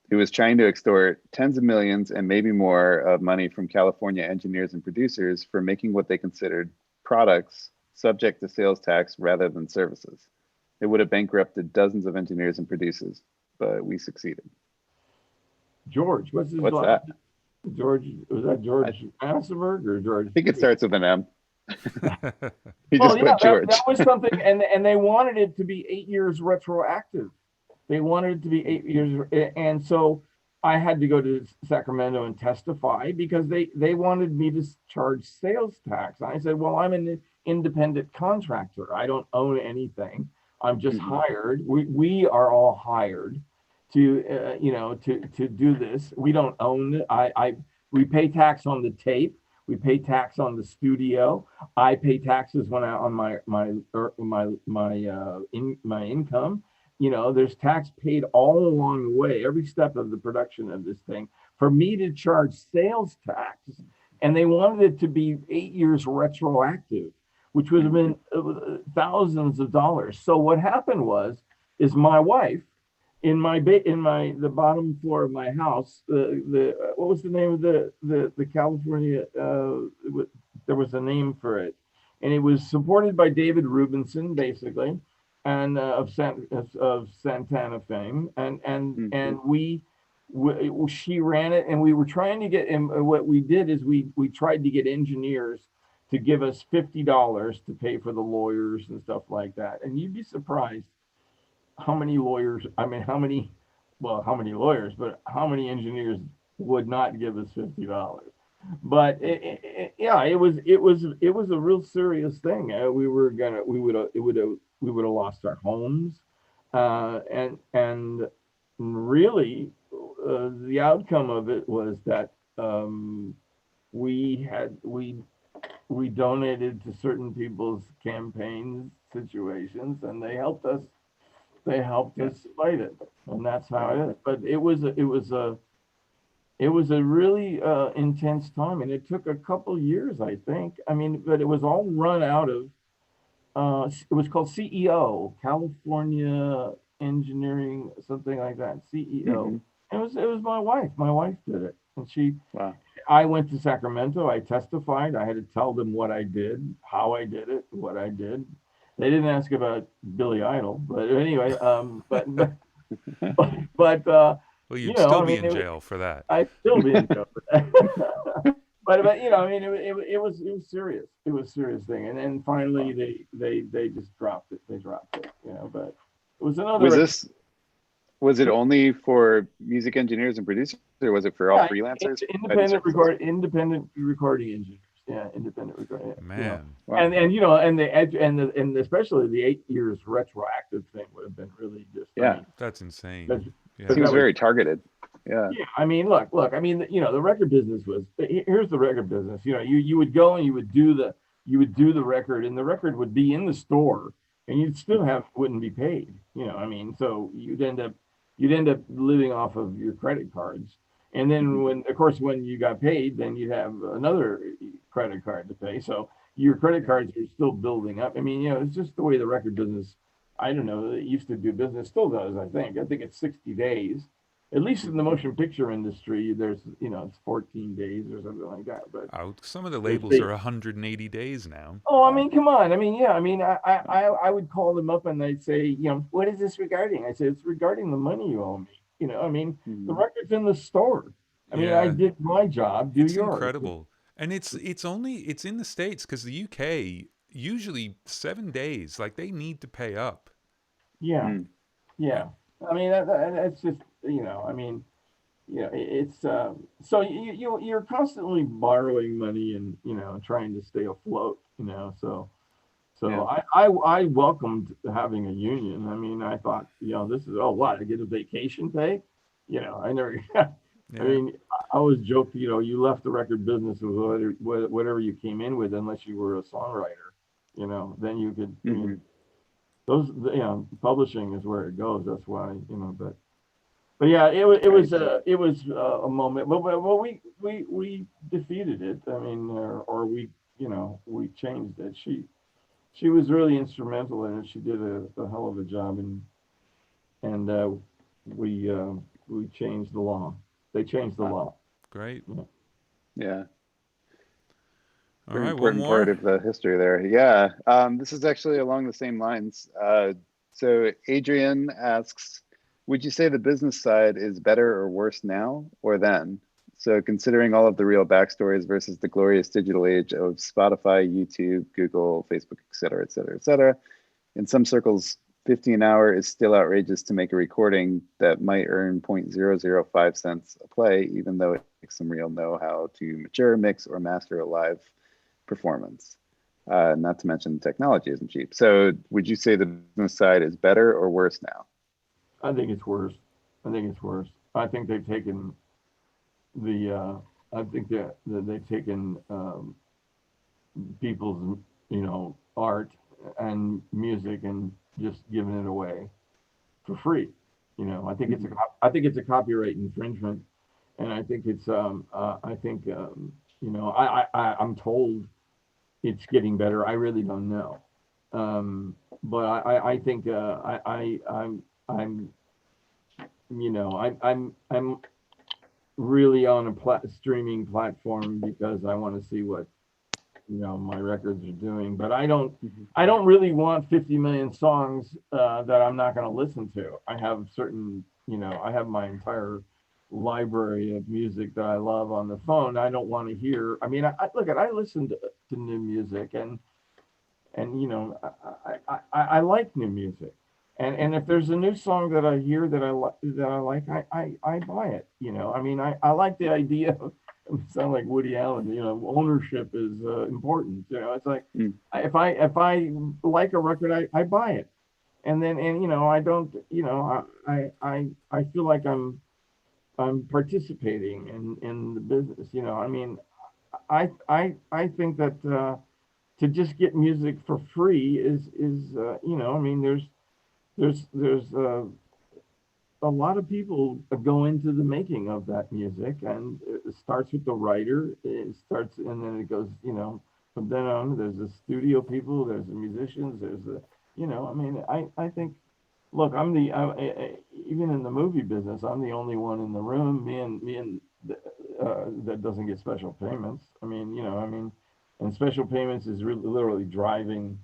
who was trying to extort tens of millions and maybe more of money from California engineers and producers for making what they considered products subject to sales tax rather than services. It would have bankrupted dozens of engineers and producers, but we succeeded. George, what's that? George, was that George Assenberg or George? I think it starts with an M. George. That was something, and they wanted it to be 8 years retroactive. They wanted it to be 8 years, and so I had to go to Sacramento and testify because they wanted me to charge sales tax. I said, well, I'm an independent contractor. I don't own anything. I'm just hired. We are all hired to do this. We don't own it. We pay tax on the tape. We pay tax on the studio. I pay taxes on my income. There's tax paid all along the way, every step of the production of this thing. For me to charge sales tax, and they wanted it to be 8 years retroactive, which would have been thousands of dollars. So what happened was is my wife in the bottom floor of my house. The what was the name of the California? There was a name for it, and it was supported by David Rubinson, basically, and of Santana fame, and she ran it, and we were trying to get. And what we did is we tried to get engineers to give us $50 to pay for the lawyers and stuff like that. And you'd be surprised how many lawyers, I mean, how many lawyers, but how many engineers would not give us $50? But yeah, it was a real serious thing. We would have lost our homes, and really, the outcome of it was that we donated to certain people's campaigns situations, and they helped us fight it, and that's how it is. But it was a really intense time, and it took a couple years, I think. I mean, but it was all run out of it was called CEO, California Engineering, something like that, CEO. It was my wife. My wife did it, and Wow. I went to Sacramento. I testified. I had to tell them what I did, how I did it, what I did. They didn't ask about Billy Idol, but anyway, Well, you you'd know, still I be mean, in jail for that. I'd still be in jail for that. But you know, I mean, it was serious. It was a serious thing, and then finally they just dropped it. They dropped it, you know. But it was another. Was it only for music engineers and producers, or was it for all freelancers? Independent recording engineers. Yeah, independent recording. You know. Man. Wow. And you know, and especially the 8 years retroactive thing would have been really just. Yeah. I mean, That's insane. that's- Yeah. but Seems that very targeted. Yeah. Yeah, I mean, look. I mean, you know, the record business was. Here's the record business. You know, you would go and you would do the record, and the record would be in the store, and you'd still wouldn't be paid. You know, I mean, so you'd end up living off of your credit cards, and then when you got paid, then you'd have another credit card to pay. So your credit cards are still building up. I mean, you know, it's just the way the record business. I don't know. It used to do business, still does. I think it's 60 days. At least in the motion picture industry, there's, you know, it's 14 days or something like that. But Some of the labels are 180 days now. oh, I mean, come on. I mean, yeah. I mean, I would call them up and they'd say, you know, what is this regarding? I said, it's regarding the money you owe me. You know, I mean, the record's in the store. I mean, I did my job. Do It's yours. incredible, and it's in the States, because the UK usually 7 days. Like, they need to pay up. Yeah, yeah. I mean, that's just, you know. I mean, you know, it's so you're constantly borrowing money and, you know, trying to stay afloat. You know, so Yeah. I welcomed having a union. I mean, I thought, you know, this is, oh, what, I get a vacation pay? You know, I never. I mean, I always joked, you know, you left the record business with whatever you came in with, unless you were a songwriter. You know, then you could. I mean, you know, publishing is where it goes. That's why, you know, but yeah, it was a moment. Well, we defeated it. I mean, or we, you know, we changed it. She was really instrumental in it. She did a hell of a job, and we changed the law. They changed the law. Great. Yeah. All Very right, one important more. part of the history there. Yeah. This is actually along the same lines. So Adrian asks, would you say the business side is better or worse now or then? So considering all of the real backstories versus the glorious digital age of Spotify, YouTube, Google, Facebook, et cetera, et cetera, et cetera. In some circles, 50 an hour is still outrageous to make a recording that might earn 0.005 cents a play, even though it takes some real know-how to mature, mix, or master a live performance. Not to mention the technology isn't cheap. So would you say the business side is better or worse now? I think it's worse. I think they've taken I think that they've taken people's, you know, art and music and just given it away for free. You know, I think it's a copyright infringement, and I think it's you know, I'm told it's getting better. I really don't know, but I think I'm, I'm really on a streaming platform because I want to see what my records are doing. But Mhm. I don't really want 50 million songs that I'm not going to listen to. I have certain, I have my entire library of music that I love on the phone. I don't want to hear. I mean, I listen to new music, and I like new music. And if there's a new song that I hear that I like, I buy it. I mean, I like the idea of, sound like Woody Allen. Ownership is important. It's like Mm. if I like a record, I buy it, and then I don't. I feel like I'm participating in the business. I mean, I think that to just get music for free is I mean, there's a lot of people go into the making of that music, and it starts with the writer. It starts, and then it goes, from then on. There's the studio people, there's the musicians, there's the, I mean, I think, look, even in the movie business, I'm the only one in the room. Me and that doesn't get special payments. I mean, and special payments is really literally driving,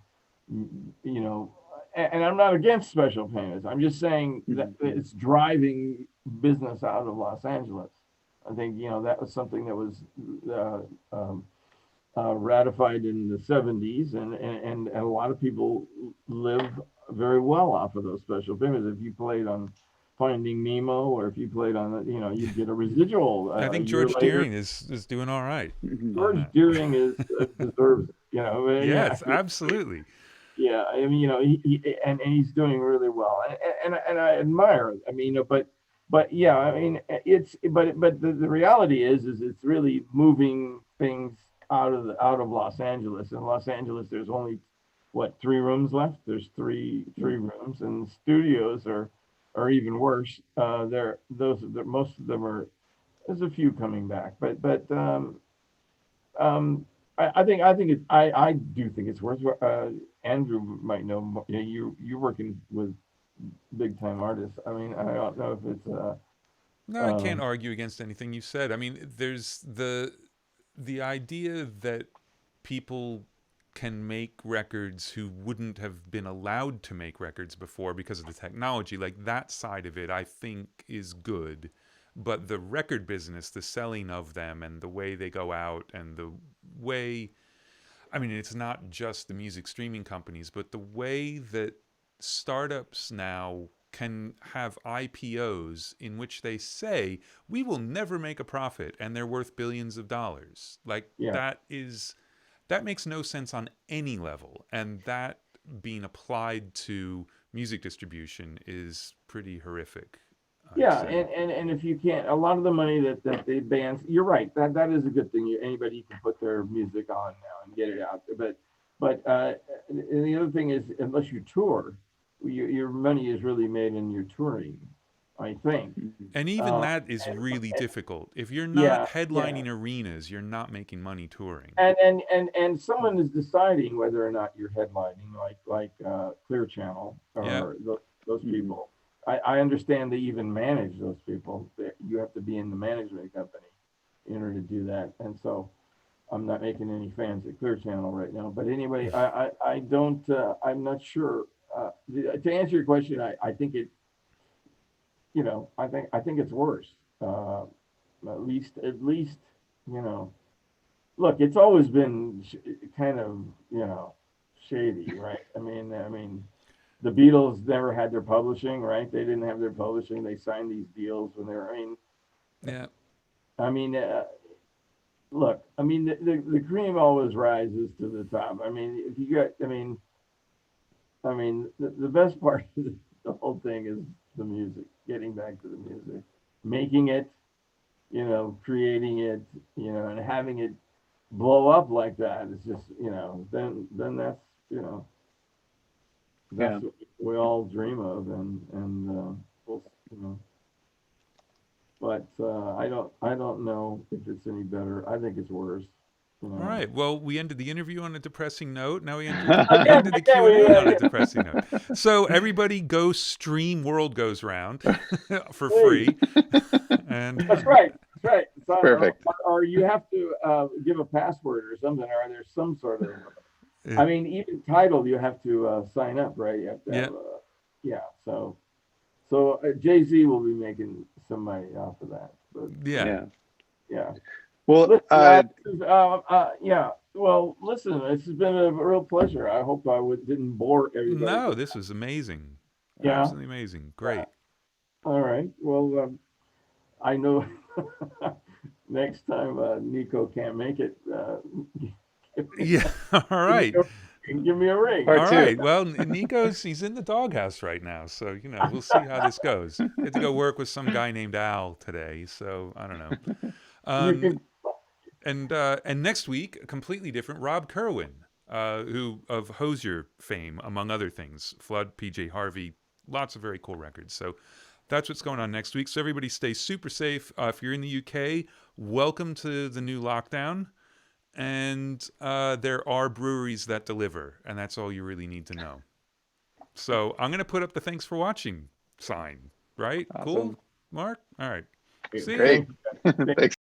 you know, and I'm not against special payments. I'm just saying that Mhm. it's driving business out of Los Angeles. I think that was something that was uh, um, ratified in the 70s, and a lot of people live very well off of those special payments. If you played on Finding Nemo, or if you played on, you'd get a residual I a think year George later. Deering is doing all right Mhm. on George that. Deering deserves it. Yeah, Yes, absolutely. yeah. I mean, and he's doing really well, and I admire it. I mean, but yeah, I mean, but the reality is it's really moving things out of Los Angeles. In Los Angeles, there's only what, three rooms left. There's three rooms, and studios are even worse. Most of them are. There's a few coming back, but um, I do think it's worth. Andrew might know. You're working with big time artists. I mean, I don't know if it's No, I can't um, argue against anything you said. I mean, there's the idea that people can make records who wouldn't have been allowed to make records before because of the technology. Like that side of it, I think is good. But the record business, the selling of them and the way they go out and the way, I mean, it's not just the music streaming companies, but the way that startups now can have IPOs in which they say, we will never make a profit and they're worth billions of dollars. Like yeah. that makes no sense on any level. And that being applied to music distribution is pretty horrific, I'd Yeah, say. and if you can't, a lot of the money that the bands, you're right, that is a good thing. Anybody can put their music on now and get it out there. But and the other thing is, unless you tour, your money is really made in your touring, I think. Mhm. And even Uh, that is and, really and difficult. If you're not yeah, yeah, headlining arenas, you're not making money touring. and someone is deciding whether or not you're headlining, like Clear Channel Yeah. or those Mhm. people. I understand they even manage those people. You have to be in the management company in order to do that, and so I'm not making any fans at Clear Channel right now. But anyway, I don't. I'm not sure. To answer your question, I think it. I think it's worse. Uh, at least you know look, it's always been kind of, shady, right? I mean, the Beatles never had their publishing, right? They didn't have their publishing. They signed these deals when they were. Yeah. I mean, look. I mean, the cream always rises to the top. I mean, if you got, the best part of the whole thing is the music. Getting back to the music, making it, creating it, and having it blow up like that is just, then that's, you know Yeah. that's what we all dream of, and we'll, but I don't know if it's any better. I think it's worse. You All know. right. Well, we ended the interview on a depressing note. Now we ended Again, the again, Q&A on a depressing note. So everybody go stream World Goes Round for please. free. And That's right. That's right. So, Perfect. or you have to give a password or something, or there's some sort of. Yeah. I mean, even title you have to sign up, right? You have to Yeah. have. Yeah. So Jay-Z will be making some money off of that. But Yeah. Yeah. yeah. Well, Listen, yeah. Well, listen, this has been a real pleasure. I hope didn't bore everybody. No, this was amazing. Yeah. Absolutely amazing. Great. All right. Well, I know next time Nico can't make it, Yeah. All right. give me a ring. Part All two. right. Well, he's in the doghouse right now. So, we'll see how this goes. He had to go work with some guy named Al today. So, I don't know. You can, And next week, completely different, Rob Kerwin, who of Hozier fame, among other things, Flood, PJ Harvey, lots of very cool records. So that's what's going on next week. So everybody stay super safe. If you're in the UK, welcome to the new lockdown. And there are breweries that deliver, and that's all you really need to know. So I'm going to put up the thanks for watching sign, right? Awesome. Cool, Mark? All right. See ya. Great. Thank you. Thanks.